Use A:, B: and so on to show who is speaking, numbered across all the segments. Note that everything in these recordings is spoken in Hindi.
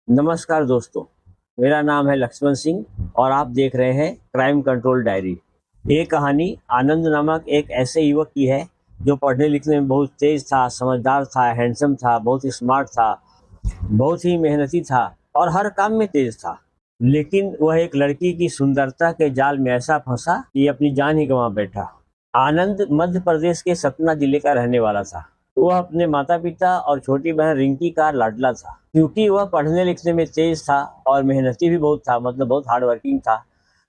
A: नमस्कार दोस्तों, मेरा नाम है लक्ष्मण सिंह और आप देख रहे हैं क्राइम कंट्रोल डायरी। ये कहानी आनंद नामक एक ऐसे युवक की है जो पढ़ने लिखने में बहुत तेज था, समझदार था, हैंडसम था, बहुत ही स्मार्ट था, बहुत ही मेहनती था और हर काम में तेज था। लेकिन वह एक लड़की की सुंदरता के जाल में ऐसा फंसा कि अपनी जान ही गंवा बैठा। आनंद मध्य प्रदेश के सतना जिले का रहने वाला था। वह अपने माता पिता और छोटी बहन रिंकी का लाडला था। क्योंकि वह पढ़ने लिखने में तेज था और मेहनती भी बहुत था, मतलब बहुत हार्ड वर्किंग था,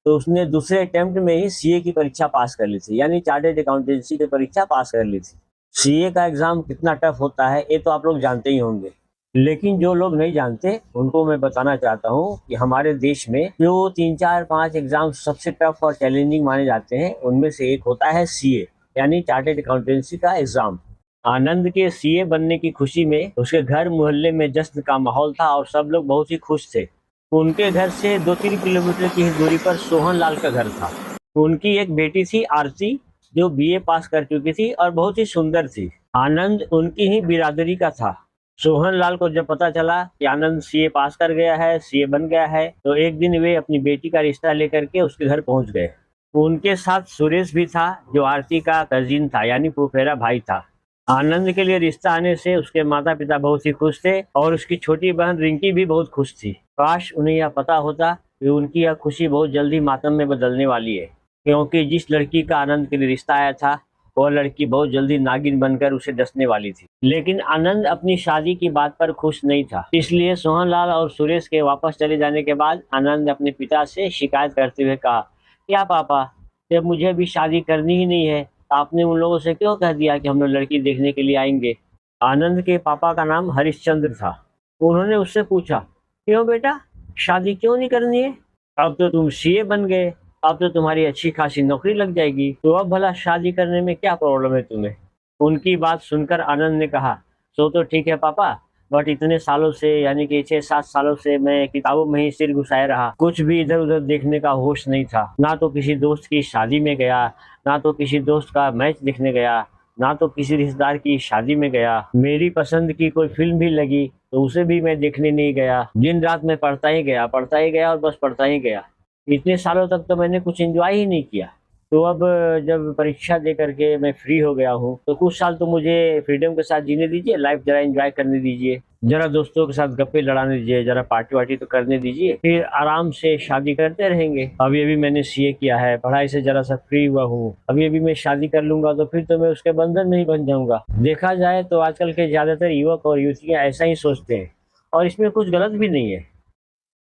A: तो उसने दूसरे अटेम्प्ट में ही सीए की परीक्षा पास कर ली थी, यानी चार्टर्ड अकाउंटेंसी की परीक्षा पास कर ली थी। सीए का एग्जाम कितना टफ होता है ये तो आप लोग जानते ही होंगे, लेकिन जो लोग नहीं जानते उनको मैं बताना चाहता हूँ कि हमारे देश में जो 3 4 5 एग्जाम सबसे टफ और चैलेंजिंग माने जाते हैं उनमें से एक होता है सीए, यानी चार्टर्ड अकाउंटेंसी का एग्जाम। आनंद के सीए बनने की खुशी में उसके घर मोहल्ले में जश्न का माहौल था और सब लोग बहुत ही खुश थे। उनके घर से 2 3 किलोमीटर की ही दूरी पर सोहन लाल का घर था। उनकी एक बेटी थी आरती, जो बीए पास कर चुकी थी और बहुत ही सुंदर थी। आनंद उनकी ही बिरादरी का था। सोहन लाल को जब पता चला कि आनंद सीए पास कर गया है, सीए बन गया है, तो एक दिन वे अपनी बेटी का रिश्ता लेकर के उसके घर पहुंच गए। उनके साथ सुरेश भी था, जो आरती का कजिन था, यानी फुफेरा भाई था। आनंद के लिए रिश्ता आने से उसके माता पिता बहुत ही खुश थे और उसकी छोटी बहन रिंकी भी बहुत खुश थी। काश उन्हें यह पता होता कि उनकी यह खुशी बहुत जल्दी मातम में बदलने वाली है, क्योंकि जिस लड़की का आनंद के लिए रिश्ता आया था वह लड़की बहुत जल्दी नागिन बनकर उसे डसने वाली थी। लेकिन आनंद अपनी शादी की बात पर खुश नहीं था, इसलिए सोहनलाल और सुरेश के वापस चले जाने के बाद आनंद अपने पिता से शिकायत करते हुए कहा, क्या पापा, जब मुझे अभी शादी करनी ही नहीं है तो आपने उन लोगों से क्यों कह दिया कि हम लोग लड़की देखने के लिए आएंगे। आनंद के पापा का नाम हरिश्चंद्र था। उन्होंने उससे पूछा, क्यों बेटा, शादी क्यों नहीं करनी है? अब तो तुम सीए बन गए, अब तो तुम्हारी अच्छी खासी नौकरी लग जाएगी, तो अब भला शादी करने में क्या प्रॉब्लम है तुम्हें? उनकी बात सुनकर आनंद ने कहा, सो तो ठीक है पापा, बट इतने सालों से, यानी कि 6 7 सालों से मैं किताबों में ही सिर घुसाए रहा, कुछ भी इधर उधर देखने का होश नहीं था। ना तो किसी दोस्त की शादी में गया, ना तो किसी दोस्त का मैच देखने गया, ना तो किसी रिश्तेदार की शादी में गया। मेरी पसंद की कोई फिल्म भी लगी तो उसे भी मैं देखने नहीं गया। दिन रात मैं पढ़ता ही गया और बस पढ़ता ही गया। इतने सालों तक तो मैंने कुछ एंजॉय ही नहीं किया। तो अब जब परीक्षा दे करके मैं फ्री हो गया हूँ तो कुछ साल तो मुझे फ्रीडम के साथ जीने दीजिए, लाइफ जरा एंजॉय करने दीजिए, जरा दोस्तों के साथ गप्पे लड़ाने दीजिए, जरा पार्टी वार्टी तो करने दीजिए, फिर आराम से शादी करते रहेंगे। अभी अभी मैंने सीए किया है, पढ़ाई से जरा सा फ्री हुआ हूँ, अभी अभी मैं शादी कर लूंगा तो फिर तो मैं उसके बंधन में ही बन जाऊंगा। देखा जाए तो आजकल के ज्यादातर युवक और युवतियां ऐसा ही सोचते हैं और इसमें कुछ गलत भी नहीं है।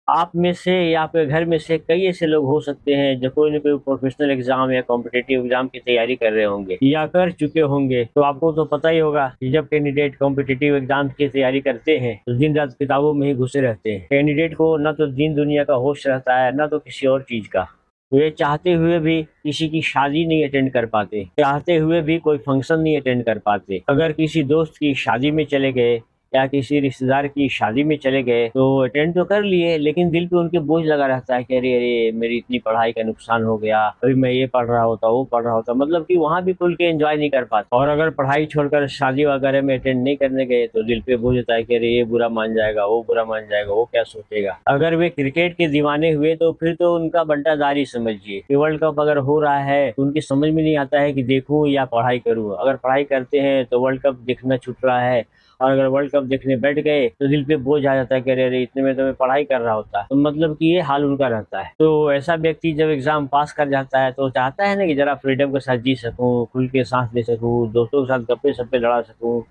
A: आप में से या आपके घर में से कई ऐसे लोग हो सकते हैं जो कोई ना कोई प्रोफेशनल एग्जाम या कॉम्पिटिटिव एग्जाम की तैयारी कर रहे होंगे या कर चुके होंगे। तो आपको तो पता ही होगा कि जब कैंडिडेट कॉम्पिटिटिव एग्जाम की तैयारी करते हैं तो दिन रात किताबों में ही घुसे रहते हैं। कैंडिडेट को न तो दीन दुनिया का होश रहता है, न तो किसी और चीज का। वे चाहते हुए भी किसी की शादी नहीं अटेंड कर पाते, चाहते हुए भी कोई फंक्शन नहीं अटेंड कर पाते। अगर किसी दोस्त की शादी में चले गए या किसी रिश्तेदार की शादी में चले गए तो अटेंड तो कर लिए, लेकिन दिल पे उनके बोझ लगा रहता है कि अरे अरे मेरी इतनी पढ़ाई का नुकसान हो गया, अभी मैं ये पढ़ रहा होता, वो पढ़ रहा होता, मतलब कि वहां भी खुल के एंजॉय नहीं कर पाता। और अगर पढ़ाई छोड़कर शादी वगैरह में अटेंड नहीं करने गए तो दिल पे बोझ होता है कि अरे ये बुरा मान जाएगा, वो बुरा मान जाएगा, वो क्या सोचेगा। अगर वे क्रिकेट के दीवाने हुए तो फिर तो उनका बंटाधारी समझिए कि वर्ल्ड कप अगर हो रहा है तो उनकी समझ में नहीं आता है कि देखूं या पढ़ाई करूं। अगर पढ़ाई करते हैं तो वर्ल्ड कप देखना छूट रहा है, और अगर वर्ल्ड कप देखने बैठ गए तो दिल पे बोझ आ जाता है कि अरे अरे इतने में तो मैं पढ़ाई कर रहा होता। तो मतलब कि ये हाल उनका रहता है। तो ऐसा व्यक्ति जब एग्जाम पास कर जाता है तो चाहता है ना कि जरा फ्रीडम के साथ जी सकूं, खुल के सांस ले सकूं, दोस्तों के साथ गप्पे सप्पे लड़ा सकूं,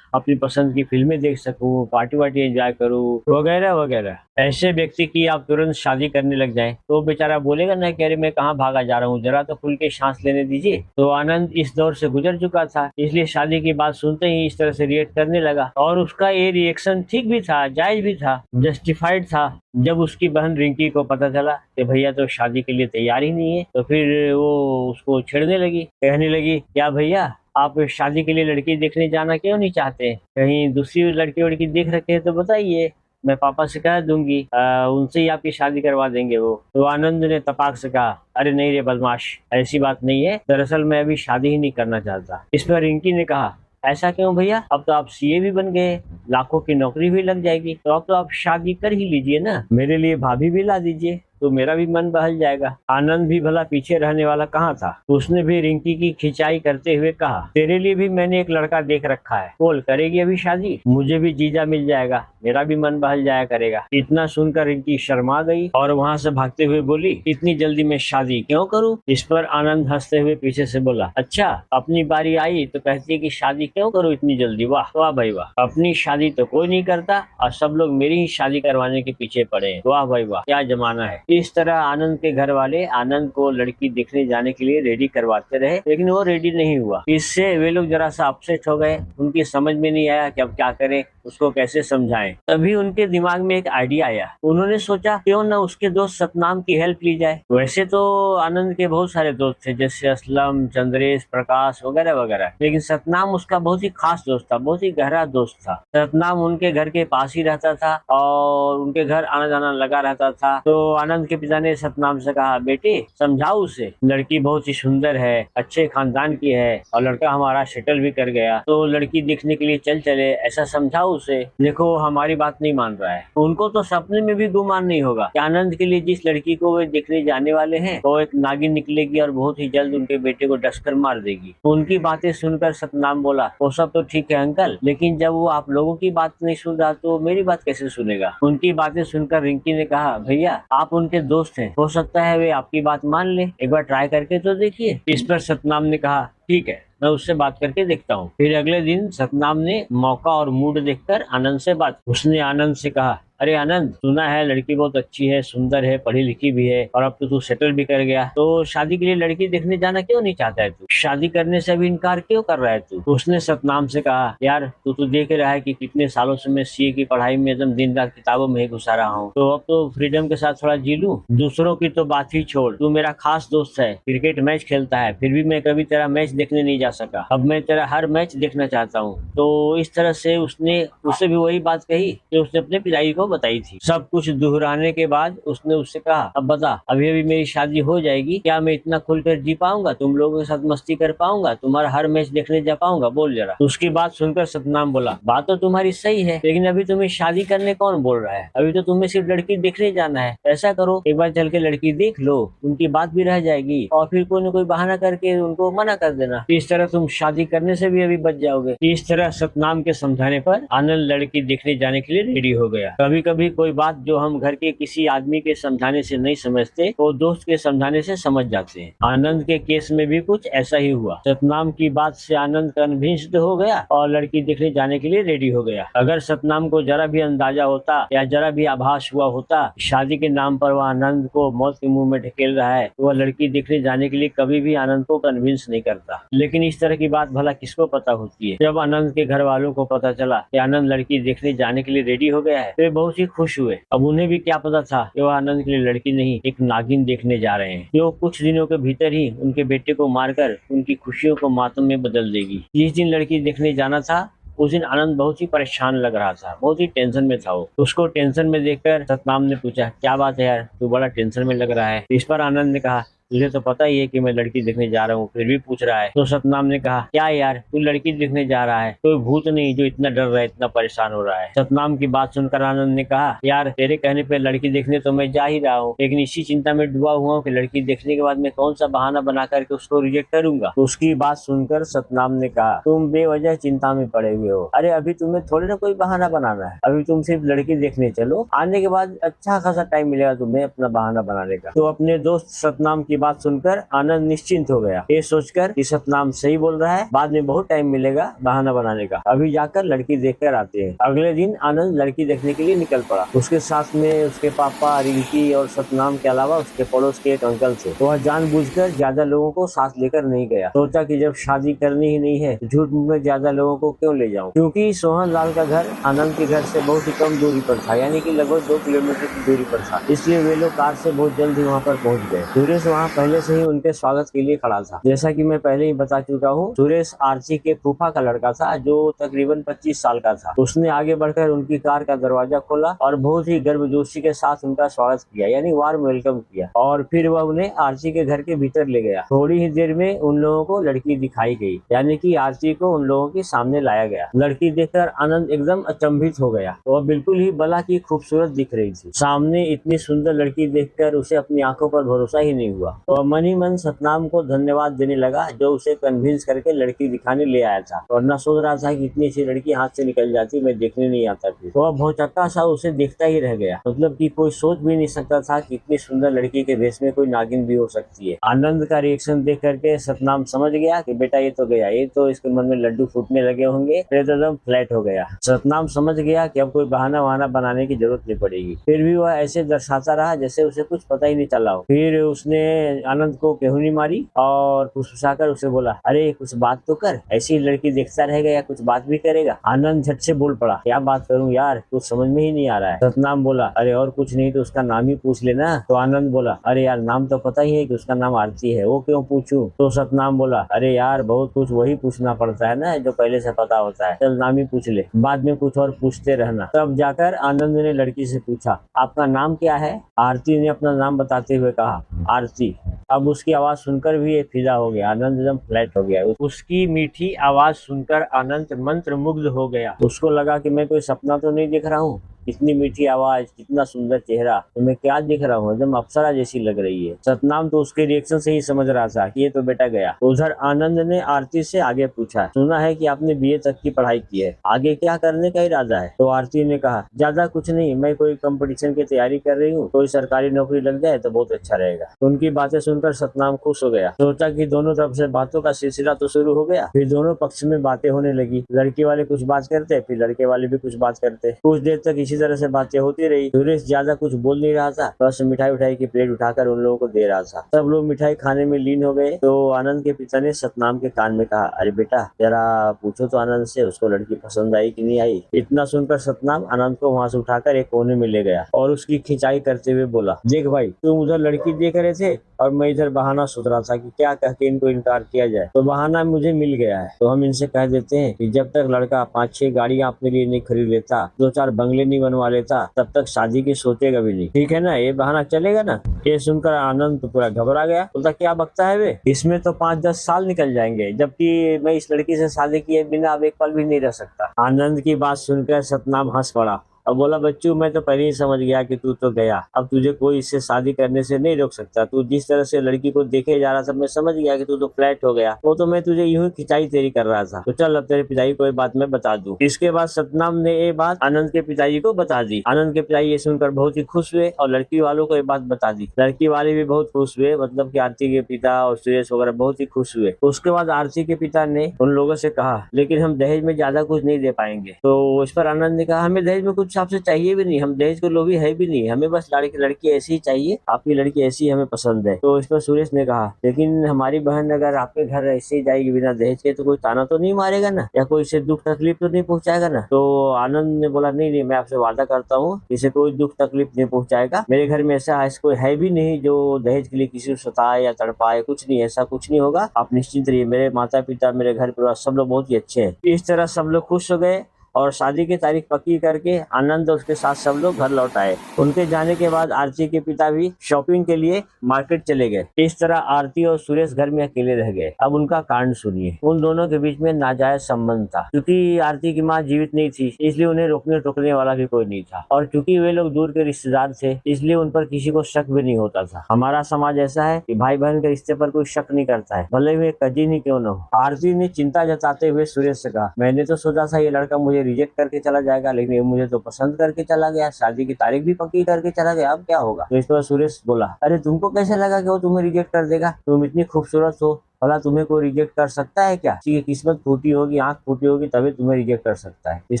A: अपनी पसंद की फिल्में देख सकूं, पार्टी वार्टी एंजॉय करूं, वगैरह वगैरह। ऐसे व्यक्ति की आप तुरंत शादी करने लग जाएं तो बेचारा बोलेगा ना कि अरे मैं कहाँ भागा जा रहा हूँ, जरा तो खुल के सांस लेने दीजिए। तो आनंद इस दौर से गुजर चुका था, इसलिए शादी की बात सुनते ही इस तरह से रिएक्ट करने लगा। और उसका ये रिएक्शन ठीक भी था, जायज भी था, जस्टिफाइड था। जब उसकी बहन रिंकी को पता चला कि भैया तो शादी के लिए तैयार ही नहीं है तो फिर वो उसको छेड़ने लगी, कहने लगी, क्या भैया आप शादी के लिए लड़की देखने जाना क्यों नहीं चाहते? कहीं दूसरी लड़की वड़की देख रखे हैं तो बताइए, मैं पापा से कह दूंगी, उनसे ही आपकी शादी करवा देंगे वो। तो आनंद ने तपाक से कहा, अरे नहीं रे बदमाश, ऐसी बात नहीं है, दरअसल मैं अभी शादी ही नहीं करना चाहता। इस पर रिंकी ने कहा, ऐसा क्यों भैया? अब तो आप सीए भी बन गए, लाखों की नौकरी भी लग जाएगी, तो अब तो आप शादी कर ही लीजिए ना, मेरे लिए भाभी भी ला दीजिए, तो मेरा भी मन बहल जाएगा। आनंद भी भला पीछे रहने वाला कहाँ था, उसने भी रिंकी की खिंचाई करते हुए कहा, तेरे लिए भी मैंने एक लड़का देख रखा है, बोल करेगी अभी शादी? मुझे भी जीजा मिल जाएगा, मेरा भी मन बहल जाया करेगा। इतना सुनकर रिंकी शर्मा गई और वहाँ से भागते हुए बोली, इतनी जल्दी मैं शादी क्यों करूँ? इस पर आनंद हंसते हुए पीछे से बोला, अच्छा अपनी बारी आई तो कहती है कि शादी क्यों करूँ इतनी जल्दी? वाह वाह भाई वाह, अपनी शादी तो कोई नहीं करता और सब लोग मेरी ही शादी करवाने के पीछे पड़े हैं। वाह भाई वाह, क्या जमाना है। इस तरह आनंद के घर वाले आनंद को लड़की देखने जाने के लिए रेडी करवाते रहे, लेकिन वो रेडी नहीं हुआ। इससे वे लोग जरा सा अपसेट हो गए, उनकी समझ में नहीं आया कि अब क्या करें, उसको कैसे समझाएं। तभी उनके दिमाग में एक आइडिया आया। उन्होंने सोचा क्यों न उसके दोस्त सतनाम की हेल्प ली जाए। वैसे तो आनंद के बहुत सारे दोस्त थे, जैसे असलम, चंद्रेश, प्रकाश वगैरह वगैरह, लेकिन सतनाम उसका बहुत ही खास दोस्त था, बहुत ही गहरा दोस्त था। सतनाम उनके घर के पास ही रहता था और उनके घर आना जाना लगा रहता था। तो आनंद के पिता ने सतनाम से कहा, बेटे समझाओ उसे, लड़की बहुत ही सुंदर है, अच्छे खानदान की है और लड़का हमारा सेटल भी कर गया, तो लड़की देखने के लिए चल चले, ऐसा समझाओ उसे। देखो हमारी बात नहीं मान रहा है। उनको तो सपने में भी गुमान नहीं होगा कि आनंद के लिए जिस लड़की को वे देखने जाने वाले हैं वो एक नागिन निकलेगी और बहुत ही जल्द उनके बेटे को डसकर मार देगी। उनकी बातें सुनकर सतनाम बोला, वो सब तो ठीक है अंकल, लेकिन जब वो आप लोगों की बात नहीं सुन रहा तो मेरी बात कैसे सुनेगा? उनकी बातें सुनकर रिंकी ने कहा, भैया आप उनके दोस्त हैं, हो सकता है वे आपकी बात मान ले, एक बार ट्राई करके तो देखिए। इस पर सतनाम ने कहा, ठीक है मैं उससे बात करके देखता हूँ। फिर अगले दिन सतनाम ने मौका और मूड देखकर आनंद से बात, उसने आनंद से कहा, अरे आनंद, सुना है लड़की बहुत अच्छी है, सुंदर है, पढ़ी लिखी भी है और अब तो तू सेटल भी कर गया, तो शादी के लिए लड़की देखने जाना क्यों नहीं चाहता है तू? शादी करने से भी इनकार क्यों कर रहा है तू? उसने सतनाम से कहा, यार तू तो देख रहा है कि कितने सालों से मैं सीए की पढ़ाई में एकदम दिन रात किताबों में ही घुसा रहा हूँ, तो अब तो फ्रीडम के साथ थोड़ा जी लूं। दूसरों की तो बात ही छोड़, तू मेरा खास दोस्त है, क्रिकेट मैच खेलता है, फिर भी मैं कभी तेरा मैच देखने नहीं जा सका, अब मैं तेरा हर मैच देखना चाहता हूँ। तो इस तरह से उसने उससे भी वही बात कही जो उसने अपने पिताजी को बताई थी। सब कुछ दोहराने के बाद उसने उससे कहा, अब बता, अभी अभी मेरी शादी हो जाएगी, क्या मैं इतना खुलकर जी पाऊंगा? तुम लोगों के साथ मस्ती कर पाऊंगा? तुम्हारा हर मैच देखने जा पाऊंगा? बोल जरा। उसकी बात सुनकर सतनाम बोला, बात तो तुम्हारी सही है, लेकिन अभी तुम्हें शादी करने कौन बोल रहा है? अभी तो तुम्हें सिर्फ लड़की देखने जाना है। ऐसा करो, एक बार चल के लड़की देख लो, उनकी बात भी रह जाएगी और फिर कोई न कोई बहाना करके उनको मना कर देना, इस तरह तुम शादी करने से भी अभी बच जाओगे। इस तरह सतनाम के समझाने पर आनंद लड़की देखने जाने के लिए रेडी हो गया। कभी कभी कोई बात जो हम घर के किसी आदमी के समझाने से नहीं समझते, वो दोस्त के समझाने से समझ जाते हैं। आनंद के केस में भी कुछ ऐसा ही हुआ। सतनाम की बात से आनंद कन्विंस्ड हो गया और लड़की देखने जाने के लिए रेडी हो गया। अगर सतनाम को जरा भी अंदाजा होता या जरा भी आभास हुआ होता शादी के नाम पर वह आनंद को मौत के मुंह में ढकेल रहा है, तो वह लड़की देखने जाने के लिए कभी भी आनंद को कन्विंस नहीं करता। लेकिन इस तरह की बात भला किसको पता होती है? जब आनंद के घर वालों को पता चला कि आनंद लड़की देखने जाने के लिए रेडी हो गया है, वे बहुत ही खुश हुए। अब उन्हें भी क्या पता था कि वह आनंद के लिए लड़की नहीं, एक नागिन देखने जा रहे हैं, जो कुछ दिनों के भीतर ही उनके बेटे को मारकर उनकी खुशियों को मातम में बदल देगी। जिस दिन लड़की देखने जाना था उस दिन आनंद बहुत ही परेशान लग रहा था, बहुत ही टेंशन में था वो। उसको टेंशन में देखकर सतनाम ने पूछा, क्या बात है यार, तू बड़ा टेंशन में लग रहा है? इस पर आनंद ने कहा, तुझे तो पता ही है कि मैं लड़की देखने जा रहा हूँ, फिर भी पूछ रहा है। तो सतनाम ने कहा, क्या यार तू लड़की देखने जा रहा है, कोई भूत नहीं जो इतना डर रहा है, इतना परेशान हो रहा है? सतनाम की बात सुनकर आनंद ने कहा, यार तेरे कहने पे लड़की देखने तो मैं जा ही रहा हूँ, लेकिन इसी चिंता में डूबा हुआ हूँ कि लड़की देखने के बाद मैं कौन सा बहाना बना करके उसको रिजेक्ट करूंगा। तो उसकी बात सुनकर सतनाम ने कहा, तुम बेवजह चिंता में पड़े हुए हो। अरे अभी तुम्हें थोड़ी ना कोई बहाना बनाना है, अभी तुम सिर्फ लड़की देखने चलो, आने के बाद अच्छा खासा टाइम मिलेगा तुम्हें अपना बहाना बनाने का। तो अपने दोस्त सतनाम की बात सुनकर आनंद निश्चिंत हो गया, ये सोचकर कि सतनाम सही बोल रहा है, बाद में बहुत टाइम मिलेगा बहाना बनाने का, अभी जाकर लड़की देखकर आते हैं। अगले दिन आनंद लड़की देखने के लिए निकल पड़ा। उसके साथ में उसके पापा, रिंकी और सतनाम के अलावा उसके पड़ोस के एक अंकल थे। तो वह जानबूझकर ज्यादा लोगों को साथ लेकर नहीं गया। सोचा कि जब शादी करनी ही नहीं है तो झूठ में ज्यादा लोगों को क्यों ले जाऊं, क्योंकि सोहन लाल का घर आनंद के घर से बहुत ही कम दूरी पर था, यानी कि लगभग 2 किलोमीटर की दूरी पर था। इसलिए वे लोग कार से बहुत जल्द ही वहाँ पर पहुँच गए। सुरेश वहाँ वहाँ पहले से ही उनके स्वागत के लिए खड़ा था। जैसा कि मैं पहले ही बता चुका हूँ, सुरेश आरती के फूफा का लड़का था जो तकरीबन 25 साल का था। उसने आगे बढ़कर उनकी कार का दरवाजा खोला और बहुत ही गर्मजोशी के साथ उनका स्वागत किया, यानी वार्म वेलकम किया। और फिर वह उन्हें आरती के घर के भीतर ले गया। थोड़ी ही देर में उन लोगों को लड़की दिखाई गई, यानी कि आरती को उन लोगों के सामने लाया गया। लड़की देखकर आनंद एकदम अचंभित हो गया। वह बिल्कुल ही बला की खूबसूरत दिख रही थी। सामने इतनी सुंदर लड़की देखकर उसे अपनी आंखों पर भरोसा ही नहीं हुआ। वह मन ही मन सतनाम को धन्यवाद देने लगा जो उसे कन्विंस करके लड़की दिखाने ले आया था, वरना सोच रहा था कि इतनी अच्छी लड़की हाथ से निकल जाती, मैं देखने नहीं आता थी। वह भौचक्का सा उसे देखता ही रह गया। मतलब कि कोई सोच भी नहीं सकता था कि इतनी सुंदर लड़की के भेष में कोई नागिन भी हो सकती है। आनंद का रिएक्शन देख करके सतनाम समझ गया कि बेटा ये तो गया, ये तो इसके मन में लड्डू फूटने लगे होंगे, फिर तो एकदम फ्लैट हो गया। सतनाम समझ गया कि अब कोई बहाना वहाना बनाने की जरूरत नहीं पड़ेगी। फिर भी वह ऐसे दर्शाता रहा जैसे उसे कुछ पता ही नहीं चला हो। फिर उसने आनंद को केहूनी मारी और फुसफुसाकर उसे बोला, अरे कुछ बात तो कर, ऐसी लड़की देखता रहेगा या कुछ बात भी करेगा। आनंद झट से बोल पड़ा, क्या बात करूं यार, कुछ समझ में ही नहीं आ रहा है। सतनाम बोला, अरे और कुछ नहीं तो उसका नाम ही पूछ लेना। तो आनंद बोला, अरे यार नाम तो पता ही है कि उसका नाम आरती है, वो क्यों पूछूं। तो सतनाम बोला, अरे यार बहुत कुछ वही पूछना पड़ता है ना जो पहले से पता होता है, चल नाम ही पूछ ले, बाद में कुछ और पूछते रहना। तब जाकर आनंद ने लड़की से पूछा, आपका नाम क्या है। आरती ने अपना नाम बताते हुए कहा, आरती। अब उसकी आवाज सुनकर भी ये फिदा हो गया। आनंद एकदम फ्लैट हो गया। उसकी मीठी आवाज सुनकर आनंद मंत्रमुग्ध हो गया। उसको लगा कि मैं कोई सपना तो नहीं देख रहा हूँ, इतनी मीठी आवाज, कितना सुंदर चेहरा, तो मैं क्या दिख रहा हूँ, एकदम अप्सरा जैसी लग रही है। सतनाम तो उसके रिएक्शन से ही समझ रहा था कि ये तो बेटा गया। उधर आनंद ने आरती से आगे पूछा, सुना है कि आपने बीए तक की पढ़ाई की है, आगे क्या करने का इरादा है। तो आरती ने कहा, ज्यादा कुछ नहीं, मैं कोई कंपटीशन की तैयारी कर रही हूँ, कोई सरकारी नौकरी लग जाए तो बहुत अच्छा रहेगा। उनकी बातें सुनकर सतनाम खुश हो गया। सोचा कि दोनों तरफ से बातों का सिलसिला तो शुरू हो गया। फिर दोनों पक्ष में बातें होने लगी। लड़की वाले कुछ बात करते, फिर लड़के वाले भी कुछ बात करते। कुछ देर तक इसी तरह से बातें होती रही। सुरेश ज्यादा कुछ बोल नहीं रहा था, बस मिठाई की प्लेट उठाकर उन लोगों को दे रहा था। सब लोग मिठाई खाने में लीन हो गए। तो आनंद के पिता ने सतनाम के कान में कहा, अरे बेटा जरा पूछो तो आनंद से उसको लड़की पसंद आई कि नहीं आई। इतना सुनकर सतनाम आनंद को वहां से उठाकर एक कोने में ले गया और उसकी खिंचाई करते हुए बोला, देख भाई, तुम उधर लड़की देख रहे थे और मैं इधर बहाना सोच रहा था कि क्या कह के इनको इनकार किया जाए। तो बहाना मुझे मिल गया है, तो हम इनसे कह देते हैं कि जब तक लड़का 5-6 गाड़ियां अपने लिए नहीं खरीद लेता, 2-4 बंगले नहीं बनवा लेता, तब तक शादी की सोचेगा भी नहीं। ठीक है ना, ये बहाना चलेगा ना। ये सुनकर आनंद तो पूरा घबरा गया। बोलता, क्या बकता है वे, इसमें तो 5-10 साल निकल जाएंगे, जबकि मैं इस लड़की से शादी किए बिना अब एक पल भी नहीं रह सकता। आनंद की बात सुनकर सतनाम हंस पड़ा अब बोला, बच्चू मैं तो पहले ही समझ गया कि तू तो गया, अब तुझे कोई इससे शादी करने से नहीं रोक सकता। तू जिस तरह से लड़की को देखे जा रहा था, मैं समझ गया कि तू तो फ्लैट हो गया। वो तो मैं तुझे यूं ही खिंचाई तेरी कर रहा था। तो चल अब तेरे पिताजी को ये बात मैं बता दूं। इसके बाद सतनाम ने ये बात आनंद के पिताजी को बता दी। आनंद के पिताजी ये सुनकर बहुत ही खुश हुए और लड़की वालों को ये बात बता दी। लड़की वाले भी बहुत खुश हुए, मतलब कि आरती के पिता और सुरेश वगैरह बहुत ही खुश हुए। उसके बाद आरती के पिता ने उन लोगों से कहा, लेकिन हम दहेज में ज्यादा कुछ नहीं दे पाएंगे। तो इस पर आनंद ने कहा, हमें दहेज में कुछ आपसे चाहिए भी नहीं, हम दहेज को लोभी है भी नहीं, हमें बस लड़की ऐसी ही चाहिए, आपकी लड़की ऐसी हमें पसंद है। तो इस पर सुरेश ने कहा, लेकिन हमारी बहन अगर आपके घर ऐसे ही जाएगी बिना दहेज के, तो कोई ताना तो नहीं मारेगा ना, या कोई इसे दुख तकलीफ तो नहीं पहुंचाएगा ना। तो आनंद ने बोला, नहीं नहीं, मैं आपसे वादा करता हूँ इसे कोई दुख तकलीफ नहीं पहुंचाएगा। मेरे घर में ऐसा कोई है भी नहीं जो दहेज के लिए किसी को सताए या तड़पाए, कुछ नहीं, ऐसा कुछ नहीं होगा, आप निश्चिंत रहिए। मेरे माता पिता, मेरे घर परिवार सब लोग बहुत ही अच्छे हैं। इस तरह सब लोग खुश हो गए और शादी की तारीख पक्की करके आनंद और उसके साथ सब लोग घर लौट आए। उनके जाने के बाद आरती के पिता भी शॉपिंग के लिए मार्केट चले गए। इस तरह आरती और सुरेश घर में अकेले रह गए। अब उनका कांड सुनिए। उन दोनों के बीच में नाजायज संबंध था। क्योंकि आरती की माँ जीवित नहीं थी, इसलिए उन्हें रोकने टोकने वाला भी कोई नहीं था, और चूंकि वे लोग दूर के रिश्तेदार थे, इसलिए उन पर किसी को शक भी नहीं होता था। हमारा समाज ऐसा है कि भाई बहन के रिश्ते पर कोई शक नहीं करता है, भले ही कजिन ही क्यों न हो। आरती ने चिंता जताते हुए सुरेश से कहा, मैंने तो सोचा था ये लड़का मुझे रिजेक्ट करके चला जाएगा, लेकिन ये मुझे तो पसंद करके चला गया, शादी की तारीख भी पक्की करके चला गया, अब क्या होगा। तो इस पर सुरेश बोला, अरे तुमको कैसे लगा कि वो तुम्हें रिजेक्ट कर देगा, तुम इतनी खूबसूरत हो, भला तुम्हें कोई रिजेक्ट कर सकता है क्या। किसी की किस्मत फूटी होगी, आंख फूटी होगी, तभी तुम्हें रिजेक्ट कर सकता है। इस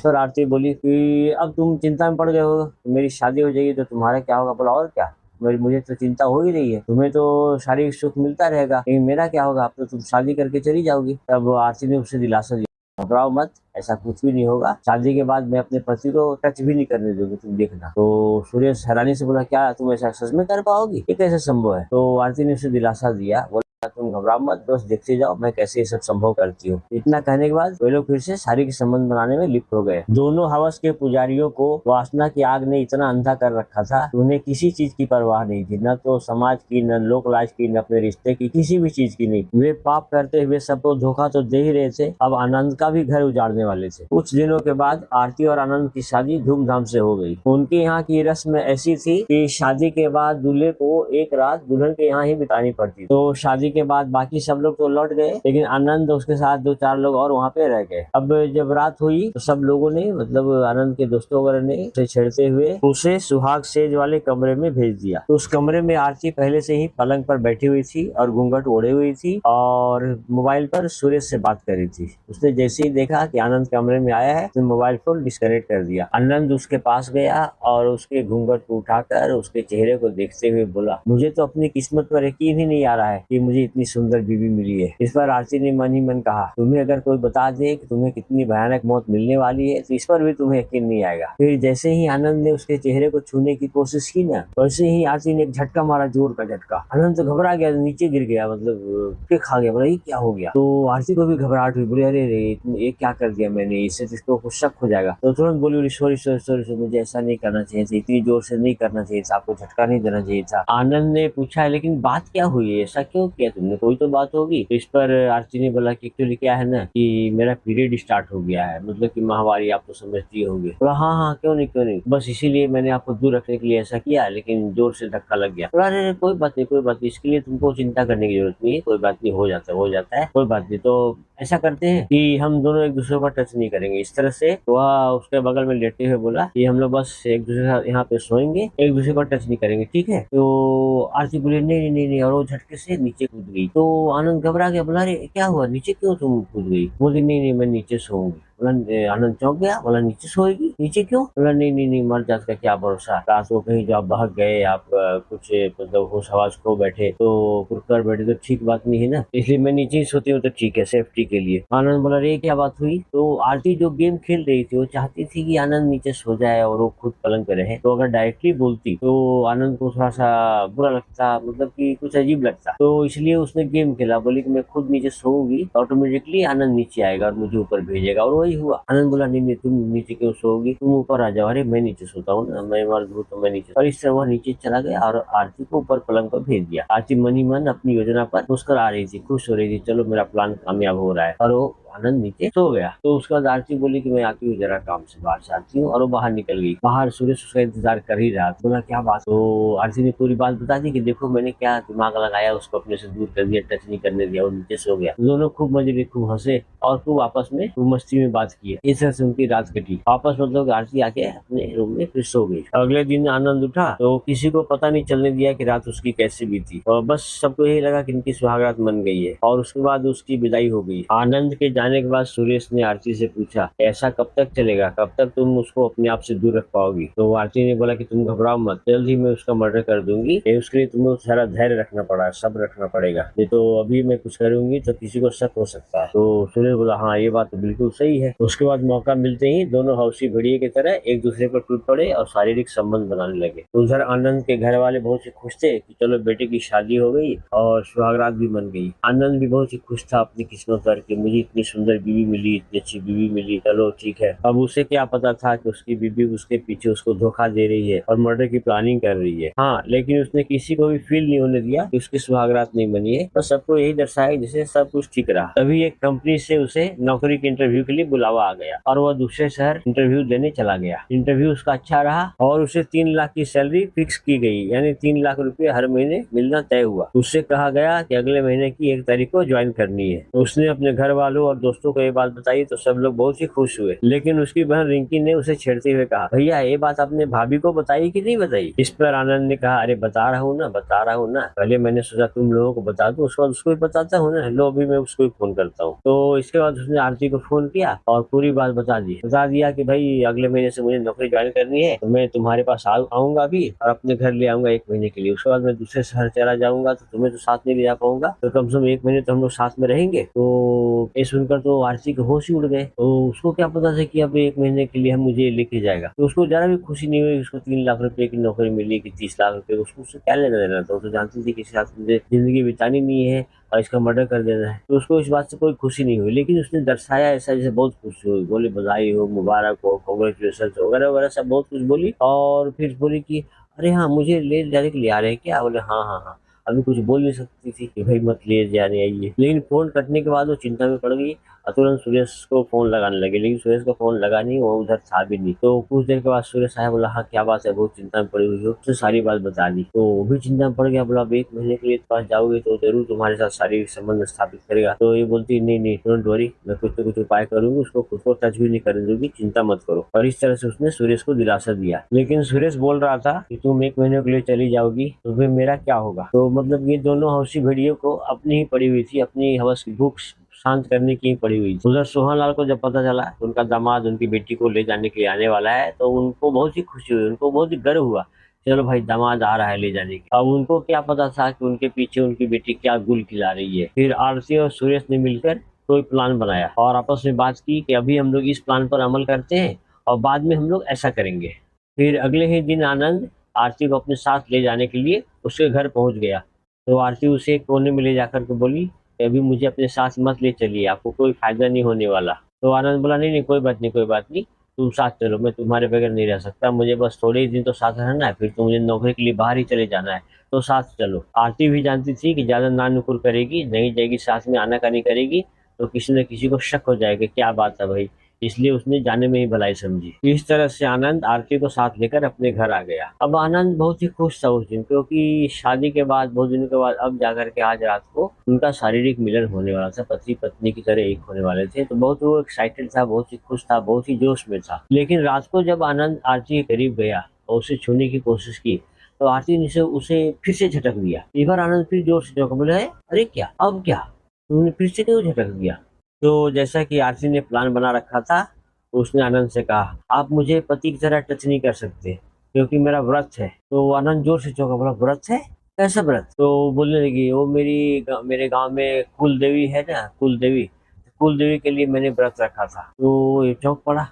A: पर आरती बोली कि अब तुम चिंता में पड़ गए हो, मेरी शादी हो जाएगी तो तुम्हारा क्या होगा। बोला, और क्या, मुझे तो चिंता हो ही रही है, तुम्हें तो शारीरिक सुख मिलता रहेगा, लेकिन मेरा क्या होगा, अब तो तुम शादी करके चली जाओगी। तब आरती ने उसे दिलासा दिया। घबराओ मत, ऐसा कुछ भी नहीं होगा। शादी के बाद मैं अपने पति को टच भी नहीं करने दूंगी, तुम देखना। तो सुरेश हैरानी से बोला, क्या तुम ऐसा सच में कर पाओगी? ये कैसे संभव है? तो आरती ने उसे दिलासा दिया, बोला तुम घबराओ मत, बस देखते जाओ मैं कैसे ये सब संभव करती हूँ। इतना कहने के बाद वे लोग फिर से शारीरिक संबंध बनाने में लिप्त हो गए। दोनों हवस के पुजारियों को वासना की आग ने इतना अंधा कर रखा था कि उन्हें किसी चीज की परवाह नहीं थी, न तो समाज की, न लोक लाज की, न अपने रिश्ते की, किसी भी चीज की नहीं। वे पाप करते हुए सबको धोखा तो दे ही रहे थे, अब आनंद का भी घर उजाड़ने वाले थे। कुछ दिनों के बाद आरती और आनंद की शादी धूमधाम से हो गई। उनके यहाँ की रस्म ऐसी थी कि शादी के बाद दूल्हे को एक रात दुल्हन के यहाँ ही बितानी पड़ती। तो शादी के बाद बाकी सब लोग तो लौट गए, लेकिन आनंद उसके साथ 2-4 लोग और वहाँ पे रह गए। अब जब रात हुई तो सब लोगों ने, मतलब आनंद के दोस्तों वगैरह ने उसे छेड़ते हुए उसे सुहाग सेज वाले कमरे में भेज दिया। तो उस कमरे में आरती पहले से ही पलंग पर बैठी हुई थी और घूंघट ओढ़े हुई थी और मोबाइल पर सुरेश से बात कर रही थी। उसने जैसे ही देखा कि आनंद कमरे में आया है तो मोबाइल फोन डिस्कनेक्ट कर दिया। आनंद उसके पास गया और उसके घूंघट को उठाकर उसके चेहरे को देखते हुए बोला, मुझे तो अपनी किस्मत पर यकीन ही नहीं आ रहा है कि मुझे इतनी सुंदर बीवी मिली है। इस पर आरती ने मन ही मन कहा, तुम्हें अगर कोई बता दे कि तुम्हें कितनी भयानक मौत मिलने वाली है तो इस पर भी तुम्हें यकीन नहीं आएगा। फिर जैसे ही आनंद ने उसके चेहरे को छूने की कोशिश की ना, वैसे ही आरती ने एक झटका मारा, जोर का झटका। आनंद तो घबरा गया, नीचे गिर गया, मतलब के खा गया, बोला ये क्या हो गया। तो आरती को भी घबराहट हुई, बोली अरे रे ये क्या कर दिया मैंने, इससे इसको कुछ शक हो जाएगा। तो तुरंत बोली, सॉरी सॉरी सॉरी, मुझे ऐसा नहीं करना चाहिए था, इतनी जोर से नहीं करना चाहिए था, आपको झटका नहीं देना चाहिए था। आनंद ने पूछा, लेकिन बात क्या हुई है, ऐसा क्यों किया तुमने, कोई तो बात होगी। इस पर आरती ने बोला कि एक्चुअली क्या है ना कि मेरा पीरियड स्टार्ट हो गया है, मतलब कि माहवारी, आप तो समझती होंगे। बोला हाँ हाँ क्यों नहीं, बस इसीलिए मैंने आपको दूर रखने के लिए ऐसा किया, लेकिन जोर से धक्का लग गया। बोला अरे कोई बात नहीं, इसके लिए तुमको चिंता करने की जरूरत नहीं है, कोई बात नहीं, हो जाता है, कोई बात नहीं। तो ऐसा करते हैं कि हम दोनों एक दूसरे को टच नहीं करेंगे, इस तरह से। वह उसके बगल में लेटे हुए बोला कि हम लोग बस एक दूसरे के साथ यहाँ पे सोएंगे, एक दूसरे को टच नहीं करेंगे, ठीक है। तो आरती बोली नहीं, और वो झटके से नीचे कूद गई। तो आनंद घबरा गया, बोला अरे क्या हुआ, नीचे क्यों तुम कूद गई। बोली नहीं मैं नीचे सोऊंगी। बोला आनंद चौंक गया, बोला नीचे सोएगी, नीचे क्यों। बोला नहीं मर जात का क्या भरोसा, रात को कहीं जो आप भाग गए, आप कुछ मतलब होश हवास खो बैठे तो कुरकर बैठे तो ठीक बात नहीं है ना, इसलिए मैं नीचे ही सोती हूँ तो ठीक है, सेफ्टी के लिए। आनंद बोला रे क्या बात हुई। तो आरती जो गेम खेल रही थी वो चाहती थी कि आनंद नीचे सो जाए और वो खुद पलंग पे रहे। तो अगर डायरेक्टली बोलती तो आनंद को थोड़ा सा बुरा लगता, मतलब कि कुछ अजीब लगता, तो इसलिए उसने गेम खेला, बोली कि मैं खुद नीचे सोऊंगी, ऑटोमेटिकली आनंद नीचे आएगा और मुझे ऊपर भेजेगा, और वही हुआ। आनंद बोला नहीं तुम नीचे क्यों सोओगी, तुम ऊपर आ जाओ। अरे मैं नीचे सोता हूँ ना, मैं मर्द हूँ तो मैं नीचे। और इस तरह वह नीचे चला गया और आरती को ऊपर पलंग पर भेज दिया। आरती मन ही मन अपनी योजना पर मुस्कुरा रही थी, खुश हो रही थी, चलो मेरा प्लान कामयाब हो रहा है। और वो आनंद नीचे सो गया। तो उसके बाद आरती बोली कि मैं आती हूँ जरा काम से बाहर से आती हूँ, और वो बाहर निकल गई। बाहर सुरेश उसका इंतजार कर ही रहा। बोला क्या बात। तो आरती ने पूरी बात बता दी कि देखो मैंने क्या दिमाग लगाया, उसको अपने से दूर कर दिया, टच नहीं करने दिया, वो नीचे सो गया। दोनों खूब मजे लिए, खूब हंसे और खूब आपस में खूब मस्ती में बात की। इस तरह से उनकी रात कटी। आपस मतलब आरती आके अपने रूम में फिर सो गई। अगले दिन आनंद उठा तो किसी को पता नहीं चलने दिया कि रात उसकी कैसी बीती, और बस सबको यही लगा कि इनकी सुहागरात बन गई है। और उसके बाद उसकी विदाई हो गई। आनंद के जाने के बाद सुरेश ने आरती से पूछा, ऐसा कब तक चलेगा, कब तक तुम उसको अपने आप से दूर रख पाओगी। तो आरती ने बोला कि तुम घबराओ मत, जल्द ही मैं उसका मर्डर कर दूंगी। उसके लिए तुम्हें सारा धैर्य रखना पड़ा, सब्र रखना पड़ेगा, नहीं तो अभी मैं कुछ करूंगी तो किसी को शक हो सकता है। तो सुरेश बोला हाँ ये बात तो बिल्कुल सही है। उसके बाद मौका मिलते ही दोनों हौसी भेड़िए की तरह एक दूसरे पर टूट पड़े और शारीरिक संबंध बनाने लगे। उधर आनंद के घर वाले बहुत ही खुश थे कि चलो बेटे की शादी हो गई और सुहागरात भी बन गई। आनंद भी बहुत ही खुश था अपनी किस्मत पर कि मुझे इतनी सुंदर बीवी मिली, इतनी अच्छी बीवी मिली, चलो ठीक है। अब उसे क्या पता था कि उसकी बीवी उसके पीछे उसको धोखा दे रही है और मर्डर की प्लानिंग कर रही है। हाँ, लेकिन उसने किसी को भी फील नहीं होने दिया कि उसकी सुहागरात नहीं बनी है, बस सबको यही दर्शाया जैसे सब कुछ ठीक रहा। तभी एक कंपनी से उसे नौकरी के इंटरव्यू के लिए बुलावा आ गया और वह दूसरे शहर इंटरव्यू देने चला गया। इंटरव्यू उसका अच्छा रहा और उसे 3 लाख की सैलरी फिक्स की गई, यानी 3 लाख रुपए हर महीने मिलना तय हुआ। उससे कहा गया कि अगले महीने की 1 तारीख को ज्वाइन करनी है। उसने अपने घर वालों और दोस्तों को ये बात बताई तो सब लोग बहुत ही खुश हुए, लेकिन उसकी बहन रिंकी ने उसे छेड़ते हुए कहा, भैया ये बात आपने भाभी को बताई कि नहीं बताई। इस पर आनंद ने कहा, अरे बता रहा हूँ ना, पहले मैंने सोचा तुम लोगों को बता दूं, उसके बाद उसको भी बताता हूँ ना, लो अभी मैं उसको ही फोन करता हूँ। तो इसके बाद उसने आरती को फोन किया और पूरी बात बता दिया कि भाई अगले महीने से मुझे नौकरी ज्वाइन करनी है, तो मैं तुम्हारे पास आऊंगा भी और अपने घर ले आऊंगा 1 महीने के लिए। उसके बाद मैं दूसरे शहर चला जाऊंगा तो तुम्हें तो साथ में ले जा पाऊंगा, तो कम से कम 1 महीने तो हम लोग साथ में रहेंगे। तो ये सुन सुनकर तो आरती के होश ही उड़ गए। तो उसको क्या पता था कि अब 1 महीने के लिए हम मुझे लेके जाएगा। तो उसको ज़रा भी खुशी नहीं हुई, उसको 3 लाख रुपए की नौकरी मिली कि 30 लाख रुपए, उसको उससे क्या लेना देना था। वो तो जानती थी कि इसके साथ मुझे ज़िंदगी बितानी नहीं है और इसका मर्डर कर देना है। तो उसको इस बात से कोई खुशी नहीं हुई, लेकिन उसने दर्शाया ऐसा जैसे बहुत खुशी हुई, बोली बधाई हो, मुबारक हो, कांग्रेचुलेशन वगैरह-वगैरह सब बहुत कुछ बोली। और फिर बोली कि अरे हाँ, मुझे ले जाने के लिए आ रहे हैं क्या? बोले हाँ, हाँ, हाँ। अभी कुछ बोल नहीं सकती थी कि भाई मत ले जाने आइए। लेकिन फ़ोन कटने के बाद वो चिंता में पड़ गई और तुरंत सुरेश को फ़ोन लगाने लगी, लेकिन सुरेश को फ़ोन लगा नहीं, वो उधर था भी नहीं। तो कुछ देर के बाद सुरेश आया, बोला हाँ, क्या बात है? बहुत चिंता में पड़ी हुई हो। उसने सारी बात बता दी। तो वो भी चिंता में पड़ गया, बोला अब 1 महीने के लिए पास जाओगे तो ज़रूर तुम्हारे साथ शारीरिक संबंध स्थापित करेगा। तो ये बोलती नहीं, नहीं, डोंट वरी, मैं कुछ न कुछ उपाय करूँगी, उसको खुद को टच भी नहीं करने दूँगी, चिंता मत करो। और इस तरह से उसने सुरेश को दिलासा दिया। लेकिन सुरेश बोल रहा था कि तुम 1 महीने के लिए चली जाओगी तो फिर मेरा क्या होगा? तो मतलब ये दोनों हौसी भेड़ियों को अपनी ही पड़ी हुई थी, अपनी हवस की भूख शांत करने की ही पड़ी हुई थी। उधर सोहनलाल को जब पता चला कि उनका दामाद उनकी बेटी को ले जाने के लिए आने वाला है, तो उनको बहुत ही खुशी हुई, उनको बहुत ही गर्व हुआ। चलो भाई दामाद आ रहा है ले जाने के। अब उनको क्या पता था कि उनके पीछे उनकी बेटी क्या गुल खिला रही है। फिर आरती और सुरेश ने मिलकर कोई प्लान बनाया और आपस में बात की कि अभी हम लोग इस प्लान पर अमल करते हैं और बाद में हम लोग ऐसा करेंगे। फिर अगले ही दिन आनंद आरती को अपने साथ ले जाने के लिए उसके घर पहुंच गया। तो आरती उसे एक कोने में ले जाकर के बोली कि अभी मुझे अपने साथ मत ले चलिए, आपको कोई फायदा नहीं होने वाला। तो आनंद बोला नहीं नहीं, कोई बात नहीं, कोई बात नहीं, तुम साथ चलो, मैं तुम्हारे बगैर नहीं रह सकता, मुझे बस थोड़े ही दिन तो साथ रहना है, फिर तो मुझे नौकरी के लिए बाहर ही चले जाना है, तो साथ चलो। आरती भी जानती थी कि ज्यादा नानुकुर करेगी, नहीं जाएगी साथ में, आनाकानी करेगी तो किसी न किसी को शक हो जाएगा क्या बात है भाई, इसलिए उसने जाने में ही भलाई समझी। इस तरह से आनंद आरती को साथ लेकर अपने घर आ गया। अब आनंद बहुत ही खुश था उस दिन, क्योंकि शादी के बाद बहुत दिनों के बाद अब जाकर के आज रात को उनका शारीरिक मिलन होने वाला था, पति पत्नी की तरह एक होने वाले थे। तो बहुत वो एक्साइटेड था, बहुत ही खुश था, बहुत ही जोश में था। लेकिन रात को जब आनंद आरती के करीब गया और उसे छूने की कोशिश की तो आरती ने उसे फिर से झटक दिया। एक बार आनंद फिर जोर से चौंका, बोले अरे क्या, अब क्या, तुमने फिर से क्यों झटक दिया? तो जैसा कि आरती ने प्लान बना रखा था, तो उसने आनंद से कहा आप मुझे पति की तरह टच नहीं कर सकते क्योंकि मेरा व्रत है। तो आनंद जोर से चौंका, बोला व्रत है, कैसा व्रत? तो बोलने लगी वो मेरे गांव में कुल देवी है ना, कुल देवी के लिए मैंने व्रत रखा था। तो ये चौंक पड़ा,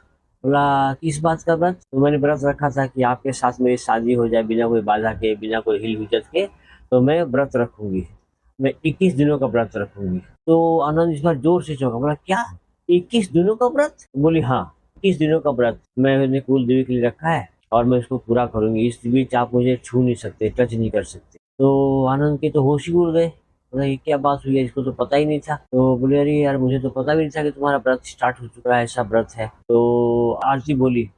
A: बोला किस बात का व्रत? तो मैंने व्रत रखा था कि आपके साथ मेरी शादी हो जाए बिना कोई बाधा के, बिना कोई हिल हुज्जत के, तो मैं व्रत रखूंगी, मैं 21 दिनों का व्रत रखूंगी। तो आनंद इस बार जोर से चौंका, बोला क्या, 21 दिनों का व्रत? बोली हाँ, 21 दिनों का व्रत मैंने कुल देवी के लिए रखा है और मैं इसको पूरा करूंगी, इस बीच आप मुझे छू नहीं सकते, टच नहीं कर सकते। तो आनंद के तो होश ही उड़ गए, बोला ये क्या बात हुई है, इसको तो पता ही नहीं था। तो बोले अरे यार मुझे तो पता भी नहीं था कि तुम्हारा व्रत स्टार्ट हो चुका है, ऐसा व्रत है। तो आरती बोली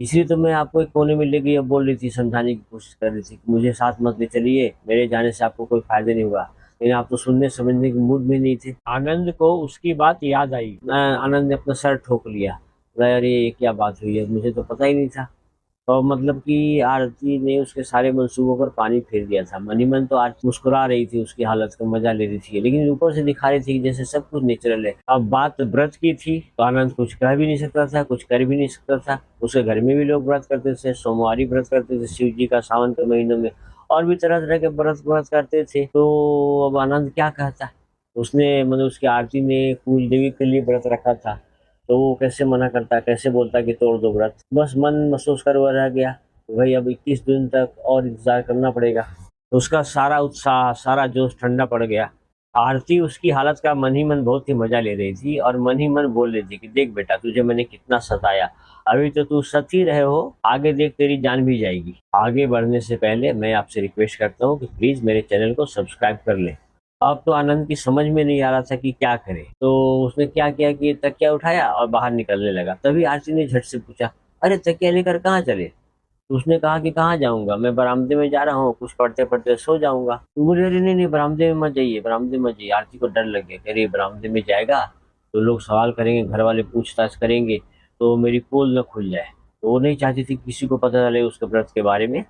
A: इसलिए तो मैं आपको एक कोने में ले गई, अब बोल रही थी, समझाने की कोशिश कर रही थी कि मुझे साथ मत ले चलिए, मेरे जाने से आपको कोई फायदा नहीं हुआ। लेकिन आप तो सुनने समझने के मूड में नहीं थे। आनंद को उसकी बात याद आई। आनंद ने अपना सर ठोक लिया, बोला, अरे ये क्या बात हुई है, मुझे तो पता ही नहीं था। और मतलब कि आरती ने उसके सारे मंसूबों पर पानी फेर दिया था। मन ही मन तो आरती मुस्कुरा रही थी, उसकी हालत का मजा ले रही थी, लेकिन ऊपर से दिखा रही थी कि जैसे सब कुछ नेचुरल है। अब बात व्रत की थी तो आनंद कुछ कह भी नहीं सकता था, कुछ कर भी नहीं सकता था। उसके घर में भी लोग व्रत करते थे, सोमवारी व्रत करते थे शिव जी का सावन के महीनों में, और भी तरह तरह के व्रत व्रत करते थे। तो अब आनंद क्या कहता, उसने मतलब उसकी आरती ने कुल देवी के लिए व्रत रखा था, तो वो कैसे मना करता, कैसे बोलता कि तोड़ दो व्रत। बस मन महसूस कर वो रह गया, भाई अब 21 दिन तक और इंतजार करना पड़ेगा। तो उसका सारा उत्साह, सारा जोश ठंडा पड़ गया। आरती उसकी हालत का मन ही मन बहुत ही मजा ले रही थी और मन ही मन बोल रही थी कि देख बेटा, तुझे मैंने कितना सताया, अभी तो तू सत ही रहे हो, आगे देख तेरी जान भी जाएगी। आगे बढ़ने से पहले मैं आपसे रिक्वेस्ट करता हूँ कि प्लीज मेरे चैनल को सब्सक्राइब कर लें। अब तो आनंद की समझ में नहीं आ रहा था कि क्या करे। तो उसने क्या किया कि तकिया उठाया और बाहर निकलने लगा। तभी आरती ने झट से पूछा, अरे तकिया लेकर कहाँ चले? तो उसने कहा कि कहाँ जाऊंगा, मैं बरामदे में जा रहा हूँ, कुछ पढ़ते पढ़ते सो जाऊंगा। तो बोले अरे नहीं नहीं, बरामदे में मत जाइए, बरामदे में मत जाइए। आरती को डर लग गया कि अरे बरामदे में जाएगा तो लोग सवाल करेंगे, घर वाले पूछताछ करेंगे, तो मेरी पोल न खुल जाए। तो वो नहीं चाहती थी किसी को पता चले उसके व्रत के बारे में।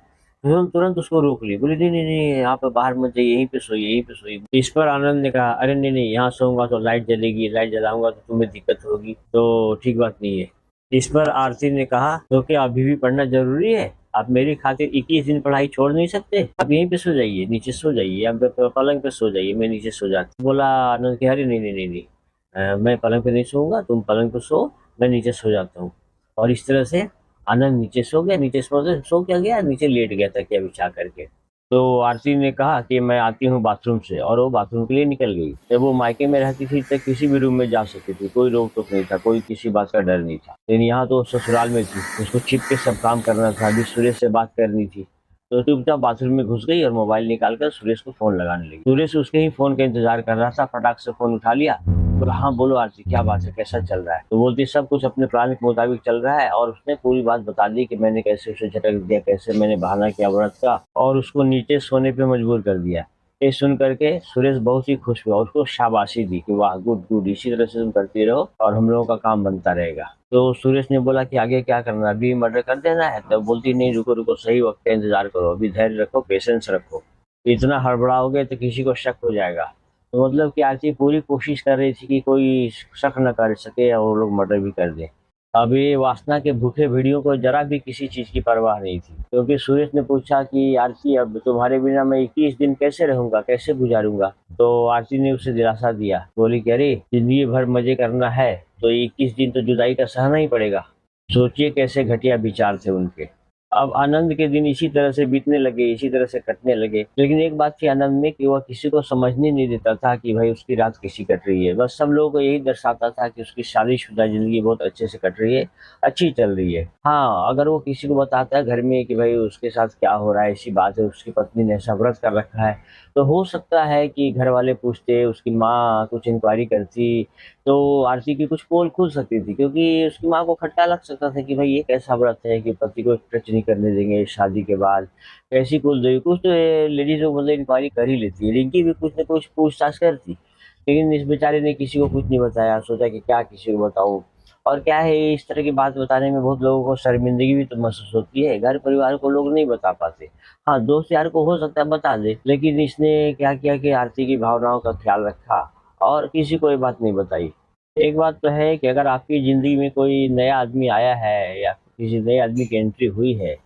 A: तुरंत तुरंत उसको रोक ली, बोली नहीं नहीं नहीं, आप बाहर मत जाइए, यहीं पे सोइए, यहीं पे सोइए। इस पर आनंद ने कहा, अरे नहीं नहीं, यहाँ सोऊंगा तो लाइट जलेगी, लाइट जलाऊंगा तो तुम्हें दिक्कत होगी, तो ठीक बात नहीं है। इस पर आरती ने कहा, तो क्या अभी भी पढ़ना जरूरी है? आप मेरी खातिर 21 दिन पढ़ाई छोड़ नहीं सकते? आप यहीं पे सो जाइए, नीचे सो जाइए, या पलंग पे सो जाइए, मैं नीचे सो जाती। बोला आनंद के, अरे नहीं नहीं नहीं नहीं, मैं पलंग पे नहीं सोऊंगा, तुम पलंग पे सो, मैं नीचे सो जाता हूँ। और इस तरह से आनंद नीचे सो गया, नीचे सो क्या गया, नीचे लेट गया तकिया बिछा करके। तो आरती ने कहा कि मैं आती हूँ बाथरूम से, और वो बाथरूम के लिए निकल गई। जब वो मायके में रहती थी तो किसी भी रूम में जा सकती थी, कोई रोक टोक नहीं था, कोई किसी बात का डर नहीं था। लेकिन यहाँ तो ससुराल में थी, उसको छिप के सब काम करना था, अभी सुरेश से बात करनी थी। तो चुपचाप बाथरूम में घुस गई और मोबाइल निकाल कर सुरेश को फोन लगाने लगी। सुरेश उसके ही फोन का इंतजार कर रहा था, फटाक से फोन उठा लिया। बोला, हाँ बोलो आरती, क्या बात है, कैसा चल रहा है? तो बोलती, सब कुछ अपने प्लान के मुताबिक चल रहा है। और उसने पूरी बात बता दी कि मैंने कैसे उसे झटक दिया, कैसे मैंने बहाना किया व्रत का और उसको नीचे सोने पे मजबूर कर दिया। ये सुन करके सुरेश बहुत ही खुश हुआ, उसको शाबाशी दी कि वाह, गुड गुड, इसी तरह से तुम करती रहो और हम लोगों का काम बनता रहेगा। तो सुरेश ने बोला कि आगे क्या करना है, अभी मर्डर कर देना है? तो बोलती, नहीं, रुको रुको, सही वक्त का इंतजार करो, अभी धैर्य रखो, पेशेंस रखो, इतना हड़बड़ाओगे तो किसी को शक हो जाएगा। तो मतलब कि आरती पूरी कोशिश कर रही थी कि कोई शक न कर सके और वो लोग मर्डर भी कर दें। अभी वासना के भूखे भेड़ियों को जरा भी किसी चीज की परवाह नहीं थी, क्योंकि सुरेश ने पूछा कि आरती, अब तुम्हारे बिना मैं 21 दिन कैसे रहूंगा, कैसे गुजारूंगा? तो आरती ने उसे दिलासा दिया, बोली कि अरे, जिंदगी भर मजे करना है तो 21 दिन तो जुदाई का सहना ही पड़ेगा। सोचिए कैसे घटिया विचार थे उनके। अब आनंद के दिन इसी तरह से बीतने लगे, इसी तरह से कटने लगे। लेकिन एक बात थी आनंद में कि वह किसी को समझने नहीं देता था कि भाई उसकी रात कैसी कट रही है। बस सब लोगों को यही दर्शाता था कि उसकी शादीशुदा जिंदगी बहुत अच्छे से कट रही है, अच्छी चल रही है। हाँ, अगर वो किसी को बताता है घर में कि भाई उसके साथ क्या हो रहा है, ऐसी बात है, उसकी पत्नी ने ऐसा व्रत कर रखा है, तो हो सकता है कि घर वाले पूछते, उसकी माँ कुछ इंक्वायरी करती, तो आरती की कुछ पोल खुल सकती थी। क्योंकि उसकी माँ को खटका लग सकता था कि भाई ये कैसा व्रत है कि पति को टच नहीं करने देंगे शादी के बाद, कैसी कुल कुछ तो लेडीज लोग मतलब इंक्वायरी कर ही लेती है। रिंकी भी कुछ न कुछ पूछताछ करती, लेकिन इस बेचारे ने किसी को कुछ नहीं बताया, सोचा कि क्या किसी को बताऊं। और क्या है, इस तरह की बात बताने में बहुत लोगों को शर्मिंदगी भी तो महसूस होती है, घर परिवार को लोग नहीं बता पाते। हाँ, दोस्त यार को हो सकता है बता दे, लेकिन इसने क्या किया कि आरती की भावनाओं का ख्याल रखा और किसी को ये बात नहीं बताई। एक बात तो है कि अगर आपकी ज़िंदगी में कोई नया आदमी आया है या किसी नए आदमी की एंट्री हुई है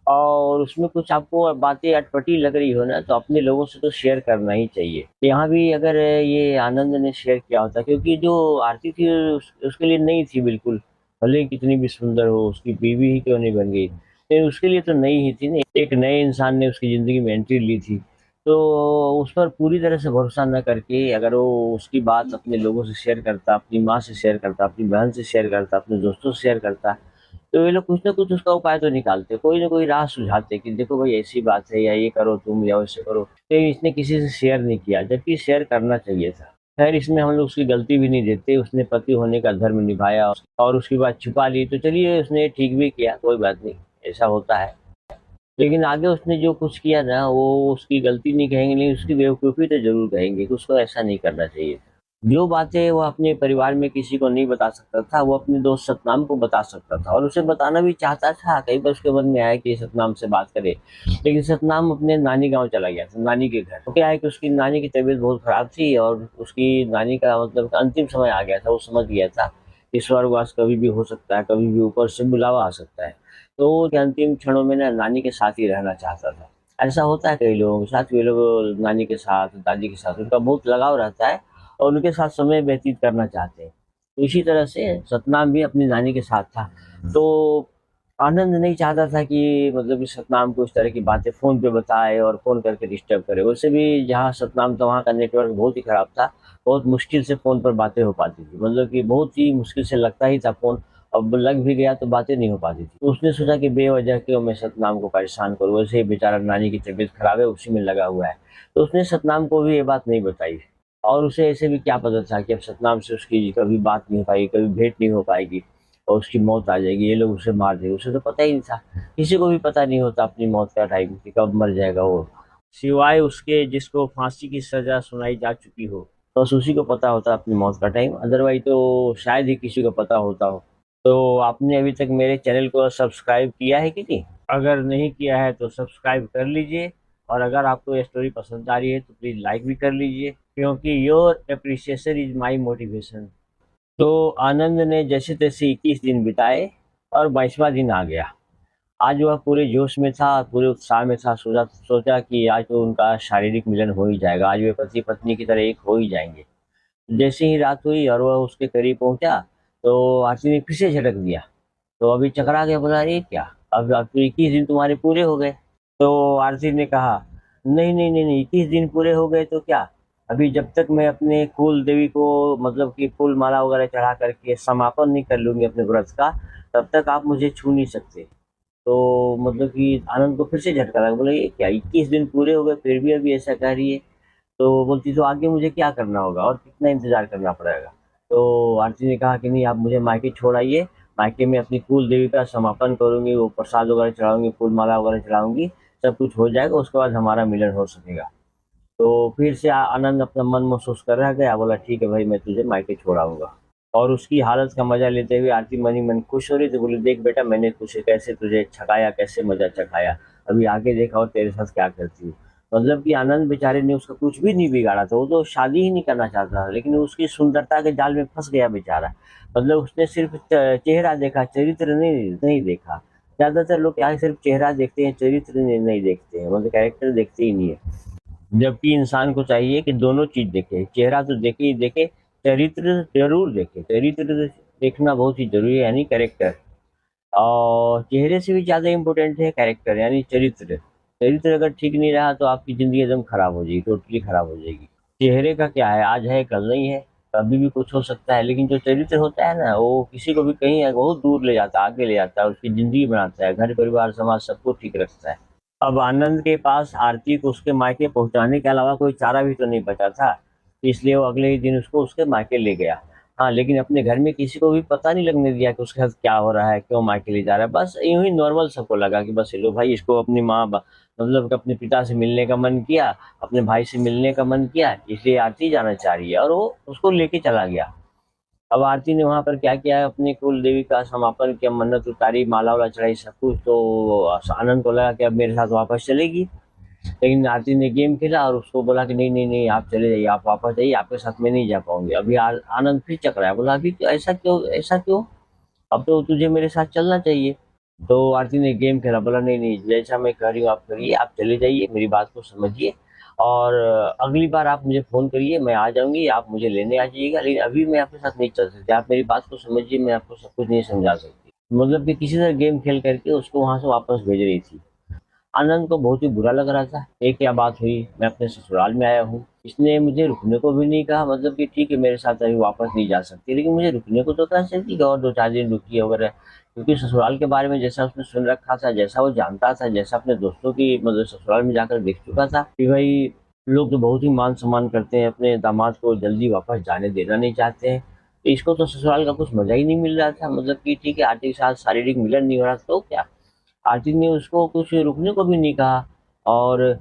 A: और उसमें कुछ आपको बातें अटपटी लग रही हो ना, तो अपने लोगों से तो शेयर करना ही चाहिए। यहाँ भी अगर ये आनंद ने शेयर किया होता, क्योंकि जो आरती थी उसके लिए नहीं थी बिल्कुल, भले ही कितनी भी सुंदर हो, उसकी बीवी ही क्यों नहीं बन गई, लेकिन उसके लिए तो नई ही थी ना, एक नए इंसान ने उसकी ज़िंदगी में एंट्री ली थी। तो उस पर पूरी तरह से भरोसा न करके अगर वो उसकी बात अपने लोगों से शेयर करता, अपनी माँ से शेयर करता, अपनी बहन से शेयर करता, अपने दोस्तों से शेयर करता, तो ये लोग कुछ ना कुछ उसका उपाय तो निकालते, कोई ना कोई राह सुझाते कि देखो भाई ऐसी बात है, या ये करो तुम, या वैसे करो। लेकिन इसने किसी से शेयर नहीं किया, जबकि शेयर करना चाहिए था। खैर, इसमें हम लोग उसकी गलती भी नहीं देते, उसने पति होने का धर्म निभाया और उसकी बात छुपा ली, तो चलिए उसने ठीक भी किया, कोई बात नहीं, ऐसा होता है। लेकिन आगे उसने जो कुछ किया ना, वो उसकी गलती नहीं कहेंगे, लेकिन उसकी बेवकूफ़ी तो ज़रूर कहेंगे कि उसको ऐसा नहीं करना चाहिए था। जो बातें वो अपने परिवार में किसी को नहीं बता सकता था, वो अपने दोस्त सतनाम को बता सकता था और उसे बताना भी चाहता था। कई बार उसके मन में आया कि सतनाम से बात करे, लेकिन सतनाम अपने नानी गाँव चला गया था, नानी के घर। तो क्या है कि उसकी नानी की तबीयत बहुत खराब थी और उसकी नानी का मतलब अंतिम समय आ गया था, वो समझ गया था कि स्वर्गवास कभी भी हो सकता है, कभी भी ऊपर से बुलावा आ सकता है। तो वो अंतिम क्षणों में ना नानी के साथ ही रहना चाहता था। ऐसा होता है कई लोगों के साथ, वे लोग नानी के साथ, दादी के साथ उनका बहुत लगाव रहता है और उनके साथ समय व्यतीत करना चाहते हैं। तो इसी तरह से सतनाम भी अपनी नानी के साथ था। तो आनंद नहीं चाहता था कि मतलब कि सतनाम को इस तरह की बातें फ़ोन पे बताए और फ़ोन करके डिस्टर्ब करे। वैसे भी जहाँ सतनाम था वहाँ का नेटवर्क बहुत ही ख़राब था, बहुत मुश्किल से फ़ोन पर बातें हो पाती थी। मतलब कि बहुत ही मुश्किल से लगता ही था फ़ोन, अब लग भी गया तो बातें नहीं हो पाती थी। तो उसने सोचा कि बेवजह क्यों मैं सतनाम को परेशान करूँ, वैसे ही बेचारा नानी की तबीयत खराब है, उसी में लगा हुआ है। तो उसने सतनाम को भी ये बात नहीं बताई और उसे ऐसे भी क्या पता था कि अब सतनाम से उसकी कभी बात नहीं हो पाएगी, कभी भेंट नहीं हो पाएगी और उसकी मौत आ जाएगी, ये लोग उसे मार देंगे। उसे तो पता ही नहीं था, किसी को भी पता नहीं होता अपनी मौत का टाइम कि कब मर जाएगा वो, सिवाय उसके जिसको फांसी की सज़ा सुनाई जा चुकी हो, तो बस उसी को पता होता अपनी मौत का टाइम, अदरवाइज़ तो शायद ही किसी को पता होता हो। तो आपने अभी तक मेरे चैनल को सब्सक्राइब किया है कि नहीं? अगर नहीं किया है तो सब्सक्राइब कर लीजिए और अगर आपको ये स्टोरी पसंद आ रही है तो प्लीज़ लाइक भी कर लीजिए, क्योंकि your appreciation is my motivation. तो आनंद ने जैसे तैसे 21 दिन बिताए और 22वां दिन आ गया। आज वह पूरे जोश में था, पूरे उत्साह में था, सोचा सोचा कि आज तो उनका शारीरिक मिलन हो ही जाएगा, आज वे पति पत्नी की तरह एक हो ही जाएंगे। जैसे ही रात हुई और वह उसके करीब पहुंचा, तो आरती ने फिर से झटक दिया। तो अभी चकरा गया, बोला अरे क्या, अब तो 21 दिन तुम्हारे पूरे हो गए। तो आरती ने कहा नहीं नहीं नहीं नहीं, 21 दिन पूरे हो गए तो क्या, अभी जब तक मैं अपने कुल देवी को मतलब कि फूल माला वगैरह चढ़ा करके समापन नहीं कर लूंगी अपने व्रत का, तब तक आप मुझे छू नहीं सकते। तो मतलब कि आनंद को फिर से झटका लगा, बोले ये क्या, 21 दिन पूरे हो गए फिर भी अभी ऐसा कह रही है। तो बोलती तो आगे मुझे क्या करना होगा और कितना इंतजार करना पड़ेगा। तो आरती ने कहा कि नहीं, आप मुझे मायके छोड़ आइए, मायके में अपनी कुल देवी का समापन करूंगी, वो प्रसाद वगैरह चढ़ाऊंगी, फूल माला वगैरह चढ़ाऊंगी, सब कुछ हो जाएगा, उसके बाद हमारा मिलन हो सकेगा। तो फिर से आनंद अपना मन महसूस कर रहा गया, बोला ठीक है भाई, मैं तुझे मायके छोड़ाऊंगा। और उसकी हालत का मजा लेते हुए आरती मनी मन खुश हो रही थी, बोली देख बेटा, मैंने तुझे कैसे तुझे छकाया, कैसे मजा चखाया, अभी आगे देखा और तेरे साथ क्या करती हूँ। मतलब कि आनंद बेचारे ने उसका कुछ भी नहीं बिगाड़ा था, वो तो शादी ही नहीं करना चाहता था, लेकिन उसकी सुंदरता के जाल में फंस गया बेचारा। मतलब उसने सिर्फ चेहरा देखा, चरित्र नहीं नहीं देखा। ज्यादातर लोग क्या है, सिर्फ चेहरा देखते हैं, चरित्र नहीं देखते हैं, मतलब कैरेक्टर देखते ही नहीं है। जबकि इंसान को चाहिए कि दोनों चीज देखे, चेहरा तो देखे ही देखे, चरित्र जरूर देखे, चरित्र देखना बहुत ही जरूरी है, यानी कैरेक्टर। और चेहरे से भी ज्यादा इम्पोर्टेंट है कैरेक्टर यानी चरित्र। चरित्र अगर ठीक नहीं रहा तो आपकी जिंदगी एकदम खराब हो जाएगी, टोटली खराब हो जाएगी। चेहरे का क्या है, आज है कल नहीं है, कभी भी कुछ हो सकता है, लेकिन जो चरित्र होता है ना, वो किसी को भी कहीं बहुत दूर ले जाता है, आगे ले जाता है, उसकी जिंदगी बनाता है, घर परिवार समाज सबको ठीक रखता है। अब आनंद के पास आरती को उसके मायके पहुंचाने के अलावा कोई चारा भी तो नहीं बचा था, इसलिए वो अगले ही दिन उसको उसके मायके ले गया। हाँ, लेकिन अपने घर में किसी को भी पता नहीं लगने दिया कि उसके साथ क्या हो रहा है, क्यों मायके ले जा रहा है। बस यूं ही नॉर्मल सबको लगा कि बस लो भाई, इसको अपनी मतलब कि अपने पिता से मिलने का मन किया, अपने भाई से मिलने का मन किया, इसलिए आरती जाना चाह रही है, और वो उसको लेके चला गया। अब आरती ने वहां पर क्या किया, अपनी कुल देवी का समापन किया, मन्नत उतारी, माला वाला चढ़ाई, सब कुछ। तो आनंद को लगा कि अब मेरे साथ वापस चलेगी, लेकिन आरती ने गेम खेला और उसको बोला कि नहीं नहीं नहीं, आप चले जाइए, आप वापस जाइए, आपके साथ मैं नहीं जा पाऊंगी। अभी आनंद फिर चक रहा है, बोला अभी क्यों, ऐसा क्यों, ऐसा क्यों, अब तो तुझे मेरे साथ चलना चाहिए। तो आरती ने गेम खेला, बोला नहीं नहीं, जैसा मैं कह रही हूँ आप करिए, आप चले जाइए, मेरी बात को समझिए, और अगली बार आप मुझे फोन करिए, मैं आ जाऊंगी, आप मुझे लेने आ जाइएगा, लेकिन अभी मैं आपके साथ नहीं चल सकती, आप मेरी बात को समझिए, मैं आपको सब कुछ नहीं समझा सकती। मतलब कि किसी तरह गेम खेल करके उसको वहां से वापस भेज रही थी। आनंद को बहुत ही बुरा लग रहा था, ये क्या बात हुई, मैं अपने ससुराल में आया हूँ, इसने मुझे रुकने को भी नहीं कहा, मतलब कि ठीक है मेरे साथ अभी वापस नहीं जा सकती, लेकिन मुझे रुकने को तो कह सकती कि और 2-4 दिन रुकिए वगैरह। क्योंकि ससुराल के बारे में जैसा उसने सुन रखा था, जैसा वो जानता था, जैसा अपने दोस्तों की मतलब ससुराल में जाकर देख चुका था कि भाई लोग तो बहुत ही मान सम्मान करते हैं, अपने दामाद को जल्दी वापस जाने देना नहीं चाहते हैं। तो इसको तो ससुराल का कुछ मजा ही नहीं मिल रहा था, मतलब कि ठीक है आरती के साथ शारीरिक मिलन नहीं हो रहा, तो क्या, आरती ने उसको कुछ रुकने को भी नहीं कहा, और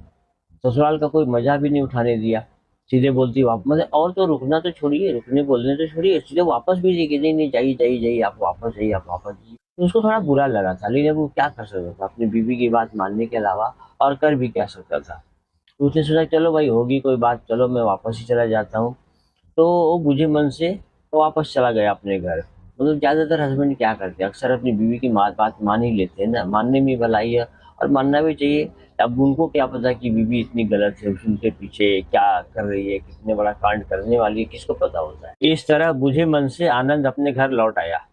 A: ससुराल का कोई मजा भी नहीं उठाने दिया। सीधे बोलती वापस, मतलब और तो रुकना तो छोड़िए, रुकने बोलने तो छोड़िए, सीधे वापस भी जाइए, नहीं नहीं जाइए जाइए जाइए, आप वापस जाइए, आप वापस जाइए। तो उसको थोड़ा बुरा लगा था, लेकिन अब वो क्या कर सकता था अपनी बीवी की बात मानने के अलावा, और कर भी क्या सकता था। तो उसने सोचा चलो भाई होगी कोई बात, चलो मैं वापस ही चला जाता हूँ। तो वो बुझे मन से तो वापस चला गया अपने घर। मतलब ज्यादातर हस्बैंड क्या करते हैं, अक्सर अपनी बीवी की बात मान ही लेते हैं ना, मानने में भलाई है, और मानना भी चाहिए। अब उनको क्या पता कि बीवी इतनी गलत है, उनके पीछे क्या कर रही है, कितने बड़ा कांड करने वाली है, किसको पता होता है। इस तरह बुझे मन से आनंद अपने घर लौट आया,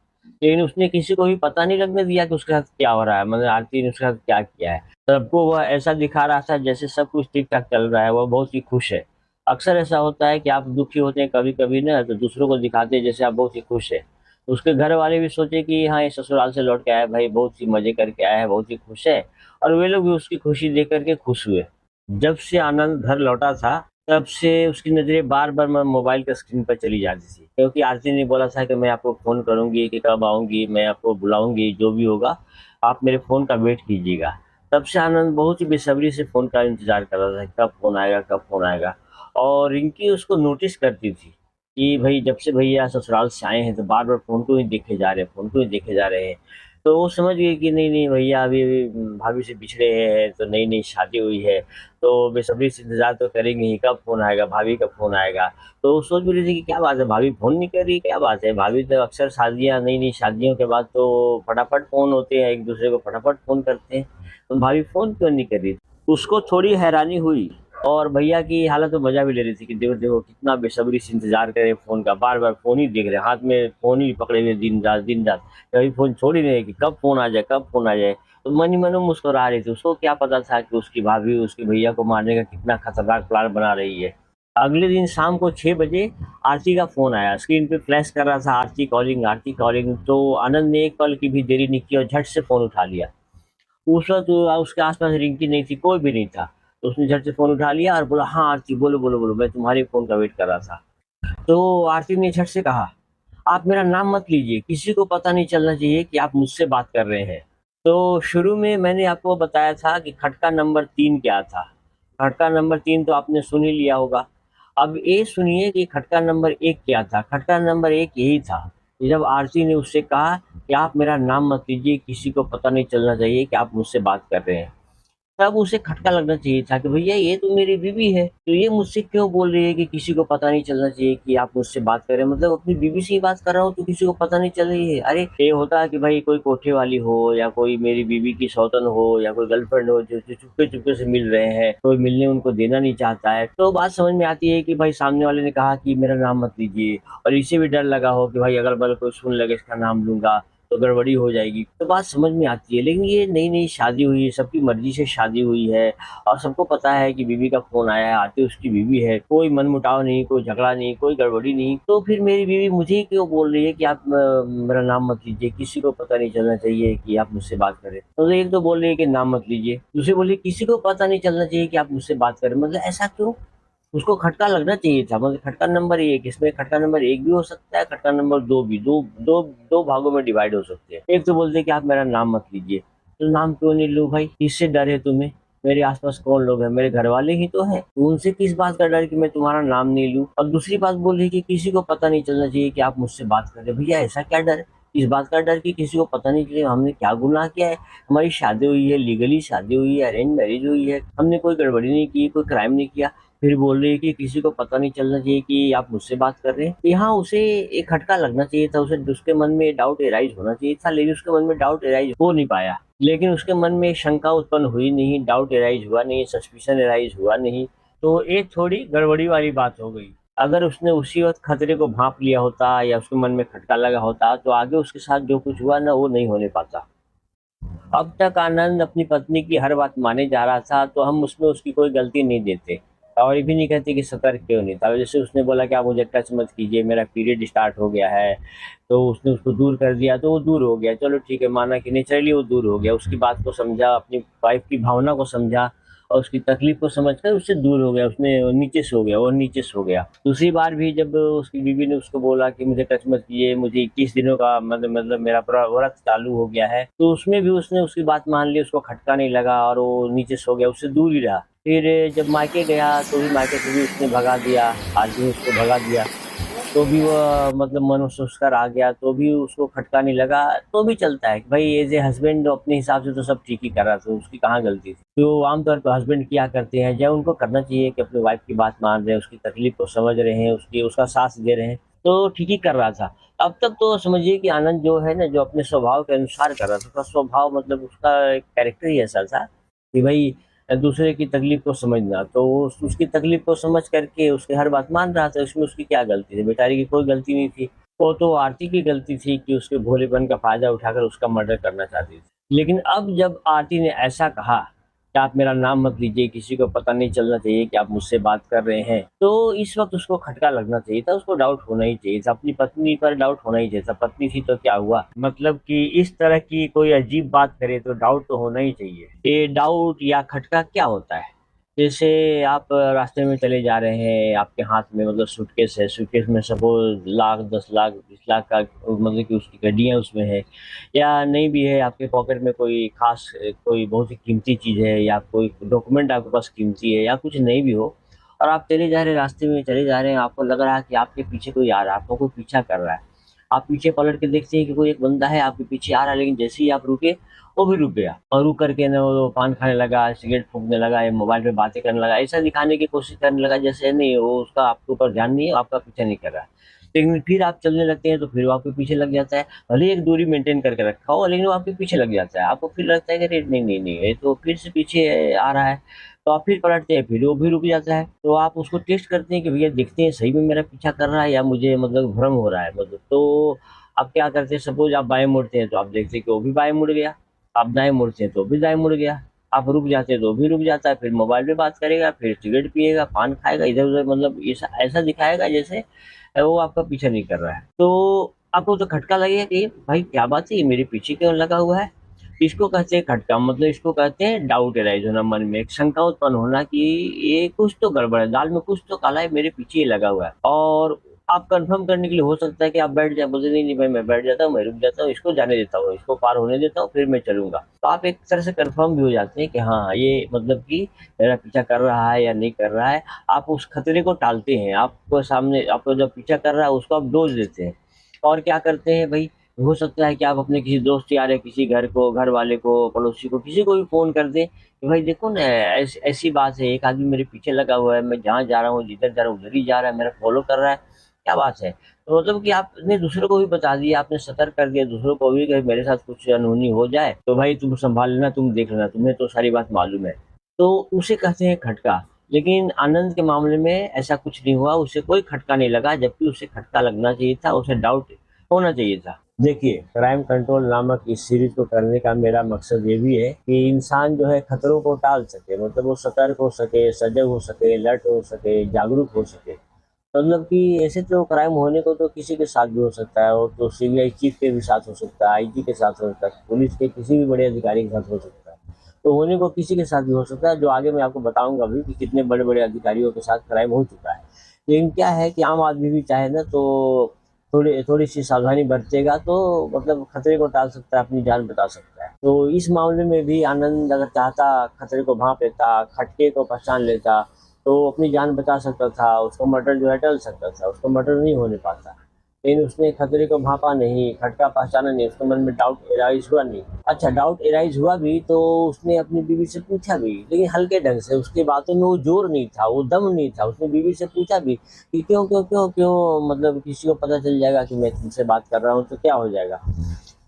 A: लेकिन उसने किसी को भी पता नहीं लगने दिया कि उसके साथ क्या हो रहा है, मतलब आरती ने उसके साथ क्या किया है। सबको वह ऐसा दिखा रहा था जैसे सब कुछ ठीक ठाक चल रहा है, वह बहुत ही खुश है। अक्सर ऐसा होता है कि आप दुखी होते हैं कभी कभी ना, तो दूसरों को दिखाते हैं जैसे आप बहुत ही खुश है। तो उसके घर वाले भी सोचे कि हाँ, ये ससुराल से लौट के आया भाई, बहुत ही मजे करके आया है, बहुत ही खुश है, और वे लोग भी उसकी खुशी देख करके खुश हुए। जब से आनंद घर लौटा था, तब से उसकी नजरें बार बार मोबाइल के स्क्रीन पर चली जाती थी, क्योंकि आरती ने बोला था कि मैं आपको फोन करूंगी, कि कब आऊंगी, मैं आपको बुलाऊंगी, जो भी होगा आप मेरे फोन का वेट कीजिएगा। तब से आनंद बहुत ही बेसब्री से फोन का इंतजार कर रहा था, कब फोन आएगा, कब फोन आएगा। और रिंकी उसको नोटिस करती थी कि भाई जब से भैया ससुराल से आए हैं तो बार बार फोन को ही देखे जा रहे हैं, फोन को ही देखे जा रहे हैं। तो वो समझ गई कि नहीं नहीं भैया अभी अभी भाभी से बिछड़े हैं, तो नई नई शादी हुई है, तो बेसब्री से इंतजार तो करेंगे ही, कब फोन आएगा, भाभी का फोन आएगा। तो वो सोच भी रही थी कि क्या बात है, भाभी फोन नहीं कर रही, क्या बात है, भाभी तो अक्सर शादियां, नई नई शादियों के बाद तो फटाफट फोन होते हैं, एक दूसरे को फटाफट फोन करते हैं, तो भाभी फोन क्यों नहीं कर रही। उसको थोड़ी हैरानी हुई और भैया की हालत तो मजा भी ले रही थी कि देखो देखो कितना बेसब्री से इंतजार करे फ़ोन का, बार-बार फ़ोन ही देख रहे हैं, हाथ में फ़ोन ही पकड़े हुए दिन-रात, कभी फ़ोन छोड़ ही नहीं रहे कि कब फ़ोन आ जाए, कब फ़ोन आ जाए। तो मन ही मन वो मुस्कुरा रही थी, उसको क्या पता था कि उसकी भाभी उसके भैया को मारने का कितना खतरनाक प्लान बना रही है। अगले दिन शाम को 6 बजे आरती का फ़ोन आया, स्क्रीन पे फ्लैश कर रहा था आरती कॉलिंग, तो आनंद ने एक पल की भी देरी नहीं की और झट से फ़ोन उठा लिया। उस वक़्त उसके आस-पास रिंकी नहीं थी, कोई भी नहीं था। तो उसने झट से फ़ोन उठा लिया और बोला, "हाँ, आरती बोलो, मैं तुम्हारे फ़ोन का वेट कर रहा था।" तो आरती ने झट से कहा, "आप मेरा नाम मत लीजिए, किसी को पता नहीं चलना चाहिए कि आप मुझसे बात कर रहे हैं।" तो शुरू में मैंने आपको बताया था कि खटका नंबर 3 क्या था। खटका नंबर 3 तो आपने सुन ही लिया होगा। अब ये सुनिए कि खटका नंबर 1 क्या था। खटका नंबर 1 यही था, कि जब आरती ने उससे कहा कि आप मेरा नाम मत लीजिए, किसी को पता नहीं चलना चाहिए कि आप मुझसे बात कर रहे हैं। तब उसे खटका लगना चाहिए था कि भैया ये तो मेरी बीवी है, तो ये मुझसे क्यों बोल रही है कि किसी को पता नहीं चलना चाहिए कि आप मुझसे बात कर रहे हैं, मतलब अपनी बीवी से ही बात कर रहा हूँ तो किसी को पता नहीं चल रही है। अरे ये होता है कि भाई कोई कोठे वाली हो या कोई मेरी बीवी की सौतन हो या कोई गर्लफ्रेंड हो जो चुपके-चुपके से मिल रहे हैं, कोई मिलने उनको देना नहीं चाहता है, तो बात समझ में आती है कि भाई सामने वाले ने कहा कि मेरा नाम मत लीजिए और इसे भी डर लगा हो कि भाई अगल-बगल कोई सुन लगे इसका नाम लूँगा तो गड़बड़ी हो जाएगी, तो बात समझ में आती है। लेकिन ये नई-नई शादी हुई है, सबकी मर्ज़ी से शादी हुई है और सबको पता है कि बीवी का फ़ोन आया है, आरती उसकी बीवी है, कोई मनमुटाव नहीं, कोई झगड़ा नहीं, कोई गड़बड़ी नहीं। तो फिर मेरी बीवी मुझे ही क्यों बोल रही है कि आप मेरा नाम मत लीजिए, किसी को पता नहीं चलना चाहिए कि आप मुझसे बात कर रहे हैं। तो एक तो बोल रही है कि नाम मत लीजिए, दूसरी बोल रही है किसी को पता नहीं चलना चाहिए कि आप मुझसे बात कर रहे हैं। मतलब ऐसा क्यों? उसको खटका लगना चाहिए था, मतलब खटका नंबर 1 इसमें खटका नंबर 1 भी हो सकता है, खटका नंबर 2 भी, 2 भागों में डिवाइड हो सकते हैं। एक तो बोलते हैं कि आप मेरा नाम मत लीजिए, तो नाम क्यों नहीं लूँ भाई? किससे डर है तुम्हें? मेरे आस-पास कौन लोग हैं? मेरे घरवाले ही तो हैं। तो उनसे किस बात का डर कि मैं तुम्हारा नाम नहीं लूँ? और दूसरी बात बोल रही है कि किसी को पता नहीं चलना चाहिए कि आप मुझसे बात कर रहे हो। भैया ऐसा क्या डर है? इस बात का डर कि किसी को पता नहीं चले हमने क्या गुनाह किया है? हमारी शादी हुई है, लीगली शादी हुई है, अरेंज मैरिज हुई है, हमने कोई गड़बड़ी नहीं की, कोई क्राइम नहीं किया। फिर बोल रही है कि किसी को पता नहीं चलना चाहिए कि आप मुझसे बात कर रहे हैं। यहाँ उसे एक खटका लगना चाहिए था, उसे उसके मन में डाउट एराइज़ होना चाहिए था, लेकिन उसके मन में डाउट एराइज़ हो नहीं पाया। लेकिन उसके मन में शंका उत्पन्न हुई नहीं, डाउट एराइज़ हुआ नहीं, सस्पिशन एराइज़ हुआ नहीं, तो ये थोड़ी गड़बड़ी वाली बात हो गई। अगर उसने उसी वक़्त खतरे को भाँप लिया होता या उसके मन में खटका लगा होता, तो आगे उसके साथ जो कुछ हुआ ना, वो नहीं होने पाता। अब तक आनंद अपनी पत्नी की हर बात माने जा रहा था, तो हम उसमें उसकी कोई गलती नहीं देते और ये भी नहीं कहते कि सतर्क क्यों नहीं था। जैसे उसने बोला कि आप मुझे टच मत कीजिए, मेरा पीरियड स्टार्ट हो गया है, तो उसने उसको दूर कर दिया, तो वो दूर हो गया। चलो ठीक है, माना कि नेचुरली वो दूर हो गया। उसकी बात को समझा, अपनी वाइफ़ की भावना को समझा और उसकी तकलीफ़ को समझकर उससे दूर हो गया, उसने नीचे सो गया, वो नीचे सो गया। दूसरी बार भी जब उसकी बीवी ने उसको बोला कि मुझे टच मत कीजिए, मुझे 21 दिनों का मतलब मेरा पूरा व्रत चालू हो गया है, तो उसमें भी उसने उसकी बात मान ली, उसको खटका नहीं लगा और वो नीचे सो गया, उससे दूर ही रहा। फिर जब मायके गया, तो भी मायके से भी उसने भगा दिया, आज भी उसको भगा दिया। तो भी वह मतलब मन में सोच कर आ गया, तो भी उसको खटका नहीं लगा, तो भी चलता है कि भाई एज़ ए हस्बैंड अपने हिसाब से तो सब ठीक ही कर रहा था, उसकी कहाँ गलती थी। तो आमतौर पर हस्बैंड क्या करते हैं, जब उनको करना चाहिए कि अपनी वाइफ़ की बात मान रहे हैं, उसकी तकलीफ़ को समझ रहे हैं, उसका साथ दे रहे हैं, तो ठीक ही कर रहा था। अब तक तो समझिए कि आनंद जो है ना, जो अपने स्वभाव के अनुसार कर रहा था, उसका स्वभाव मतलब उसका एक कैरेक्टर ही ऐसा था कि भई दूसरे की तकलीफ़ को समझना, तो वो उसकी तकलीफ़ को समझ करके उसकी हर बात मान रहा था, इसमें उसकी क्या गलती थी? बेचारी की कोई गलती नहीं थी। वो तो आरती की गलती थी कि उसके भोलेपन का फ़ायदा उठाकर उसका मर्डर करना चाहती थी। लेकिन अब जब आरती ने ऐसा कहा कि आप मेरा नाम मत लीजिए, किसी को पता नहीं चलना चाहिए कि आप मुझसे बात कर रहे हैं, तो इस वक़्त उसको खटका लगना चाहिए था, उसको डाउट होना ही चाहिए था, अपनी पत्नी पर डाउट होना ही चाहिए था। पत्नी थी तो क्या हुआ? मतलब कि इस तरह की कोई अजीब बात करे तो डाउट तो होना ही चाहिए। ये डाउट या खटका क्या होता है? जैसे आप रास्ते में चले जा रहे हैं, आपके हाथ में मतलब सूटकेस है, सूटकेस में सपोज़ लाख, 10 लाख, 20 लाख का मतलब कि उसकी गड्डियाँ उसमें है या नहीं भी है, आपके पॉकेट में कोई ख़ास कोई बहुत ही कीमती चीज़ है या कोई डॉक्यूमेंट आपके पास कीमती है या कुछ नहीं भी हो और आप चले जा रहे हैं, रास्ते में चले जा रहे हैं, आपको लग रहा है कि आपके पीछे कोई आ रहा है, आपको कोई पीछा कर रहा है। आप पीछे पलट के देखते हैं कि कोई एक बंदा है आपके पीछे आ रहा है, लेकिन जैसे ही आप रुके, वो भी रुक गया और रुक कर के ना वो पान खाने लगा, सिगरेट फूँकने लगा या मोबाइल पे बातें करने लगा, ऐसा दिखाने की कोशिश करने लगा जैसे नहीं वो उसका आपके ऊपर ध्यान नहीं है, आपका पीछा नहीं कर रहा है। लेकिन फिर आप चलने लगते हैं तो फिर वो आपके पीछे लग जाता है। भले ही एक दूरी मेंटेन करके रखा हो, लेकिन वो आपके पीछे लग जाता है। आपको फिर लगता है कि अरे नहीं, नहीं, नहीं, ये तो फिर से पीछे आ रहा है। तो आप फिर पलटते हैं, फिर वो भी रुक जाता है। तो आप उसको टेस्ट करते हैं कि भैया देखते हैं सही में मेरा पीछा कर रहा है या मुझे मतलब भ्रम हो रहा है मतलब। तो आप क्या करते हैं, सपोज़ आप बाएँ मुड़ते हैं तो आप देखते हैं कि वो भी बाएँ मुड़ गया। आप दाएँ मुड़ते हैं तो वो भी दाएँ मुड़ गया। आप रुक जाते हैं तो वो भी रुक जाता है। फिर मोबाइल पे बात करेगा, फिर सिगरेट पिएगा, पान खाएगा, इधर-उधर मतलब ऐसा ऐसा दिखाएगा जैसे वो आपका पीछा नहीं कर रहा है। तो आपको तो खटका लगेगा कि भाई क्या बात है, ये मेरे पीछे क्यों लगा हुआ है? इसको कहते हैं खटका, मतलब इसको कहते हैं डाउट एराइज़ होना, मन में एक शंका उत्पन्न होना कि ये कुछ तो गड़बड़ है, दाल में कुछ तो काला है, मेरे पीछे ही लगा हुआ है। और आप कन्फर्म करने के लिए हो सकता है कि आप बैठ जाएँ, बोलते नहीं, नहीं भाई मैं बैठ जाता हूँ, मैं रुक जाता हूँ, इसको जाने देता हूँ, इसको पार होने देता हूँ, फिर मैं चलूँगा। तो आप एक तरह से कन्फर्म भी हो जाते हैं कि हाँ, ये मतलब कि मेरा पीछा कर रहा है या नहीं कर रहा है। आप उस खतरे को टालते हैं, आपको सामने आपको जब पीछा कर रहा है उसको आप डोज़ देते हैं। और क्या करते हैं भई, हो सकता है कि आप अपने किसी दोस्त यार या किसी घर वाले को, पड़ोसी को, किसी को भी फ़ोन कर दें कि भाई देखो ना ऐसी बात है, एक आदमी मेरे पीछे लगा हुआ है, मैं जहाँ जा रहा हूँ, जिधर जा रहा हूँ, उधर ही जा रहा है, मेरा फ़ॉलो कर रहा है, क्या बात है? तो मतलब कि आपने दूसरों को भी बता दिया, आपने सतर्क कर दिया दूसरों को भी कि मेरे साथ कुछ अनहोनी हो जाए, तो भाई तुम सँभाल लेना, तुम देख लेना, तुम्हें तो सारी बात मालूम है। तो उसे कहते हैं खटका। लेकिन आनंद के मामले में ऐसा कुछ नहीं हुआ, उसे कोई खटका नहीं लगा, जबकि उसे खटका लगना चाहिए था, उसे डाउट होना चाहिए था। देखिए, क्राइम कंट्रोल नामक इस सीरीज़ को करने का मेरा मकसद ये भी है कि इंसान जो है खतरों को टाल सके, मतलब वो सतर्क हो सके, सजग हो सके, अलर्ट हो सके, जागरूक हो सके। मतलब कि ऐसे तो क्राइम होने को तो किसी के साथ भी हो सकता है, वो तो सीबीआई चीफ के भी साथ हो सकता है, आईजी के साथ हो सकता है, पुलिस के किसी भी बड़े अधिकारी के साथ हो सकता है। तो होने को किसी के साथ भी हो सकता है, जो आगे मैं आपको बताऊँगा अभी कि कितने बड़े-बड़े अधिकारियों के साथ क्राइम हो चुका है। लेकिन क्या है कि आम आदमी भी चाहे ना तो थोड़ी-सी सावधानी बरतेगा तो मतलब खतरे को टाल सकता है, अपनी जान बचा सकता है। तो इस मामले में भी आनंद अगर चाहता खतरे को भाँप लेता, खटके को पहचान लेता, तो अपनी जान बचा सकता था, उसका मर्डर जो है टल सकता था, उसका मर्डर नहीं होने पाता। लेकिन उसने खतरे को भाँपा नहीं, खटका पहचाना नहीं, उसके मन में डाउट एराइज़ हुआ नहीं। अच्छा, डाउट एराइज़ हुआ भी तो उसने अपनी बीवी से पूछा भी, लेकिन हल्के ढंग से, उसकी बातों में वो ज़ोर नहीं था, वो दम नहीं था। उसने बीवी से पूछा भी कि क्यों मतलब किसी को पता चल जाएगा कि मैं तुमसे बात कर रहा हूँ तो क्या हो जाएगा?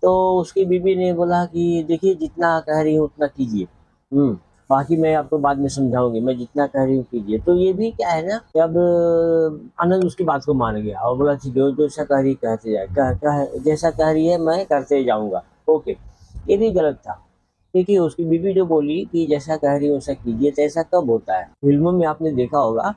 A: तो उसकी बीवी ने बोला कि देखिए जितना कह रही हूँ उतना कीजिए। बाकी मैं आपको बाद में समझाऊँगी, मैं जितना कह रही हूँ कीजिए। तो ये भी क्या है ना कि अब आनंद उसकी बात को मान गया और बोला ठीक है, वो जैसा कह रही है कहते जाए, कह जैसा कह रही है मैं करते जाऊँगा। ओके, ये भी गलत था। देखिए उसकी बीवी जो बोली कि जैसा कह रही हो वैसा कीजिए, तो ऐसा कब होता है? फ़िल्मों में आपने देखा होगा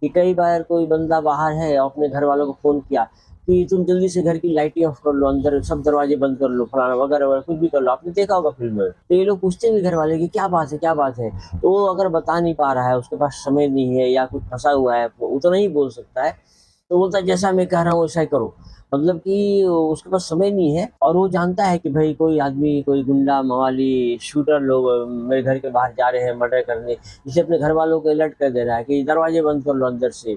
A: कि कई बार कोई बंदा बाहर है और अपने घर वालों को फ़ोन किया कि तुम जल्दी से घर की लाइटें ऑफ कर लो, अंदर सब दरवाजे बंद कर लो, फलाना वगैरह-वगैरह कुछ भी कर लो। आपने देखा होगा फ़िल्म में। तो ये लोग पूछते भी घर वाले कि क्या बात है, क्या बात है? तो वो अगर बता नहीं पा रहा है, उसके पास समय नहीं है या कुछ फँसा हुआ है, वो उतना ही बोल सकता है। तो बोलता है जैसा मैं कह रहा हूँ वैसा ही करो। मतलब कि उसके पास समय नहीं है और वो जानता है कि भई कोई आदमी, कोई गुंडा, मवाली, शूटर लोग मेरे घर के बाहर जा रहे हैं मर्डर करने। इसे अपने घर वालों को अलर्ट कर दे रहा है कि दरवाजे बंद कर लो अंदर से,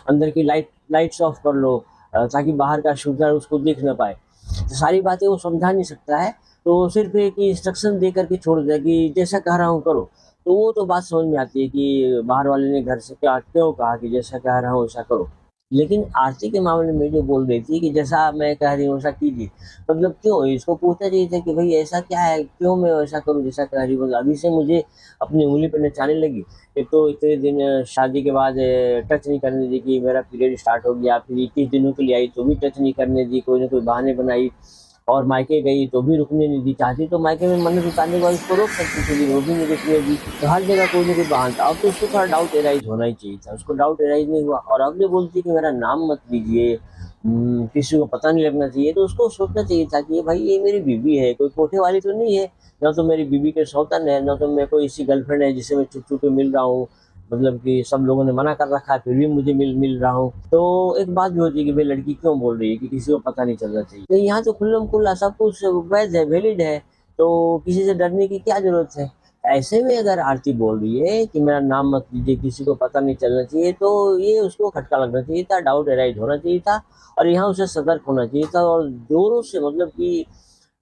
A: अंदर की लाइट्स ऑफ कर लो ताकि बाहर का शूटर उसको देख ना पाए। तो सारी बातें वो समझा नहीं सकता है, तो वो सिर्फ़ एक इंस्ट्रक्शन दे कर के छोड़ दिया कि जैसा कह रहा हूँ करो। तो वो तो बात समझ में आती है कि बाहर वाले ने घर से क्या क्यों कहा कि जैसा कह रहा हूँ वैसा करो। लेकिन आरती के मामले में जो बोल रही थी कि जैसा मैं कह रही हूँ वैसा कीजिए, मतलब क्यों? इसको पूछना चाहिए था कि भई ऐसा क्या है? क्यों मैं वैसा करूँ जैसा कह रही हूँ? अभी से मुझे अपनी उँगली पे नचाने लगी। एक तो इतने दिन शादी के बाद टच नहीं करने दी कि मेरा पीरियड स्टार्ट हो गया, फिर 21 दिनों के लिए आई तो भी टच नहीं करने दी, कोई न कोई बहाने बनाई और मायके गई तो भी रुकने नहीं दी। चाहती तो मायके में मन्नत उतारने के बाद उसको रोक सकती थी, लेकिन वो भी नहीं रुकने दी। तो हर जगह कोई न कोई बहाना था। अब तो उसको थोड़ा डाउट एराइज़ होना ही चाहिए था। उसको डाउट एराइज़ नहीं हुआ और अब जो बोलती है कि मेरा नाम मत लीजिए, किसी को पता नहीं लगना चाहिए, तो उसको सोचना चाहिए था कि भाई ये मेरी बीवी है, कोई कोठे वाली तो नहीं है। ना तो मेरी बीवी के सौतन है, ना तो मैं कोई ऐसी गर्लफ्रेंड है जिससे मैं छुप-छुप के मिल रहा हूँ। मतलब कि सब लोगों ने मना कर रखा है, फिर भी मुझे मिल मिल रहा हूँ। तो एक बात भी होती है कि भाई लड़की क्यों बोल रही है कि किसी को पता नहीं चलना चाहिए। तो यहाँ तो खुल्लम-खुल्ला सब कुछ वैध है, वैलिड है, तो किसी से डरने की क्या ज़रूरत है? ऐसे में अगर आरती बोल रही है कि मेरा नाम मत लीजिए, किसी को पता नहीं चलना चाहिए, तो ये उसको खटका लगना चाहिए था, डाउट एराइज़ होना चाहिए था और यहाँ उसे सतर्क होना चाहिए था और ज़ोरों से मतलब कि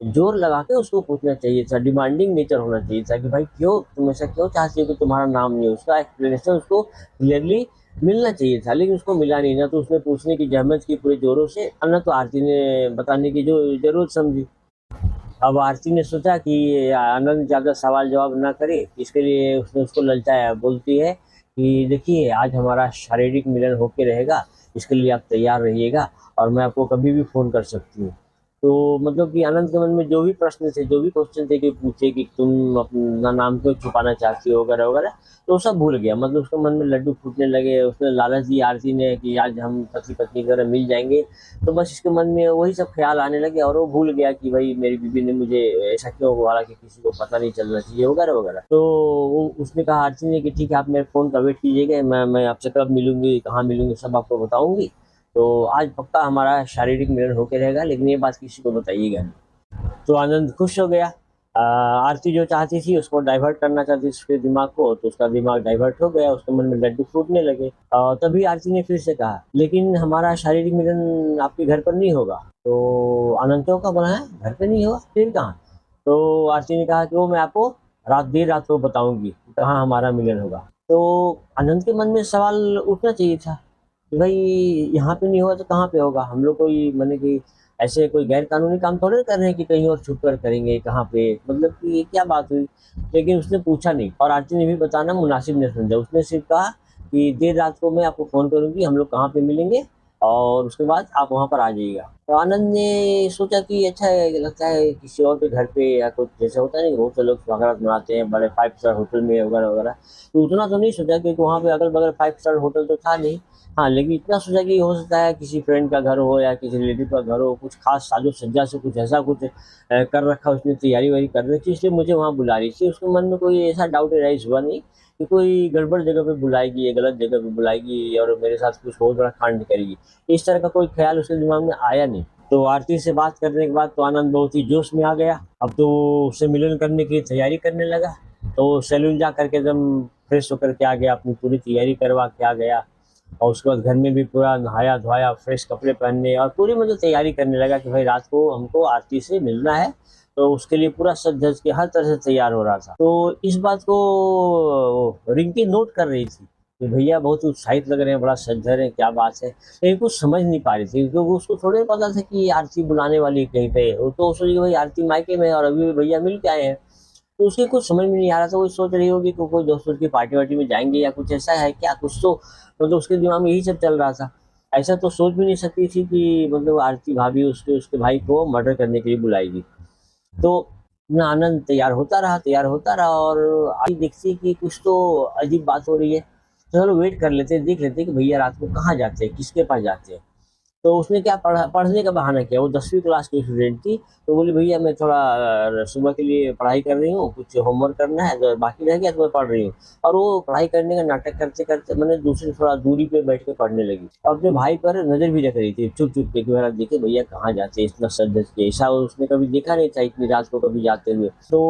A: ज़ोर लगा के उसको पूछना चाहिए था, डिमांडिंग नेचर होना चाहिए था कि भाई क्यों तुम ऐसा क्यों चाहती हो कि तुम्हारा नाम नहीं हो? उसका एक्सप्लेनेशन उसको क्लियरली मिलना चाहिए था, लेकिन उसको मिला नहीं। ना तो उसने पूछने की जहमत की पूरे जोरों से, और ना तो आरती ने बताने की जो जरूरत समझी। अब आरती ने सोचा कि आनंद ज़्यादा सवाल जवाब ना करे, इसके लिए उसने उसको ललचाया। बोलती है कि देखिए, आज हमारा शारीरिक मिलन होके रहेगा, इसके लिए आप तैयार रहिएगा, और मैं आपको कभी भी फ़ोन कर सकती हूँ। तो मतलब कि आनंद के मन में जो भी प्रश्न थे, जो भी क्वेश्चन थे कि पूछे कि तुम अपना नाम क्यों छुपाना चाहती हो, वगैरह वगैरह, तो सब भूल गया। मतलब उसके मन में लड्डू फूटने लगे। उसने लालच दी आरती ने कि आज हम पति पत्नी की तरह मिल जाएंगे। तो बस इसके मन में वही सब ख्याल आने लगे, और वो भूल गया कि भाई मेरी बीवी ने मुझे ऐसा क्यों बोला कि किसी को पता नहीं चलना चाहिए, वगैरह वगैरह। तो उसने कहा आरती ने कि ठीक है, आप मेरे फ़ोन का वेट कीजिएगा, मैं आपसे कब मिलूंगी, कहाँ मिलूंगी, सब आपको बताऊंगी। तो आज पक्का हमारा शारीरिक मिलन होके रहेगा, लेकिन ये बात किसी को बताइएगा नहीं। तो आनंद खुश हो गया। आरती जो चाहती थी, उसको डाइवर्ट करना चाहती थी उसके दिमाग को, तो उसका दिमाग डाइवर्ट हो गया, उसके मन में लड्डू फूटने लगे। तभी आरती ने फिर से कहा, लेकिन हमारा शारीरिक मिलन आपके घर पर नहीं होगा। तो आनंद तो का बोला है, घर पे नहीं होगा, फिर कहाँ? तो आरती ने कहा कि वो मैं आपको देर रात को बताऊंगी कहाँ हमारा मिलन होगा। तो आनंद के मन में सवाल उठना चाहिए था कि भाई, यहाँ पे नहीं होगा तो कहाँ पे होगा? हम लोग कोई मैंने कि ऐसे कोई गैर कानूनी काम थोड़े ना कर रहे हैं कि कहीं और छुप कर करेंगे, कहाँ पे, मतलब कि ये क्या बात हुई? लेकिन उसने पूछा नहीं, और आरती ने भी बताना मुनासिब नहीं समझा। उसने सिर्फ कहा कि देर रात को मैं आपको फोन करूंगी, हम लोग कहाँ पे मिलेंगे, और उसके बाद आप वहाँ पर आ जाइएगा। तो आनंद ने सोचा कि अच्छा है, लगता है किसी और के घर पे या कुछ, जैसे होता है ना कि बहुत से लोग स्वागत मनाते हैं बड़े 5 स्टार होटल में, वगैरह वगैरह। तो उतना तो नहीं सोचा, क्योंकि वहाँ पे अगल बगल 5 स्टार होटल तो था नहीं। हाँ, लेकिन इतना सोचा कि हो सकता है किसी फ्रेंड का घर हो या किसी रिलेटिव का घर हो, कुछ खास साजो सज्जा से कुछ ऐसा कुछ कर रखा, उसने तैयारी वारी कर रखी, इसलिए मुझे वहाँ बुला रही थी। उसके मन में कोई ऐसा डाउट राइज हुआ नहीं कि कोई गड़बड़ जगह पे बुलाएगी या गलत जगह पे बुलाएगी और मेरे साथ कुछ बहुत बड़ा कांड करेगी। इस तरह का कोई ख्याल उसके दिमाग में आया नहीं। तो आरती से बात करने के बाद तो आनंद बहुत ही जोश में आ गया। अब तो उससे मिलन करने की तैयारी करने लगा। तो सैलून जा करके एकदम फ्रेश होकर के आ गया, अपनी पूरी तैयारी करवा के आ गया। और उसके बाद घर में भी पूरा नहाया धोया, फ्रेश कपड़े पहनने और पूरी मतलब तैयारी करने लगा कि भाई रात को हमको आरती से मिलना है। तो उसके लिए पूरा सज धज के हर तरह से तैयार हो रहा था। तो इस बात को रिंकी नोट कर रही थी कि भैया बहुत उत्साहित लग रहे हैं, बड़ा सज धज रहे हैं, क्या बात है। लेकिन कुछ समझ नहीं पा रही थी, क्योंकि उसको थोड़े पता था कि आरती बुलाने वाली है कहीं पे। वो तो सोची भाई आरती मायके में है और अभी भी भैया मिल के आए हैं। तो उसकी कुछ समझ में नहीं आ रहा था। वो सोच रही होगी कि कोई दोस्तों की पार्टी वार्टी में जाएंगे या कुछ ऐसा है क्या, कुछ तो मतलब उसके दिमाग में यही सब चल रहा था। ऐसा तो सोच भी नहीं सकती थी कि मतलब आरती भाभी उसके उसके भाई को मर्डर करने के लिए बुलाएगी। तो अपना आनंद तैयार होता रहा, और आई देखती कि कुछ तो अजीब बात हो रही है। तो चलो वेट कर लेते, देख लेते कि भैया रात को कहाँ जाते हैं, किसके पास जाते हैं। तो उसने क्या पढ़ने का बहाना किया। वो 10वीं क्लास की स्टूडेंट थी। तो बोली भैया मैं थोड़ा सुबह के लिए पढ़ाई कर रही हूँ, कुछ होमवर्क करना है तो बाकी रह गया, तो मैं पढ़ रही हूँ। और वो पढ़ाई करने का नाटक करते करते मैंने दूसरी थोड़ा दूरी पे बैठ के पढ़ने लगी, और अपने भाई पर नजर भी रख रही थी चुप चुप के कि मेरा देखे भैया कहाँ जाते हैं इतना सज धज के। ऐसा उसने कभी देखा नहीं था इतनी रात को कभी जाते हुए। तो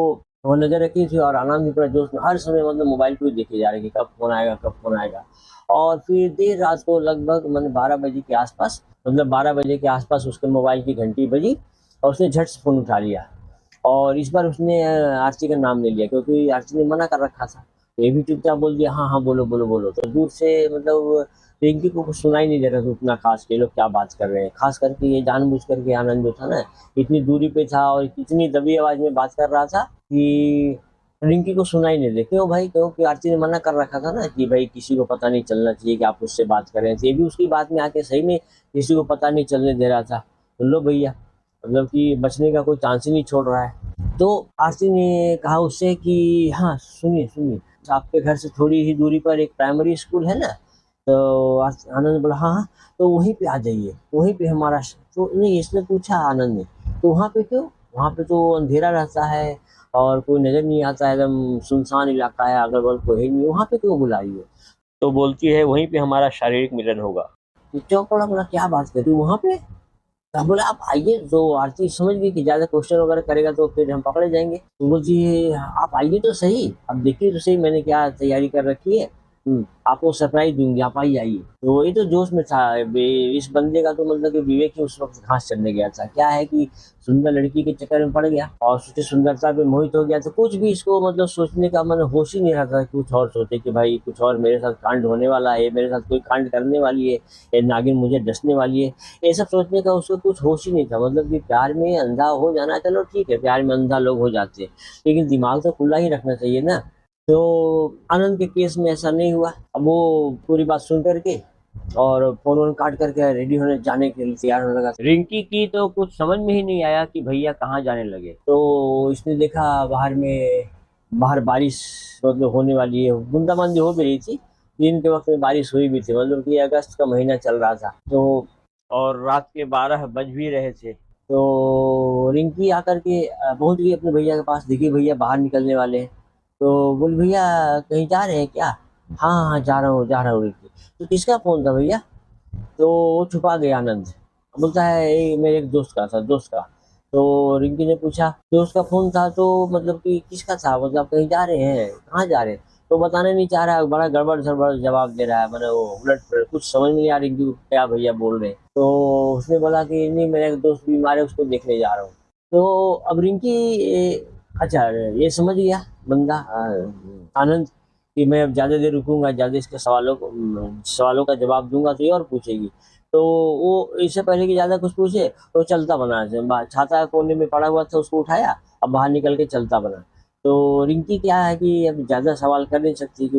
A: वो नजर रखी थी, और आनंद भी पूरा जोश में हर समय मतलब मोबाइल पे ही देखे जा रहे कि कब फोन आएगा, कब फोन आएगा। और फिर देर रात को लगभग मैंने 12 बजे के आसपास, मतलब 12 बजे के आसपास उसके मोबाइल की घंटी बजी, और उसने झट से फ़ोन उठा लिया। और इस बार उसने आरती का नाम ले लिया, क्योंकि आरती ने मना कर रखा था। तो ये भी चुपचाप बोल दिया, हाँ हाँ बोलो बोलो बोलो। तो दूर से मतलब रिंकी को कुछ सुनाई नहीं दे रहा था उतना खास कि ये लोग क्या बात कर रहे हैं। खास करके ये जानबूझ करके आनंद जो था ना, इतनी दूरी पे था और इतनी दबी आवाज में बात कर रहा था कि रिंकी को सुनाई नहीं दे। क्यों भाई? क्योंकि आरती ने मना कर रखा था ना कि भाई किसी को पता नहीं चलना चाहिए कि आप उससे बात कर रहे हैं। तो ये भी उसकी बात में आके सही में किसी को पता नहीं चलने दे रहा था। तो लो भैया, मतलब कि बचने का कोई चांस ही नहीं छोड़ रहा है। तो आरती ने कहा उससे कि हाँ सुनिए सुनिए, आपके घर से थोड़ी ही दूरी पर एक प्राइमरी स्कूल है ना। तो आनंद बोला हाँ हाँ, तो वहीं पे आ जाइए, वहीं पे हमारा तो नहीं, इसने पूछा आनंद ने, तो वहाँ पे क्यों? वहाँ पे तो अंधेरा रहता है और कोई नजर नहीं आता है, एकदम सुनसान इलाका है, अगल बगल कोई नहीं, वहाँ पे क्यों बुलाई हो? तो बोलती है वहीं पे हमारा शारीरिक मिलन होगा। तो चौंक पड़ा, बोला क्या बात कर रही वहाँ पे? तो बोला आप आइए। तो आरती समझ गई कि ज्यादा क्वेश्चन वगैरह करेगा तो फिर हम पकड़े जाएंगे। तो बोलती है आप आइए तो सही, अब देखिए तो सही मैंने क्या तैयारी कर रखी है। आपको सरप्राइज दूंगी, आप आइए। तो ये तो जोश में था। इस बंदे का तो मतलब कि विवेक ही उस वक्त घास चढ़ने गया था। क्या है कि सुंदर लड़की के चक्कर में पड़ गया और उसकी सुंदरता पे मोहित हो गया, तो कुछ भी इसको मतलब सोचने का मतलब होश ही नहीं रहा था, कुछ और सोचे कि भाई कुछ और मेरे साथ कांड होने वाला है, मेरे साथ कोई कांड करने वाली है, ये नागिन मुझे डसने वाली है। ये सब सोचने का उसको कुछ होश ही नहीं था। मतलब कि प्यार में अंधा हो जाना, चलो ठीक है, प्यार में अंधा लोग हो जाते हैं, लेकिन दिमाग तो खुला ही रखना चाहिए ना। तो आनंद के केस में ऐसा नहीं हुआ। अब वो पूरी बात सुन करके और फोन वोन काट करके रेडी होने जाने के लिए तैयार होने लगा। रिंकी की तो कुछ समझ में ही नहीं आया कि भैया कहाँ जाने लगे। तो इसने देखा बाहर बारिश मतलब होने वाली है, बूंदाबांदी हो भी रही थी। दिन के वक्त में बारिश हुई भी थी, मतलब कि अगस्त का महीना चल रहा था। तो और रात के 12 बज भी रहे थे। तो रिंकी आकर के पहुंच गई अपने भैया के पास, देखी भैया बाहर निकलने वाले हैं। तो बोल भैया कहीं जा रहे हैं क्या? हाँ हाँ जा रहा हूँ रिंकी। तो किसका फोन था भैया? तो वो छुपा गया आनंद। बोलता है मेरे एक दोस्त का था, दोस्त का। तो रिंकी ने पूछा दोस्त का फोन था तो मतलब कि किसका था, मतलब कहीं जा रहे हैं, कहाँ जा रहे हैं? तो बताने नहीं चाह रहा है, बड़ा गड़बड़ सड़बड़ जवाब दे रहा है, मतलब वो उलट पुलट, कुछ समझ में नहीं आ रही रिंकी को क्या भैया बोल रहे हैं। तो उसने बोला कि नहीं मेरा एक दोस्त बीमार है, उसको देखने जा रहा हूँ। तो अब रिंकी अच्छा ये समझ गया बंदा आनंद कि मैं अब ज्यादा देर रुकूंगा, ज्यादा इसके सवालों का जवाब दूंगा तो ये और पूछेगी। तो वो इससे पहले कि ज्यादा कुछ पूछे तो चलता बना, छाता कोने में पड़ा हुआ था उसको उठाया, अब बाहर निकल के चलता बना। तो रिंकी क्या है कि अब ज्यादा सवाल कर नहीं सकती कि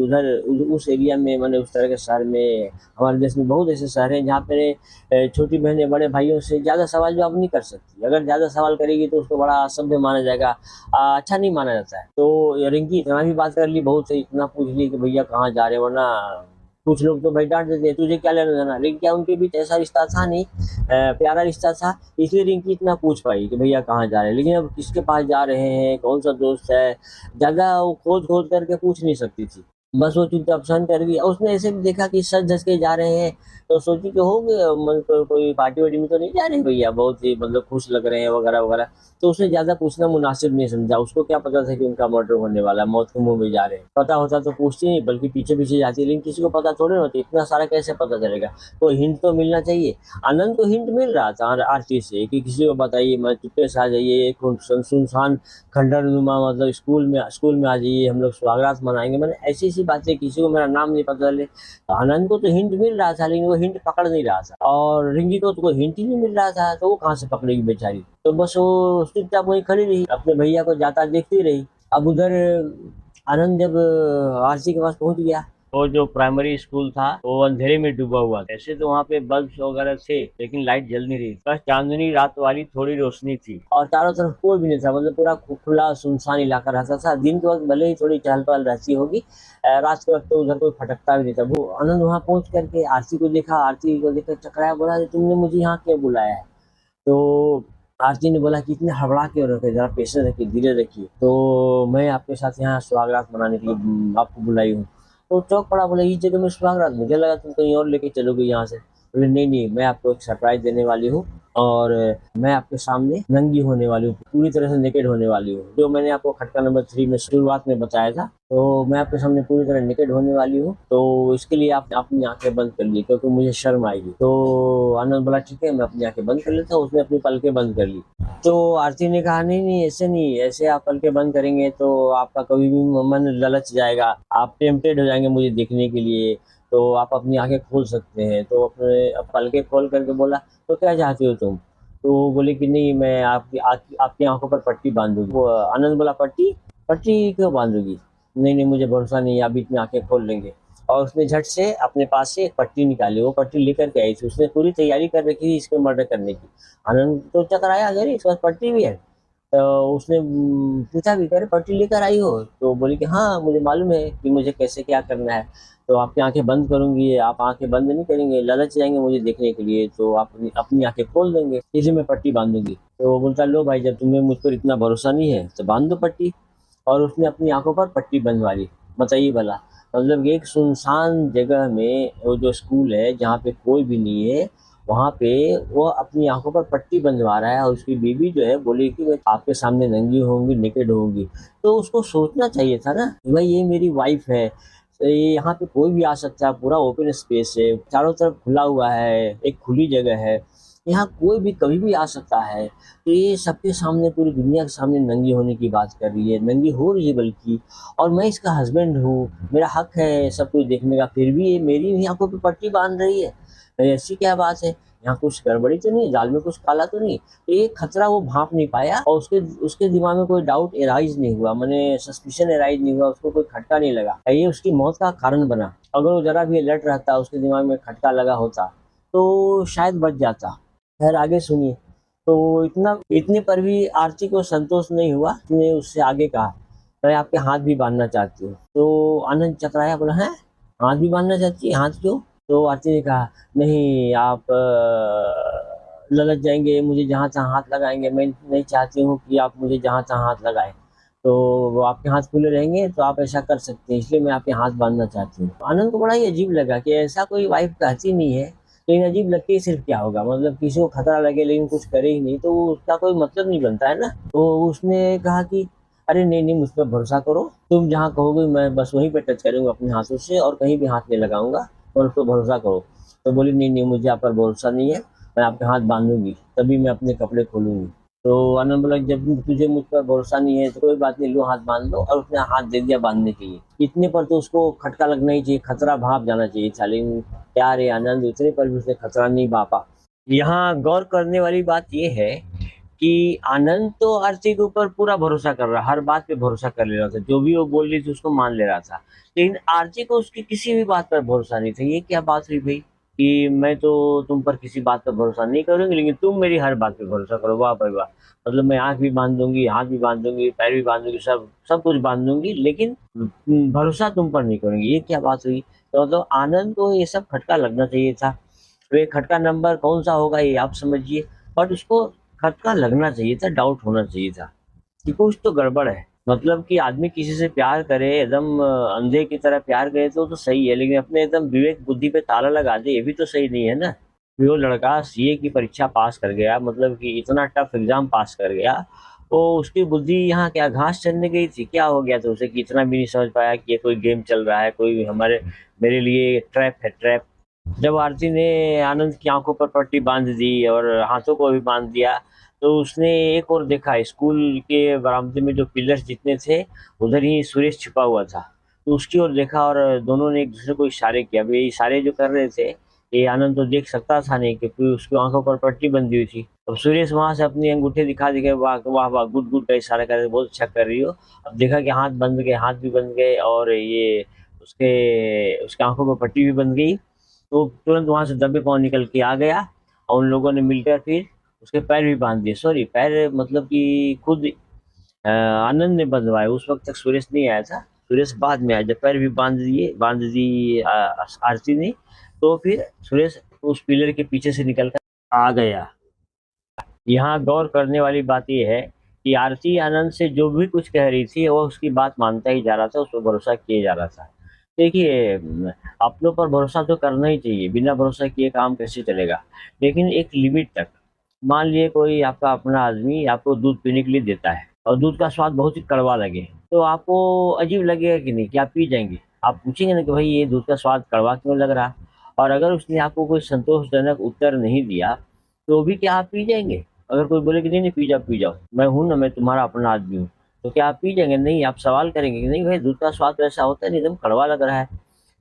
A: उस एरिया में, मैंने उस तरह के शहर में, हमारे देश में बहुत ऐसे शहर हैं जहाँ पे छोटी बहनें बड़े भाइयों से ज्यादा सवाल जवाब नहीं कर सकती। अगर ज्यादा सवाल करेगी तो उसको बड़ा असभ्य माना जाएगा, अच्छा नहीं माना जाता है। तो रिंकी इतना भी बात कर ली, बहुत से इतना पूछ ली कि भैया कहाँ जा रहे हो, वरना कुछ लोग तो भाई डांट देते हैं तुझे क्या लेना देना। रिंकी क्या उनके बीच ऐसा रिश्ता था नहीं, प्यारा रिश्ता था, इसलिए रिंकी इतना पूछ पाई कि भैया कहाँ जा रहे हैं। लेकिन अब किसके पास जा रहे हैं, कौन सा दोस्त है, ज्यादा वो खोज खोज करके पूछ नहीं सकती थी। बस वो चुपचाप सहन कर गई। और उसने ऐसे भी देखा कि सज धज के जा रहे हैं, तो सोची कि होंगे मतलब कोई पार्टी वार्टी में तो नहीं जा रहे भैया, बहुत ही मतलब खुश लग रहे हैं वगैरह वगैरह। तो उसने ज्यादा पूछना मुनासिब नहीं समझा। उसको क्या पता था कि उनका मर्डर होने वाला है, मौत के मुंह में जा रहे हैं। पता होता तो पूछती नहीं, बल्कि पीछे पीछे जाती। लेकिन किसी को पता थोड़े होती, इतना सारा कैसे पता चलेगा? तो हिंट तो मिलना चाहिए। आनंद को हिंट मिल रहा था आरती से कि किसी को बताइए मत, चुपके से आ जाइए, एक सुनसान खंडर नुमा मतलब स्कूल में आ जाइए, हम लोग स्वागत मनाएंगे। मैंने ऐसी ऐसी बातें, किसी को मेरा नाम नहीं पता चले। आनंद को तो हिंट मिल रहा था, लेकिन वो हिंट पकड़ नहीं रहा था, और रिंकी को तो कोई हिंट ही नहीं मिल रहा था, तो वो कहाँ से पकड़ेगी बेचारी। तो बस वो चुपचाप वहीं खड़ी रही, अपने भैया को जाता देखती रही। अब उधर आनंद जब आरसी के पास पहुंच गया, वो जो प्राइमरी स्कूल था वो अंधेरे में डूबा हुआ था। ऐसे तो वहाँ पे बल्ब वगैरह थे, लेकिन लाइट जल नहीं रही, बस चांदनी रात वाली थोड़ी रोशनी थी, और चारों तरफ कोई भी नहीं था। मतलब पूरा खुला सुनसान इलाका रहता था। दिन के वक्त भले ही थोड़ी चहल पहल रहती होगी, रात के वक्त तो उधर कोई फटकता भी नहीं था। वो आनंद वहाँ पहुंच करके आरती को देखकर चकराया, बोला तुमने मुझे यहाँ क्यों बुलाया है? तो आरती ने बोला कि इतने हड़बड़ा क्यों रखे, जरा पेशेंस रखिए, धीरे रखिए। तो मैं आपके साथ यहाँ सुहागरात मनाने के लिए आपको बुलाई हूँ। तो चौंक पड़ा, बोला इस जगह में सुहागरात? मुझे लगा तुम कहीं और लेके चलोगे यहाँ से। बोले नहीं नहीं, मैं आपको एक सरप्राइज देने वाली हूँ, और मैं आपके सामने नंगी होने वाली हूँ, पूरी तरह से नेकेड होने वाली हूँ, जो मैंने आपको खटका नंबर 3 में शुरुआत में बताया था। तो मैं आपके सामने पूरी तरह नेकेड होने वाली हूँ, तो इसके लिए आप अपनी आंखें बंद कर ली, क्योंकि मुझे शर्म आएगी। तो आनंद बोला ठीक है, मैं अपनी आंखें बंद कर लेता हूँ। उसने अपनी पलकें बंद कर ली। तो आरती ने कहा नहीं नहीं, ऐसे नहीं, ऐसे आप पलकें बंद करेंगे तो आपका कभी भी मन ललच जाएगा, आप टेम्पटेड हो जाएंगे मुझे देखने के लिए, तो आप अपनी आंखें खोल सकते हैं। तो अपने पलकें खोल करके बोला तो क्या चाहती हो तुम? तो वो बोले कि नहीं, मैं आपकी आंखों पर पट्टी बांधूंगी। वो आनंद बोला पट्टी? पट्टी क्यों बांधूंगी? नहीं नहीं, मुझे भरोसा नहीं है, आप बीच में आंखें खोल लेंगे। और उसने झट से अपने पास से एक पट्टी निकाली, वो पट्टी लेकर के आई थी। उसने पूरी तैयारी कर रखी थी इसको मर्डर करने की। आनंद तो चकराया, अरे इसके पास पट्टी भी है। तो उसने पूछा भी, करे पट्टी लेकर आई हो? तो बोली कि हाँ मुझे मालूम है कि मुझे कैसे क्या करना है। तो आपकी आंखें बंद करूंगी, आप आंखें बंद नहीं करेंगे, ललच जाएंगे मुझे देखने के लिए, तो आप अपनी आंखें खोल देंगे, इसलिए मैं पट्टी बांधूंगी। तो वो बोलता लो भाई, जब तुम्हें मुझ पर इतना भरोसा नहीं है तो बांध दो पट्टी। और उसने अपनी आंखों पर पट्टी बंधवा ली। बताइए भला, मतलब एक सुनसान जगह में वो जो स्कूल है जहाँ पे कोई भी नहीं है, वहां पे वो अपनी आंखों पर पट्टी बंधवा रहा है, और उसकी बीवी जो है बोली कि मैं आपके सामने नंगी होंगी, नेकेड होंगी। तो उसको सोचना चाहिए था ना, भाई ये मेरी वाइफ है, ये यहाँ पे कोई भी आ सकता है, पूरा ओपन स्पेस है, चारों तरफ खुला हुआ है, एक खुली जगह है, यहाँ कोई भी कभी भी आ सकता है। तो ये सबके सामने, पूरी दुनिया के सामने नंगी होने की बात कर रही है, नंगी हो रही है बल्कि। और मैं इसका हस्बैंड हूँ, मेरा हक है सब कुछ देखने का, फिर भी ये मेरी ही आंखों पे पट्टी बांध रही है। ऐसी क्या बात है, यहाँ कुछ गड़बड़ी तो नहीं, दाल में कुछ काला तो नहीं। तो ये खतरा वो भांप नहीं पाया, और उसके उसके दिमाग में कोई डाउट एराइज नहीं हुआ, मैंने सस्पिशन एराइज नहीं हुआ, उसको कोई खटका नहीं लगा, ये उसकी मौत का कारण बना। अगर वो जरा भी अलर्ट रहता, उसके दिमाग में खटका लगा होता, तो शायद बच जाता। खैर आगे सुनिए। तो इतने पर भी आरती को संतोष नहीं हुआ, उसने उससे आगे कहा, मैं आपके हाथ भी बांधना चाहती हूँ। तो आनंद चकराया, बोला है हाथ भी बांधना चाहती है, हाथ क्यों? तो आरती ने कहा, नहीं आप ललच जाएंगे, मुझे जहाँ तहाँ हाथ लगाएंगे, मैं नहीं चाहती हूँ कि आप मुझे जहाँ तहाँ हाथ लगाएं। तो वो आपके हाथ खुले रहेंगे तो आप ऐसा कर सकते हैं, इसलिए मैं आपके हाथ बांधना चाहती हूँ। आनंद को बड़ा ही अजीब लगा कि ऐसा कोई वाइफ कहती नहीं है, लेकिन अजीब लगती है सिर्फ क्या होगा, मतलब किसी को खतरा लगे लेकिन कुछ करे ही नहीं, तो उसका कोई मतलब नहीं बनता है ना। तो उसने कहा कि अरे नहीं नहीं, मुझ पर भरोसा करो, तुम जहाँ कहोगे मैं बस वहीं पे टच करूंगा अपने हाथों से, और कहीं भी हाथ नहीं लगाऊंगा, और उस पर भरोसा करो। तो बोली, नहीं नहीं, मुझे आप पर भरोसा नहीं है, मैं आपके हाथ बांधूंगी, तभी मैं अपने कपड़े खोलूंगी। तो आनंद बोला, जब तुझे मुझ पर भरोसा नहीं है तो कोई बात नहीं, लो हाथ बांध लो, और उसने हाथ दे दिया बांधने के लिए। इतने पर तो उसको खटका लगना ही चाहिए, खतरा भाप जाना चाहिए था, लेकिन क्या रे आनंद, उतने पर भी उसने खतरा नहीं भापा। यहाँ गौर करने वाली बात यह है कि आनंद तो आरती के ऊपर पूरा भरोसा कर रहा, हर बात पे भरोसा कर ले रहा था, जो भी वो बोल रही थी उसको मान ले रहा था, लेकिन आरती को उसकी किसी भी बात पर भरोसा नहीं था। ये क्या बात हुई भाई, कि मैं तो तुम पर किसी बात पर भरोसा नहीं करूंगी, लेकिन तुम मेरी हर बात पे भरोसा करो। वाह भाई वाह, मतलब मैं आंख भी बांध दूंगी, हाथ भी बांध दूंगी, पैर भी बांध दूंगी, सब सब कुछ बांध दूंगी, लेकिन भरोसा तुम पर नहीं करूंगी। ये क्या बात हुई? तो मतलब आनंद को ये सब खटका लगना चाहिए था। तो ये खटका नंबर कौन सा होगा ये आप समझिए, बट उसको खटका लगना चाहिए था, डाउट होना चाहिए था कि कुछ तो गड़बड़ है। मतलब कि आदमी किसी से प्यार करे, एकदम अंधे की तरह प्यार करे तो सही है, लेकिन अपने एकदम विवेक बुद्धि पे ताला लगा दे, ये भी तो सही नहीं है ना। कि वो लड़का सीए की परीक्षा पास कर गया, मतलब कि इतना टफ एग्जाम पास कर गया, तो उसकी बुद्धि यहाँ क्या घास चरने गई थी? क्या हो गया था उसे कि इतना भी नहीं समझ पाया कि ये कोई गेम चल रहा है, कोई हमारे मेरे लिए ट्रैप है, ट्रैप। जब आरती ने आनंद की आंखों पर पट्टी बांध दी और हाथों को भी बांध दिया, तो उसने एक और देखा, स्कूल के बरामदे में जो पिलर्स जितने थे, उधर ही सुरेश छिपा हुआ था। तो उसकी ओर देखा और दोनों ने एक दूसरे को इशारे किया। अब ये इशारे जो कर रहे थे, ये आनंद तो देख सकता था नहीं, क्योंकि उसकी आंखों पर पट्टी बंधी हुई थी। अब सुरेश वहां से अपनी अंगूठे दिखा दिखे, वाह वाह वाह, गुड गुड का इशारा कर रहे, बहुत अच्छा कर रही हो। अब देखा कि हाथ बंद गए, हाथ भी बंद गए, और ये उसके उसके आंखों पर पट्टी भी बंध गई। तो तुरंत वहां से दबे पाँव निकल के आ गया, और उन लोगों ने मिलकर फिर उसके पैर भी बांध दिए। सॉरी, पैर मतलब कि खुद आनंद ने बंधवाए, उस वक्त तक सुरेश नहीं आया था, सुरेश बाद में आया। जब पैर भी बांध दी आरती ने, तो फिर सुरेश उस पिलर के पीछे से निकल कर आ गया। यहाँ गौर करने वाली बात यह है कि आरती आनंद से जो भी कुछ कह रही थी, वो उसकी बात मानता ही जा रहा था, उस पर भरोसा किए जा रहा था। देखिए, अपनों पर भरोसा तो करना ही चाहिए, बिना भरोसा किए काम कैसे चलेगा, लेकिन एक लिमिट तक। मान लिए कोई आपका अपना आदमी आपको दूध पीने के लिए देता है, और दूध का स्वाद बहुत ही कड़वा लगे, तो आपको अजीब लगेगा कि नहीं, कि आप पी जाएंगे? आप पूछेंगे ना कि भाई ये दूध का स्वाद कड़वा क्यों लग रहा। और अगर उसने आपको कोई संतोषजनक उत्तर नहीं दिया, तो भी क्या आप पी जाएंगे? अगर कोई बोले कि नहीं नहीं, पी जाओ पी जाओ, मैं हूं ना, मैं तुम्हारा अपना आदमी हूँ, तो क्या आप पी जाएंगे? नहीं, आप सवाल करेंगे कि नहीं भाई, दूध का स्वाद तो ऐसा होता है नहीं, एकदम कड़वा लग रहा है,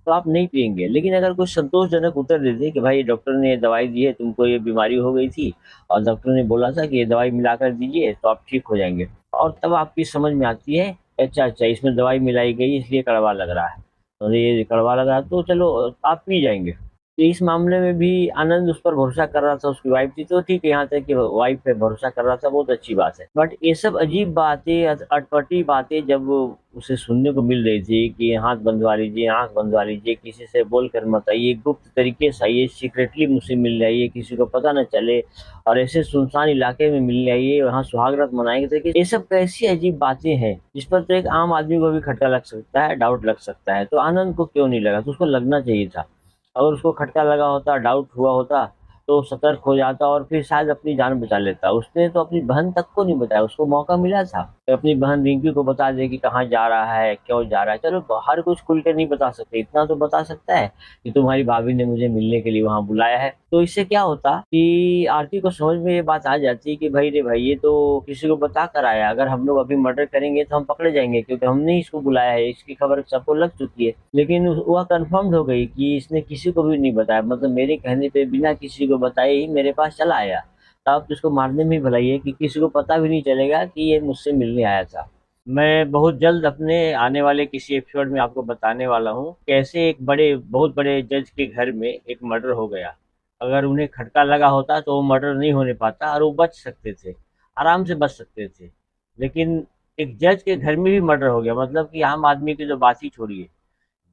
A: तो आप नहीं पिएंगे। लेकिन अगर कोई संतोषजनक उत्तर दे दे कि भाई डॉक्टर ने दवाई दी है, तुमको ये बीमारी हो गई थी, और डॉक्टर ने बोला था कि ये दवाई मिलाकर दीजिए तो आप ठीक हो जाएंगे, और तब आपकी समझ में आती है, अच्छा अच्छा, इसमें दवाई मिलाई गई इसलिए कड़वा लग रहा है, तो ये कड़वा लग रहा है, तो चलो आप पी जाएंगे। तो इस मामले में भी आनंद उस पर भरोसा कर रहा था, उसकी वाइफ थी तो ठीक है, यहाँ तक कि वाइफ पे भरोसा कर रहा था, बहुत अच्छी बात है। बट ये सब अजीब बातें, अटपटी बातें जब उसे सुनने को मिल रही थी कि हाथ बंधवा लीजिए, आंख बंधवा लीजिए, किसी से बोलकर मत आइए, गुप्त तरीके से आइए, सीक्रेटली मुझसे मिल जाइए, किसी को पता न चले, और ऐसे सुनसान इलाके में मिल जाइए, वहाँ सुहागरात मनाएंगे, तो ये सब कैसी अजीब बातें हैं जिस पर तो एक आम आदमी को भी खटका लग सकता है, डाउट लग सकता है। तो आनंद को क्यों नहीं लगा? तो उसको लगना चाहिए था। अगर उसको खटका लगा होता, डाउट हुआ होता, तो सतर्क हो जाता और फिर शायद अपनी जान बचा लेता। उसने तो अपनी बहन तक को नहीं बताया, उसको मौका मिला था कि अपनी बहन रिंकी को बता दे कि कहाँ जा रहा है, क्यों जा रहा है। चलो हर कुछ खुल के नहीं बता सकते, इतना तो बता सकता है कि तुम्हारी भाभी ने मुझे मिलने के लिए वहां बुलाया है। तो इससे क्या होता कि आरती को समझ में ये बात आ जाती कि भाई रे भाई, ये तो किसी को बता कर आया, अगर हम लोग अभी मर्डर करेंगे तो हम पकड़े जाएंगे, क्योंकि हमने इसको बुलाया है, इसकी खबर सबको लग चुकी है। लेकिन वह कंफर्म हो गई कि इसने किसी को भी नहीं बताया, मतलब मेरे कहने पे बिना किसी को बताए ही मेरे पास चला आया। तो आप तो इसको मारने में भलाई है कि किसी को पता भी नहीं चलेगा कि ये मुझसे मिलने आया था। मैं बहुत जल्द अपने आने वाले किसी एपिसोड में आपको बताने वाला हूँ कैसे एक बहुत बड़े जज के घर में एक मर्डर हो गया। अगर उन्हें खटका लगा होता तो वो मर्डर नहीं होने पाता और वो बच सकते थे, आराम से बच सकते थे। लेकिन एक जज के घर में भी मर्डर हो गया, मतलब कि आम आदमी की जो बात ही छोड़िए,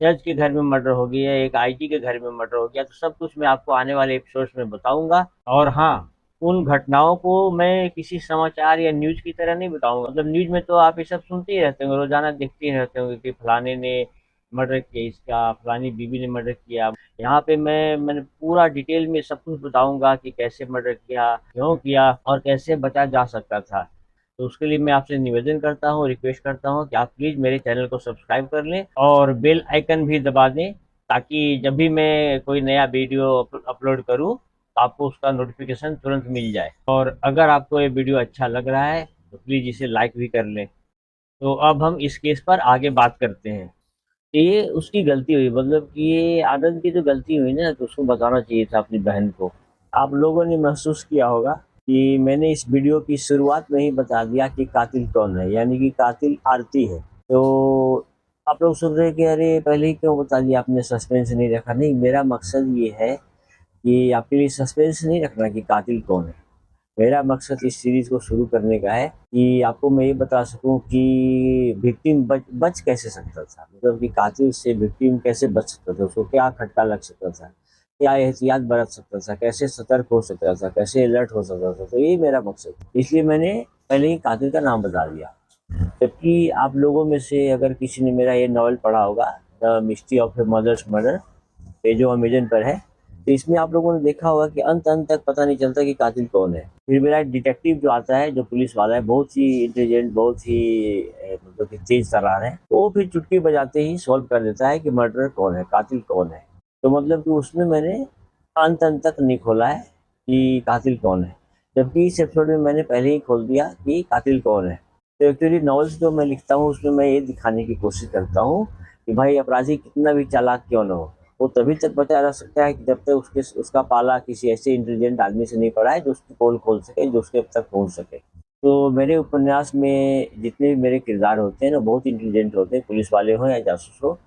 A: जज के घर में मर्डर हो गया, एक आईजी के घर में मर्डर हो गया। तो सब कुछ मैं आपको आने वाले एपिसोड्स में बताऊंगा। और हाँ, उन घटनाओं को मैं किसी समाचार या न्यूज की तरह नहीं बताऊंगा। मतलब न्यूज में तो आप ये सब सुनते ही रहते होंगे, रोजाना देखते ही रहते होंगे कि फलाने ने मर्डर किया, इसका फलानी बीवी ने मर्डर किया। यहाँ पे मैंने पूरा डिटेल में सब कुछ बताऊंगा कि कैसे मर्डर किया, क्यों किया और कैसे बचा जा सकता था। तो उसके लिए मैं आपसे निवेदन करता हूँ, रिक्वेस्ट करता हूँ कि आप प्लीज़ मेरे चैनल को सब्सक्राइब कर लें और बेल आइकन भी दबा दें, ताकि जब भी मैं कोई नया वीडियो अपलोड करूँ तो आपको उसका नोटिफिकेशन तुरंत मिल जाए। और अगर आपको ये वीडियो अच्छा लग रहा है तो प्लीज़ इसे लाइक भी कर लें। तो अब हम इस केस पर आगे बात करते हैं। ये उसकी गलती हुई, मतलब कि ये आनंद की जो गलती हुई ना, तो उसको बताना चाहिए था अपनी बहन को। आप लोगों ने महसूस किया होगा कि मैंने इस वीडियो की शुरुआत में ही बता दिया कि कातिल कौन है, यानी कि कातिल आरती है। तो आप लोग सुन रहे हैं कि अरे पहले ही क्यों बता दिया, आपने सस्पेंस नहीं रखा। नहीं, मेरा मकसद ये है कि आपके लिए सस्पेंस नहीं रखना कि कातिल कौन है। मेरा मकसद इस सीरीज को शुरू करने का है कि आपको मैं ये बता सकूं कि विक्टिम बच कैसे सकता था, मतलब कि कातिल से विक्टिम कैसे बच सकता था, उसको क्या खटका लग सकता था, क्या एहतियात बरत सकता था, कैसे सतर्क हो सकता था, कैसे अलर्ट हो सकता था। तो यही मेरा मकसद है, इसलिए मैंने पहले ही कातिल का नाम बता दिया। जबकि आप लोगों में से अगर किसी ने मेरा ये नॉवल पढ़ा होगा, the mystery of a mother's murder, ये जो अमेजन पर है, तो इसमें आप लोगों ने देखा होगा कि अंत अंत तक पता नहीं चलता कि कातिल कौन है। फिर मेरा डिटेक्टिव जो आता है, जो पुलिस वाला है, बहुत ही इंटेलिजेंट, बहुत ही मतलब कि तेज तर्रार है, वो फिर चुटकी बजाते ही सॉल्व कर देता है कि मर्डर कौन है, कातिल कौन है। तो मतलब कि उसमें मैंने अंत अंत तक नहीं खोला है कि कातिल कौन है, जबकि इस एपिसोड में मैंने पहले ही खोल दिया कि कातिल कौन है। तो एक्चुअली नॉवेल्स जो मैं लिखता हूँ उसमें मैं ये दिखाने की कोशिश करता हूँ कि भाई अपराधी कितना भी चालाक क्यों न हो, वो तभी तक बचा जा सकता है कि जब तक उसका पाला किसी ऐसे इंटेलिजेंट आदमी से नहीं पड़ा है जो उसकी पोल खोल सके, जो उसके तक पहुंच सके। तो मेरे उपन्यास में जितने भी मेरे किरदार होते हैं ना, बहुत इंटेलिजेंट होते हैं, पुलिस वाले हों या जासूस हो,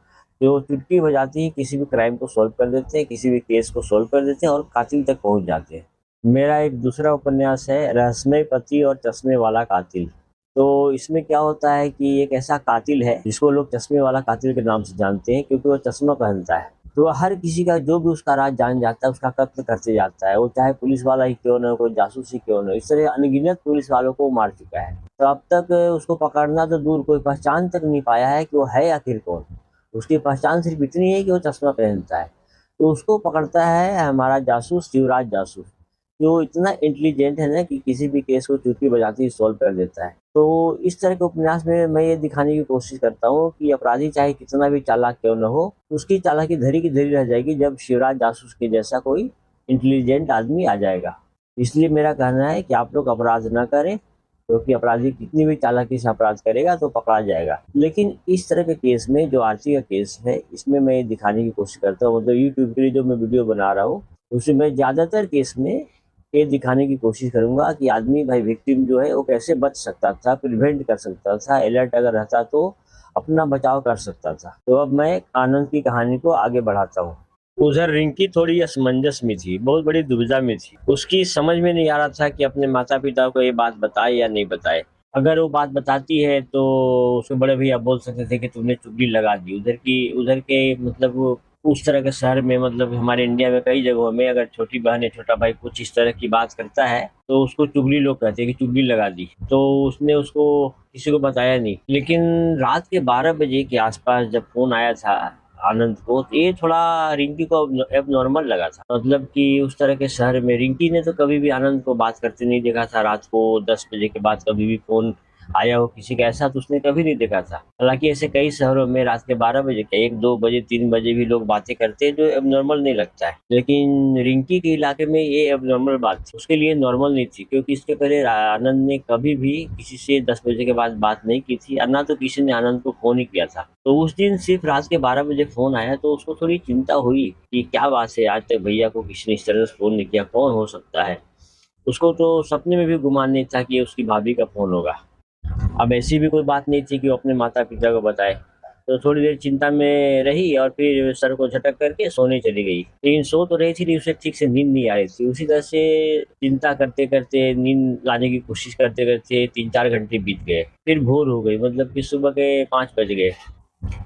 A: जो चुटकी बजाते ही किसी भी क्राइम को सॉल्व कर देते हैं, किसी भी केस को सॉल्व कर देते हैं और कातिल तक पहुंच जाते हैं। मेरा एक दूसरा उपन्यास है रहस्यमय पति और चश्मे वाला कातिल। तो इसमें क्या होता है कि एक ऐसा कातिल है जिसको लोग चश्मे वाला कातिल के नाम से जानते हैं, क्योंकि वो चश्मा पहनता है। तो हर किसी का जो भी उसका राज जान जाता है उसका कत्ल करते जाता है, वो चाहे पुलिस वाला ही क्यों न हो, कोई जासूस ही क्यों न हो। इस तरह अनगिनत पुलिस वालों को मार चुका है। तो अब तक उसको पकड़ना तो दूर, कोई पहचान तक नहीं पाया है कि वो है आखिर कौन। उसकी पहचान सिर्फ इतनी है कि वो चश्मा पहनता है। तो उसको पकड़ता है हमारा जासूस शिवराज जासूस, जो इतना इंटेलिजेंट है ना कि किसी भी केस को चुटकी बजाते ही सॉल्व कर देता है। तो इस तरह के उपन्यास में मैं ये दिखाने की कोशिश करता हूँ कि अपराधी चाहे कितना भी चालाक क्यों न हो, उसकी चालाकी धरी की धरी रह जाएगी जब शिवराज जासूस के जैसा कोई इंटेलिजेंट आदमी आ जाएगा। इसलिए मेरा कहना है कि आप लोग अपराध न करें, क्योंकि अपराधी कितनी भी चालाकी से अपराध करेगा तो पकड़ा जाएगा। लेकिन इस तरह के केस में, जो आरती का केस है, इसमें मैं ये दिखाने की कोशिश करता हूँ, मतलब यूट्यूब के लिए जो मैं वीडियो बना रहा हूँ उसमें मैं ज़्यादातर केस में ये दिखाने की कोशिश करूंगा कि आदमी, भाई विक्टिम जो है, वो कैसे बच सकता था, प्रिवेंट कर सकता था, अलर्ट अगर रहता तो अपना बचाव कर सकता था। तो अब मैं आनंद की कहानी को आगे बढ़ाता हूँ। उधर रिंकी थोड़ी असमंजस में थी, बहुत बड़ी दुविधा में थी। उसकी समझ में नहीं आ रहा था कि अपने माता पिता को ये बात बताए या नहीं बताए। अगर वो बात बताती है तो उसके बड़े भैया बोल सकते थे कि तुमने चुगली लगा दी। उधर के मतलब वो उस तरह के शहर में, मतलब हमारे इंडिया में कई जगहों में अगर छोटी बहन या छोटा भाई कुछ इस तरह की बात करता है तो उसको चुगली लोग कहते हैं कि चुगली लगा दी। तो उसने उसको किसी को बताया नहीं। लेकिन रात के 12 बजे के आसपास जब फोन आया था आनंद को, तो ये थोड़ा रिंकी को अब नॉर्मल लगा था। मतलब कि उस तरह के शहर में रिंकी ने तो कभी भी आनंद को बात करते नहीं देखा था। रात को 10 बजे के बाद कभी भी फोन आया हो किसी का, ऐसा तो उसने कभी नहीं देखा था। हालांकि ऐसे कई शहरों में रात के 12 बजे के 1-2 बजे 3 बजे भी लोग बातें करते हैं, जो अब नॉर्मल नहीं लगता है। लेकिन रिंकी के इलाके में ये अब नॉर्मल बात थी, उसके लिए नॉर्मल नहीं थी, क्योंकि इसके पहले आनंद ने कभी भी किसी से 10 बजे के बाद बात नहीं की थी, और ना तो किसी ने आनंद को फोन ही किया था। तो उस दिन सिर्फ रात के 12 बजे फोन आया, तो उसको थोड़ी चिंता हुई कि क्या बात है, आज तक भैया को किसी ने इस तरह से फोन नहीं किया, कौन हो सकता है। उसको तो सपने में भी गुमान नहीं था कि ये उसकी भाभी का फोन होगा। अब ऐसी भी कोई बात नहीं थी कि वो अपने माता पिता को बताए। तो थोड़ी देर चिंता में रही और फिर सर को झटक करके सोने चली गई। लेकिन सो तो रही थी, लेकिन उसे ठीक से नींद नहीं आ रही थी। उसी तरह से चिंता करते करते, नींद लाने की कोशिश करते करते 3-4 घंटे बीत गए। फिर भोर हो गई, मतलब कि सुबह के 5 बज गए।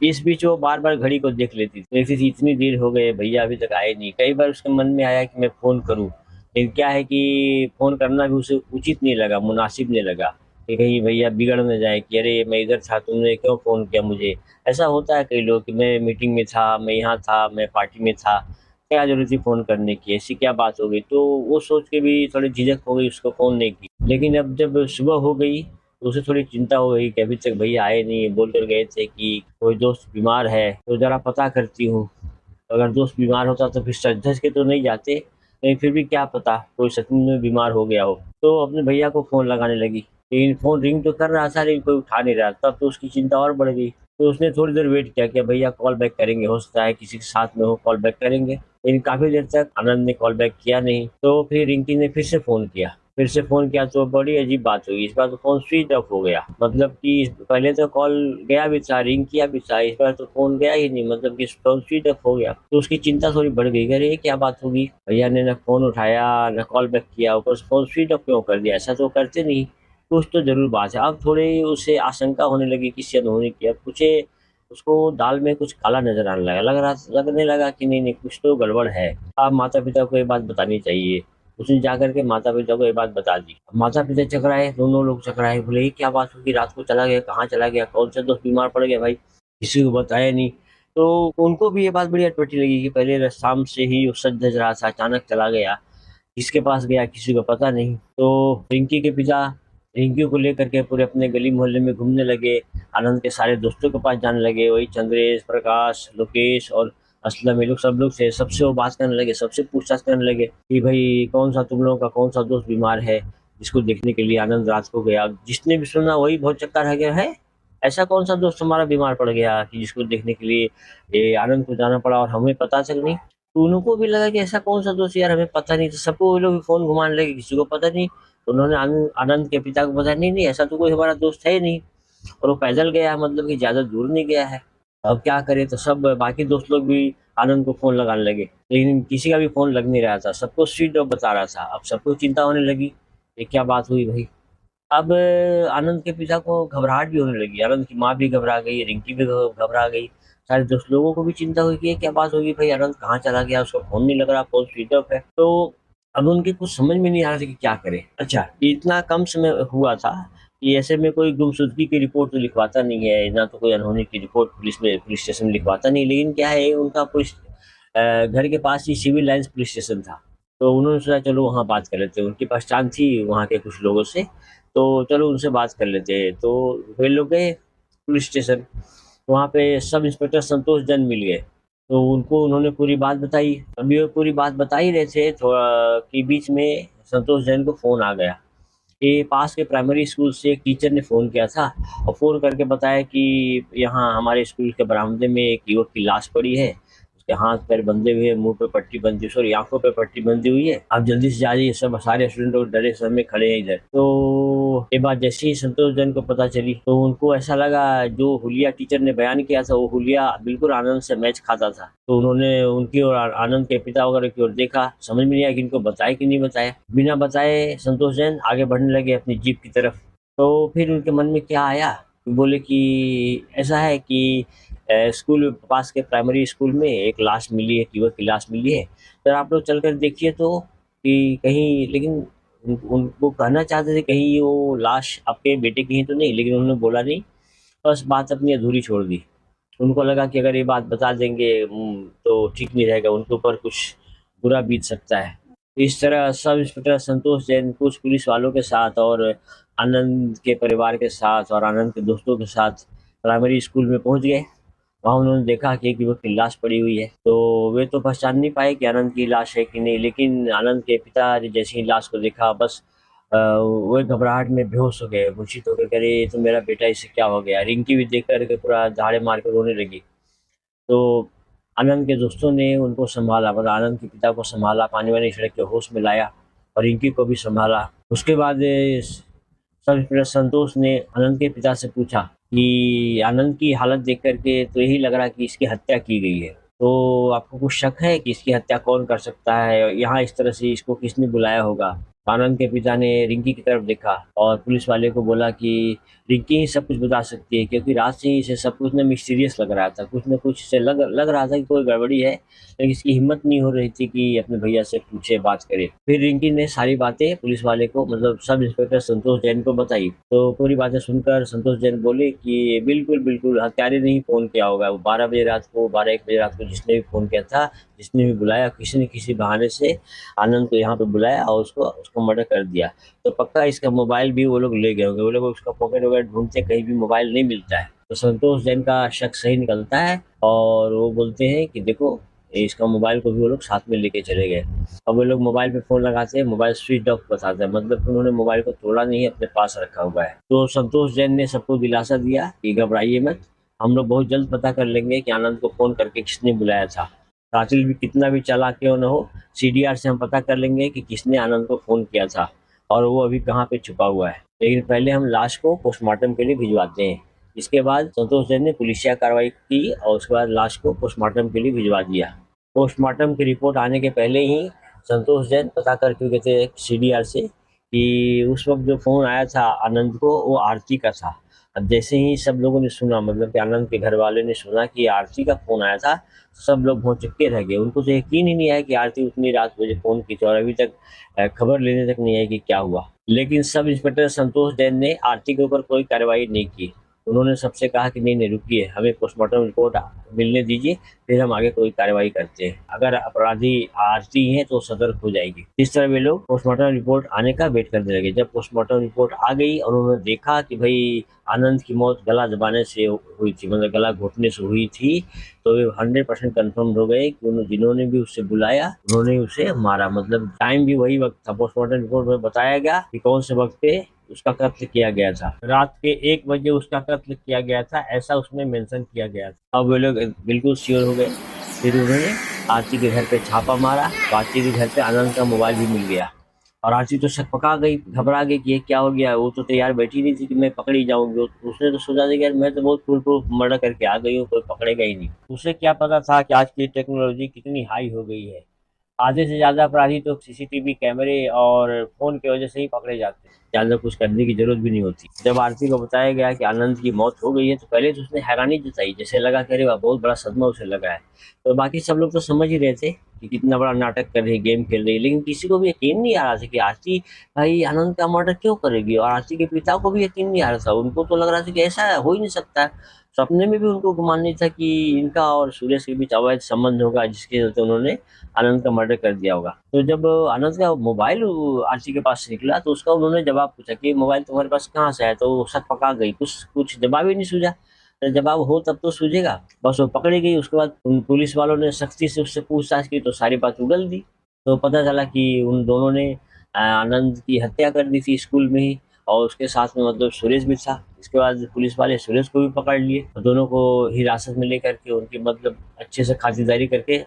A: इस बीच वो बार बार घड़ी को देखती थी, इतनी देर हो गए, भैया अभी तक आए नहीं। कई बार उसके मन में आया कि मैं फोन करूं, लेकिन क्या है कि फोन करना भी उसे उचित नहीं लगा, मुनासिब नहीं लगा, कि कहीं भैया बिगड़ न जाए कि अरे मैं इधर था, तुमने क्यों फोन किया मुझे। ऐसा होता है कई लोग कि मैं मीटिंग में था, मैं यहाँ था, मैं पार्टी में था, क्या जरूरत थी फोन करने की, ऐसी क्या बात हो गई। तो वो सोच के भी थोड़ी झिझक हो गई, उसको फोन नहीं की। लेकिन अब जब सुबह हो गई तो उसे थोड़ी चिंता हो गई कि अभी तक भैया आए नहीं, बोल कर गए थे कि कोई दोस्त बीमार है, तो जरा पता करती हूँ। अगर दोस्त बीमार होता तो फिर सच धज के तो नहीं जाते, लेकिन फिर भी क्या पता कोई सच में बीमार हो गया हो। तो अपने भैया को फोन लगाने लगी, लेकिन फोन रिंग तो कर रहा था, लेकिन कोई उठा नहीं रहा। तब तो उसकी चिंता और बढ़ गई। तो उसने थोड़ी देर वेट किया कि भैया कॉल बैक करेंगे, हो सकता है किसी के साथ में हो, कॉल बैक करेंगे। लेकिन काफी देर तक आनंद ने कॉल बैक किया नहीं। तो फिर रिंकी ने फिर से फोन किया तो बड़ी अजीब बात हुई। इस बार तो फोन स्विच ऑफ हो गया। मतलब कि पहले तो कॉल गया भी था, रिंग किया भी था, इस बार तो फोन गया ही नहीं, मतलब कि फोन स्विच ऑफ हो गया। तो उसकी चिंता थोड़ी बढ़ गई, अरे ये क्या बात होगी, भैया ने ना फोन उठाया ना कॉल बैक किया, ऊपर से फोन स्विच ऑफ क्यों कर दिया, ऐसा तो करते नहीं। कुछ तो जरूर बात है। अब थोड़ी उसे आशंका होने लगी किसी अनहोनी की। अब कुछ उसको दाल में कुछ काला नजर आने लगने लगा कि नहीं नहीं, कुछ तो गड़बड़ है। अब माता पिता को ये बात बतानी चाहिए। उसने जाकर के माता पिता को ये बात बता दी। माता पिता चकराए, दोनों लोग चकराए, बोले ये क्या बात होगी, रात को चला गया, कहाँ चला गया, कौन सा दोस्त बीमार पड़ गया भाई, किसी को बताया नहीं। तो उनको भी ये बात बड़ी अटपटी लगी कि पहले शाम से ही वो सज धज रहा था, अचानक चला गया, किसके पास गया किसी को पता नहीं। तो रिंकी के पिता रिंकी को लेकर के पूरे अपने गली मोहल्ले में घूमने लगे, आनंद के सारे दोस्तों के पास जाने लगे, वही चंद्रेश, प्रकाश, लोकेश और असलम, ये लोग सब लोग थे, सबसे वो बात करने लगे, सबसे पूछताछ करने लगे कि भाई कौन सा तुम लोगों का कौन सा दोस्त बीमार है जिसको देखने के लिए आनंद रात को गया। जिसने भी सुना वही बहुत चक्कर रह गया है, ऐसा कौन सा दोस्त हमारा बीमार पड़ गया कि जिसको देखने के लिए ये आनंद को जाना पड़ा और हमें पता चल नहीं। तो उनको भी लगा कि ऐसा कौन सा दोस्त यार, हमें पता नहीं। तो सबको वो लोग फोन घुमाने लगे, किसी को पता नहीं। तो उन्होंने आनंद के पिता को बताया, नहीं नहीं ऐसा तो कोई हमारा दोस्त है ही नहीं, और वो पैदल गया है, मतलब कि ज्यादा दूर नहीं गया है। अब क्या करे, तो सब बाकी दोस्त लोग भी आनंद को फोन लगाने लगे, लेकिन किसी का भी फोन लग नहीं रहा था, सबको स्विच ऑफ बता रहा था। अब सबको चिंता होने लगी, ये क्या बात हुई भाई। अब आनंद के पिता को घबराहट भी होने लगी, आनंद की माँ भी घबरा गई, रिंकी भी घबरा गई, सारे दोस्त लोगों को भी चिंता हुई कि ये क्या बात होगी भाई, आनंद कहाँ चला गया, उसको फोन नहीं लग रहा, फोन स्विच ऑफ है। तो अब उनके कुछ समझ में नहीं आ रहा था कि क्या करें। अच्छा, इतना कम समय हुआ था कि ऐसे में कोई गुमशुदगी की रिपोर्ट तो लिखवाता नहीं है, ना तो कोई अनहोनी की रिपोर्ट पुलिस स्टेशन में लिखवाता नहीं। लेकिन क्या है, उनका पुलिस घर के पास ही सिविल लाइंस पुलिस स्टेशन था। तो उन्होंने सोचा चलो वहाँ बात कर लेते हैं, उनकी पहचान थी वहाँ के कुछ लोगों से, तो चलो उनसे बात कर लेते हैं। तो वे लोग गए पुलिस स्टेशन, वहाँ पे सब इंस्पेक्टर संतोष जैन मिल गए। तो उनको उन्होंने पूरी बात बताई। अभी वो पूरी बात बता ही रहे थे थोड़ा कि बीच में संतोष जैन को फोन आ गया कि पास के प्राइमरी स्कूल से एक टीचर ने फ़ोन किया था, और फ़ोन करके बताया कि यहाँ हमारे स्कूल के बरामदे में एक युवक की लाश पड़ी है, उसके हाथ पैर बंधे हुए हैं, मुंह पे पट्टी बंधी, सॉरी आंखों पे पट्टी बंधी हुई है, आप जल्दी से जाइए। सब सारे स्टूडेंट लोग डरे समय खड़े हैं इधर। तो ये बात जैसे ही संतोष जैन को पता चली, तो उनको ऐसा लगा जो हुलिया टीचर ने बयान किया था, वो हुलिया बिल्कुल आनंद से मैच खाता था। तो उन्होंने उनकी और आनंद के पिता वगैरह की ओर देखा, समझ में नहीं आया कि इनको बताए कि नहीं बताया। बिना बताए संतोष जैन आगे बढ़ने लगे अपनी जीप की तरफ। तो फिर उनके मन में क्या आया, बोले कि ऐसा है कि स्कूल पास के प्राइमरी स्कूल में एक लाश मिली है, युवक की लाश मिली है, तो आप लोग चलकर देखिए तो कि कहीं। लेकिन उनको कहना चाहते थे कहीं वो लाश आपके बेटे की ही तो नहीं, लेकिन उन्होंने बोला नहीं, बस बात अपनी अधूरी छोड़ दी। उनको लगा कि अगर ये बात बता देंगे तो ठीक नहीं रहेगा, उनके ऊपर कुछ बुरा बीत सकता है। इस तरह सब इंस्पेक्टर संतोष जैन कुछ पुलिस वालों के साथ और आनंद के परिवार के साथ और आनंद के दोस्तों के साथ प्राइमरी स्कूल में पहुंच गए। वहाँ उन्होंने देखा कि एक युवक की लाश पड़ी हुई है, तो वे तो पहचान नहीं पाए कि आनंद की लाश है कि नहीं, लेकिन आनंद के पिता ने जैसे ही लाश को देखा, बस वो घबराहट में बेहोश हो गए, मूर्छित होकर कह रहे ये तो मेरा बेटा, इससे क्या हो गया। रिंकी भी देख कर के पूरा दहाड़े मार कर रोने लगी। तो आनंद के दोस्तों ने उनको संभाला, मतलब आनंद के पिता को संभाला, पानी वानी छिड़क के होश में लाया और रिंकी को भी संभाला। उसके बाद सब इंस्पेक्टर संतोष ने आनंद के पिता से पूछा कि आनंद की हालत देख करके तो यही लग रहा कि इसकी हत्या की गई है, तो आपको कुछ शक है कि इसकी हत्या कौन कर सकता है, यहाँ इस तरह से इसको किसने बुलाया होगा। आनंद के पिता ने रिंकी की तरफ देखा और पुलिस वाले को बोला कि रिंकी ही सब कुछ बता सकती है, क्योंकि रात से ही इसे सब कुछ ना मिस्टीरियस लग रहा था, कुछ न कुछ इसे लग रहा था कि कोई गड़बड़ी है, लेकिन इसकी हिम्मत नहीं हो रही थी कि अपने भैया से पूछे, बात करे। फिर रिंकी ने सारी बातें पुलिस वाले को, मतलब सब इंस्पेक्टर संतोष जैन को बताई। तो पूरी बातें सुनकर संतोष जैन बोले कि बिल्कुल बिल्कुल हत्यारे ने ही फोन किया होगा, वो 12 बजे रात को, 12-1 बजे रात को जिसने भी फोन किया था, जिसने भी बुलाया, किसी न किसी बहाने से आनंद को यहाँ पे बुलाया और उसको मर्डर कर दिया। तो पक्का इसका मोबाइल भी वो लोग ले गए होंगे, वो लोग उसका पॉकेट वगैरह ढूंढते, कहीं भी मोबाइल नहीं मिलता है। तो संतोष जैन का शक सही निकलता है और वो बोलते हैं कि देखो इसका मोबाइल को भी वो लोग साथ में लेके चले गए। अब वो लोग मोबाइल पे फोन लगाते हैं, मोबाइल स्विच ऑफ बताता है, मतलब उन्होंने मोबाइल को तोड़ा नहीं है, अपने पास रखा हुआ है। तो संतोष जैन ने सबको दिलासा दिया कि घबराइए मत, हम लोग बहुत जल्द पता कर लेंगे कि आनंद को फोन करके किसने बुलाया था। कातिल भी कितना भी चालाक क्यों न हो, सीडीआर से हम पता कर लेंगे कि किसने आनंद को फोन किया था और वो अभी कहाँ पे छुपा हुआ है। लेकिन पहले हम लाश को पोस्टमार्टम के लिए भिजवाते हैं। इसके बाद संतोष जैन ने पुलिसिया कार्रवाई की और उसके बाद लाश को पोस्टमार्टम के लिए भिजवा दिया। पोस्टमार्टम की रिपोर्ट आने के पहले ही संतोष जैन पता कर चुके थे सीडीआर से कि उस वक्त जो फोन आया था आनंद को, वो आरती का था। अब जैसे ही सब लोगों ने सुना, मतलब कि आनंद के घर वाले ने सुना कि आरती का फोन आया था, सब लोग भौचक्के रह गए। उनको तो यकीन ही नहीं आया कि आरती उतनी रात मुझे फोन की थी और अभी तक खबर लेने तक नहीं आई कि क्या हुआ। लेकिन सब इंस्पेक्टर संतोष जैन ने आरती के ऊपर कोई कार्रवाई नहीं की। उन्होंने सबसे कहा कि नहीं नहीं रुकिए, हमें पोस्टमार्टम रिपोर्ट मिलने दीजिए, फिर हम आगे कोई कार्रवाई करते हैं। अगर अपराधी आरती हैं तो सतर्क हो जाएगी। इस तरह वे लोग पोस्टमार्टम रिपोर्ट आने का वेट करने लगे। जब पोस्टमार्टम रिपोर्ट आ गई और उन्होंने देखा कि भाई आनंद की मौत गला दबाने से हुई थी, मतलब गला घोटने से हुई थी, तो वे 100% कन्फर्म हो गए कि जिन्होंने भी उसे बुलाया उन्होंने उसे मारा। मतलब टाइम भी वही वक्त था, पोस्टमार्टम रिपोर्ट में बताया गया कि कौन से वक्त पे उसका कत्ल किया गया था। रात के 1 बजे उसका कत्ल किया गया था, ऐसा उसमें मेंशन किया गया था। अब वे लोग बिल्कुल श्योर हो गए। फिर उन्होंने आरती के घर पे छापा मारा, तो आरती के घर पे आनंद का मोबाइल भी मिल गया और आरती तो शक पका गई, घबरा गई कि ये क्या हो गया। वो तो तैयार बैठी नहीं थी कि मैं पकड़ी जाऊंगी, उसने तो सोचा था कि यार मैं तो बहुत फुल प्रूफ मर्डर करके आ गई हूँ, कोई पकड़ेगा ही नहीं। उसे क्या पता था कि आज की टेक्नोलॉजी कितनी हाई हो गई है। आधे से ज्यादा अपराधी तो सीसीटीवी कैमरे और फोन की वजह से ही पकड़े जाते हैं, ज्यादा कुछ करने की जरूरत भी नहीं होती। जब आरती को बताया गया कि आनंद की मौत हो गई है, तो पहले तो उसने हैरानी जताई, जैसे लगा कि अरे वाह बहुत बड़ा सदमा उसे लगा है। तो बाकी सब लोग तो समझ ही रहे थे कि कितना बड़ा नाटक कर रही है, गेम खेल रही है, लेकिन किसी को भी यकीन नहीं आ रहा था कि आरती भाई आनंद का मर्डर क्यों करेगी। और आरती के पिता को भी यकीन नहीं आ रहा था, उनको तो लग रहा था कि ऐसा हो ही नहीं सकता। सपने में भी उनको गुमान नहीं था कि इनका और सुरेश के बीच अवैध संबंध होगा, जिसके चलते उन्होंने आनंद का मर्डर कर दिया होगा। तो जब आनंद का मोबाइल आरती के पास से निकला, तो उसका उन्होंने जवाब पूछा कि मोबाइल तुम्हारे पास कहाँ से है, तो वो शक पका गई, कुछ जवाब ही नहीं सूझा। तो जवाब हो तब तो सूझेगा। बस वो पकड़ी गई। उसके बाद उन पुलिस वालों ने सख्ती से उससे पूछताछ की, तो सारी बात उगल दी। तो पता चला कि उन दोनों ने आनंद की हत्या कर दी थी स्कूल में ही, और उसके साथ में मतलब सुरेश भी था। इसके बाद पुलिस वाले सुरेश को भी पकड़ लिए, दोनों को हिरासत में लेकर के उनकी मतलब अच्छे से खातिरदारी करके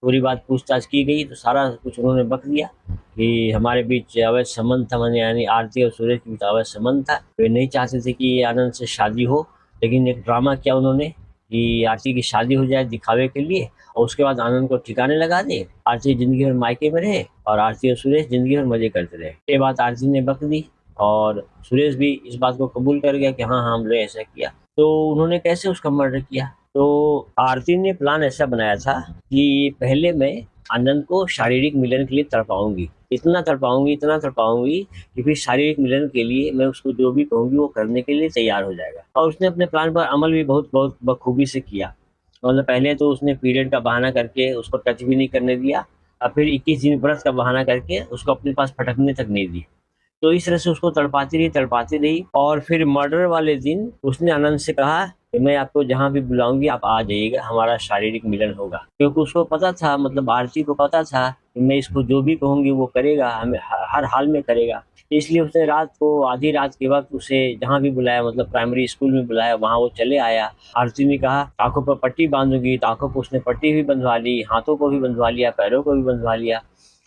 A: पूरी बात पूछताछ की गई। तो सारा कुछ उन्होंने बक दिया कि हमारे बीच अवैध संबंध था, मैंने यानी आरती और सुरेश के बीच अवैध संबंध था। वे नहीं चाहते थे कि आनंद से शादी हो, लेकिन एक ड्रामा किया उन्होंने कि आरती की शादी हो जाए दिखावे के लिए, और उसके बाद आनंद को ठिकाने लगा दे। आरती जिंदगी भर मायके में रहे और आरती और सुरेश जिंदगी भर मजे करते रहे। ये बात आरती ने बक दी और सुरेश भी इस बात को कबूल कर गया कि हाँ हाँ हमने ऐसा किया। तो उन्होंने कैसे उसका मर्डर किया, तो आरती ने प्लान ऐसा बनाया था कि पहले मैं आनंद को शारीरिक मिलन के लिए तड़पाऊंगी, इतना तड़पाऊंगी, इतना तड़पाऊंगी कि फिर शारीरिक मिलन के लिए मैं उसको जो भी कहूंगी वो करने के लिए तैयार हो जाएगा। और उसने अपने प्लान पर अमल भी बहुत बहुत बखूबी से किया। मतलब पहले तो उसने पीरियड का बहाना करके उसको टच भी नहीं करने दिया, और फिर 21 दिन व्रत का बहाना करके उसको अपने पास फटकने तक नहीं दी। तो इस तरह से उसको तड़पाती रही और फिर मर्डर वाले दिन उसने आनंद से कहा कि मैं आपको जहाँ भी बुलाऊंगी आप आ जाइएगा, हमारा शारीरिक मिलन होगा। क्योंकि उसको पता था, मतलब आरती को पता था कि मैं इसको जो भी कहूंगी वो करेगा, हमें हर हाल में करेगा। इसलिए उसने रात को, आधी रात के वक्त उसे जहाँ भी बुलाया, मतलब प्राइमरी स्कूल में बुलाया, वहाँ वो चले आया। आरती ने कहा आंखों पर पट्टी बांधूंगी, तो आंखों पर उसने पट्टी भी बंधवा ली, हाथों को भी बंधवा लिया, पैरों को भी बंधवा लिया।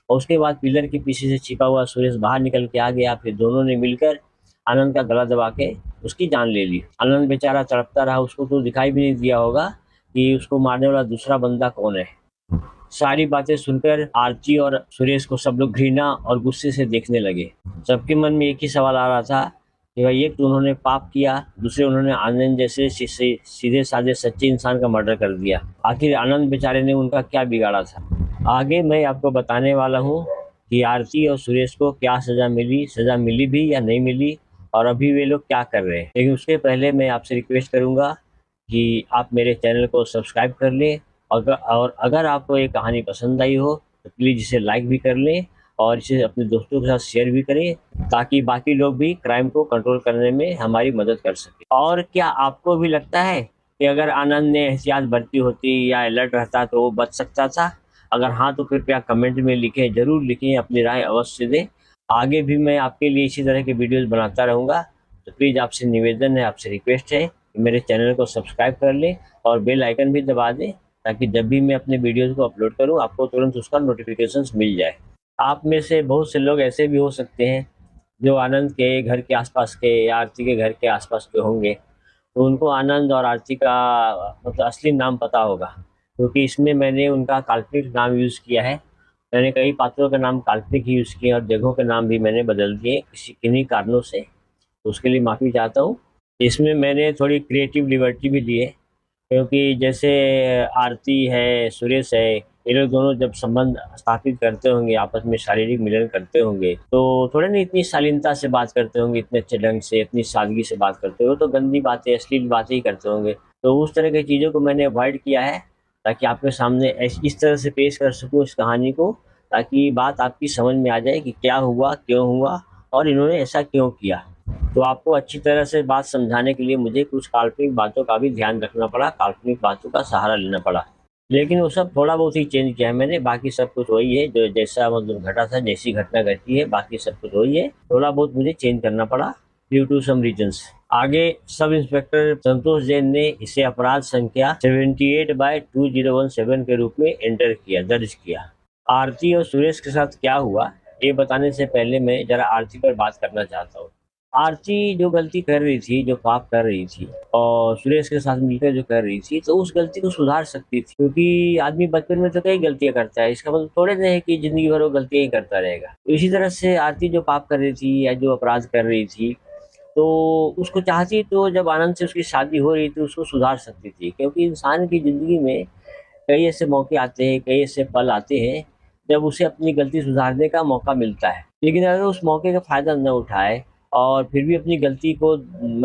A: और उसके बाद पिलर के पीछे से छिपा हुआ सुरेश बाहर निकल के आ गया। फिर दोनों ने मिलकर आनंद का गला दबा के उसकी जान ले ली। आनंद बेचारा तड़पता रहा, उसको तो दिखाई भी नहीं दिया होगा कि उसको मारने वाला दूसरा बंदा कौन है। सारी बातें सुनकर आरती और सुरेश को सब लोग घृणा और गुस्से से देखने लगे। सबके मन में एक ही सवाल आ रहा था कि भाई एक तो उन्होंने पाप किया, दूसरे उन्होंने आनंद जैसे सीधे साधे सच्चे इंसान का मर्डर कर दिया। आखिर आनंद बेचारे ने उनका क्या बिगाड़ा था? आगे मैं आपको बताने वाला हूँ कि आरती और सुरेश को क्या सजा मिली भी या नहीं मिली, और अभी वे लोग क्या कर रहे हैं। लेकिन उसके पहले मैं आपसे रिक्वेस्ट करूँगा कि आप मेरे चैनल को सब्सक्राइब कर लें, और अगर आपको ये कहानी पसंद आई हो तो प्लीज़ इसे लाइक भी कर लें और इसे अपने दोस्तों के साथ शेयर भी करें, ताकि बाकी लोग भी क्राइम को कंट्रोल करने में हमारी मदद कर सकें। और क्या आपको भी लगता है कि अगर आनंद ने एहतियात बरती होती या अलर्ट रहता तो वो बच सकता था? अगर हाँ तो कृपया कमेंट में लिखें, ज़रूर लिखें, अपनी राय अवश्य दें। आगे भी मैं आपके लिए इसी तरह के वीडियोज़ बनाता रहूँगा। तो प्लीज़ आपसे निवेदन है, आपसे रिक्वेस्ट है कि मेरे चैनल को सब्सक्राइब कर लें और बेल आइकन भी दबा दें, ताकि जब भी मैं अपने वीडियोज़ को अपलोड करूँ आपको तुरंत उसका नोटिफिकेशंस मिल जाए। आप में से बहुत से लोग ऐसे भी हो सकते हैं जो आनंद के घर के आसपास के या आरती के घर के आसपास के होंगे, तो उनको आनंद और आरती का मतलब असली नाम पता होगा, क्योंकि इसमें मैंने उनका काल्पनिक नाम यूज़ किया है। मैंने कई पात्रों का नाम काल्पनिक ही यूज़ किए और जगहों के नाम भी मैंने बदल दिए किन्हीं कारणों से, तो उसके लिए माफ़ी चाहता हूँ। इसमें मैंने थोड़ी क्रिएटिव लिबर्टी भी ली है, क्योंकि जैसे आरती है, सुरेश है, ये लोग दोनों जब संबंध स्थापित करते होंगे, आपस में शारीरिक मिलन करते होंगे, तो थोड़े नहीं इतनी शालीनता से बात करते होंगे, इतने अच्छे ढंग से, इतनी सादगी से बात करते होंगे, तो गंदी बातें, अश्लील बातें ही करते होंगे। तो उस तरह की चीज़ों को मैंने अवॉइड किया है, ताकि आपके सामने इस तरह से पेश कर सकूँ इस कहानी को, ताकि बात आपकी समझ में आ जाए कि क्या हुआ, क्यों हुआ और इन्होंने ऐसा क्यों किया। तो आपको अच्छी तरह से बात समझाने के लिए मुझे कुछ काल्पनिक बातों का भी ध्यान रखना पड़ा, काल्पनिक बातों का सहारा लेना पड़ा। लेकिन वो सब थोड़ा बहुत ही चेंज किया है मैंने, बाकी सब कुछ वही है जो जैसा मतलब घटा था, जैसी घटना घटी है, बाकी सब कुछ वही है। थोड़ा बहुत मुझे चेंज करना पड़ा ड्यू टू सम रीजंस। आगे सब इंस्पेक्टर संतोष जैन ने इसे अपराध संख्या 78/2017 के रूप में दर्ज किया। आरती और सुरेश के साथ क्या हुआ ये बताने से पहले मैं जरा आरती पर बात करना चाहता हूँ। आरती जो गलती कर रही थी, जो पाप कर रही थी, और सुरेश के साथ मिलकर जो कर रही थी, तो उस गलती को सुधार सकती थी। क्योंकि आदमी बचपन में तो कई गलतियां करता है, इसका मतलब थोड़े नहीं है कि जिंदगी भर वो गलतियां ही करता रहेगा। तो इसी तरह से आरती जो पाप कर रही थी या जो अपराध कर रही थी, तो उसको चाहती तो जब आनंद से उसकी शादी हो रही थी उसको सुधार सकती थी। क्योंकि इंसान की जिंदगी में कई ऐसे मौके आते हैं, कई ऐसे पल आते हैं जब उसे अपनी गलती सुधारने का मौका मिलता है। लेकिन अगर उस मौके का फ़ायदा न उठाए और फिर भी अपनी गलती को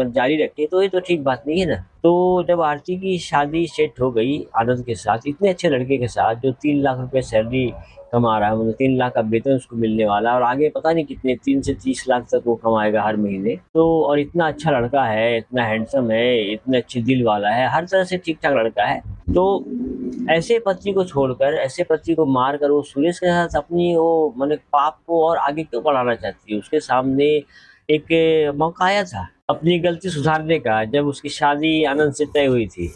A: जारी रखे, तो ये तो ठीक बात नहीं है ना। तो जब आरती की शादी सेट हो गई आनंद के साथ, इतने अच्छे लड़के के साथ जो 3 लाख रुपए सैलरी कमा रहा है, मतलब 3 लाख का वेतन उसको मिलने वाला है और आगे पता नहीं कितने 3 से 30 लाख तक वो कमाएगा हर महीने। तो और इतना अच्छा लड़का है, इतना हैंडसम है, इतने अच्छे दिल वाला है, हर तरह से ठीक ठाक लड़का है। तो ऐसे पति को छोड़कर, ऐसे पति को मारकर वो सुरेश के साथ अपनी वो मतलब पाप को और आगे क्यों बढ़ाना चाहती है? उसके सामने एक मौका आया था अपनी गलती सुधारने का, जब उसकी शादी आनंद से तय हुई थी।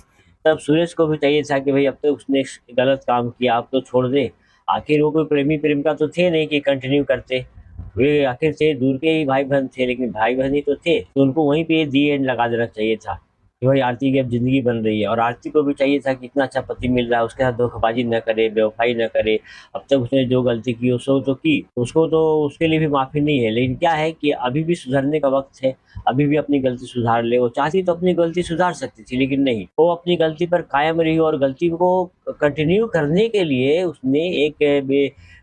A: तब सुरेश को भी चाहिए था कि भाई अब तो उसने गलत काम किया, अब तो छोड़ दे। आखिर वो कोई प्रेमी प्रेमिका तो थे नहीं कि कंटिन्यू करते। वे आखिर थे दूर के ही भाई बहन थे, लेकिन भाई बहन ही तो थे, तो उनको वहीं पे दी एंड लगा देना चाहिए था। कि भाई आरती की अब जिंदगी बन रही है, और आरती को भी चाहिए था कि इतना अच्छा पति मिल रहा है, उसके साथ धोखेबाजी न करे, बेवफाई न करे। अब तक उसने जो गलती की उसको तो की, उसको तो उसके लिए भी माफी नहीं है, लेकिन क्या है कि अभी भी सुधरने का वक्त है। अभी भी अपनी गलती सुधार ले। वो चाहती तो अपनी गलती सुधार सकती थी, लेकिन नहीं, वो अपनी गलती पर कायम रही, और गलती को कंटिन्यू करने के लिए उसने एक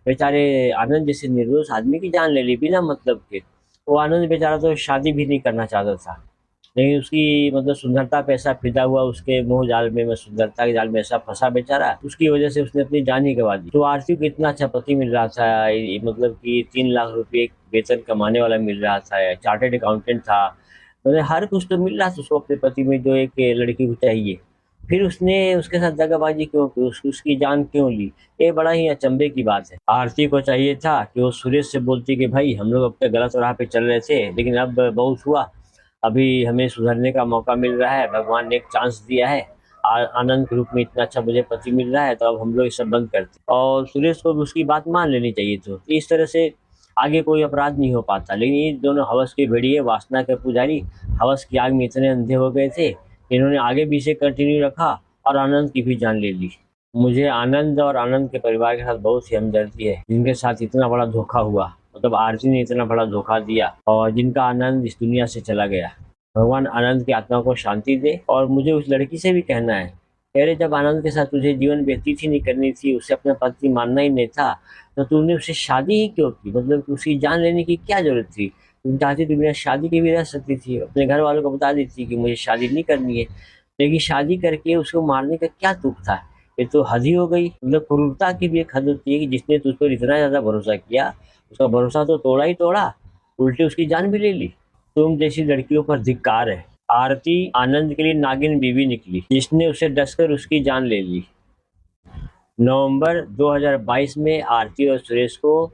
A: बेचारे आनंद जैसे निर्दोष आदमी की जान ले ली बिना मतलब के। वो आनंद बेचारा तो शादी भी नहीं करना चाहता था, लेकिन उसकी मतलब सुंदरता पे ऐसा फिदा हुआ, उसके मोह जाल में, मैं सुंदरता के जाल में ऐसा फंसा बेचारा, उसकी वजह से उसने अपनी जान ही गंवा दी। तो आरती को इतना अच्छा पति मिल रहा था, मतलब कि 3 लाख रुपए वेतन कमाने वाला मिल रहा था, चार्टेड अकाउंटेंट था, मतलब हर कुछ तो मिल रहा था उसको अपने पति में, जो एक लड़की को चाहिए। फिर उसने उसके साथ दगाबाजी क्यों की, उसकी जान क्यों ली? ये बड़ा ही अचंभे की बात है। आरती को चाहिए था कि वो सुरेश से बोलती कि भाई हम लोग अब तक गलत राह पे चल रहे थे, लेकिन अब बहुत हुआ, अभी हमें सुधरने का मौका मिल रहा है, भगवान ने एक चांस दिया है, आनंद के रूप में इतना अच्छा मुझे पति मिल रहा है, तो अब हम लोग ये सब बंद करते हैं। और सुरेश को भी उसकी बात मान लेनी चाहिए। तो इस तरह से आगे कोई अपराध नहीं हो पाता। लेकिन ये दोनों हवस के भेड़िए, वासना के पुजारी, हवस की आग में इतने अंधे हो गए थे, इन्होंने आगे भी इसे कंटिन्यू रखा और आनंद की भी जान ले ली। मुझे आनंद और आनंद के परिवार के साथ बहुत सी हमदर्दी है, जिनके साथ इतना बड़ा धोखा हुआ, मतलब आरती ने इतना बड़ा धोखा दिया, और जिनका आनंद इस दुनिया से चला गया। भगवान आनंद की आत्मा को शांति दे। और मुझे उस लड़की से भी कहना है, कह रहे जब आनंद के साथ तुझे जीवन व्यतीत ही नहीं करनी थी, उसे अपना पति मानना ही नहीं था, तो तूने उससे शादी ही क्यों की? मतलब कि उसकी जान लेने की क्या जरूरत थी? तुम चाहती तो बिना शादी के भी रह सकती थी, अपने घर वालों को बता देती कि मुझे शादी नहीं करनी है, लेकिन शादी करके उसको मारने का क्या तुक था? ये तो हद ही हो गई। मतलब क्रूरता की भी एक हद होती है कि जिसने तुझ पर इतना ज्यादा भरोसा किया, उसका भरोसा तो तोड़ा ही तोड़ा, उल्टे उसकी जान भी ले ली। तुम जैसी लड़कियों पर धिक्कार है। आरती आनंद के लिए नागिन बीवी निकली, जिसने उसे डसकर उसकी जान ले ली। नवंबर 2022 में आरती और सुरेश को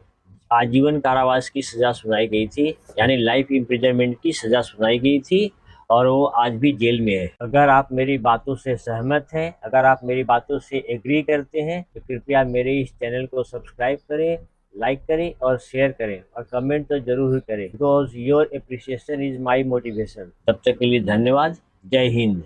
A: आजीवन कारावास की सजा सुनाई गई थी, यानी लाइफ इम्प्रिजनमेंट की सजा सुनाई गई थी, और वो आज भी जेल में है। अगर आप मेरी बातों से सहमत हैं, अगर आप मेरी बातों से एग्री करते हैं, तो कृपया मेरे इस चैनल को सब्सक्राइब करें, लाइक करें और शेयर करें, और कमेंट तो जरूर ही करें, because your appreciation is my motivation. तब तक के लिए धन्यवाद। जय हिंद।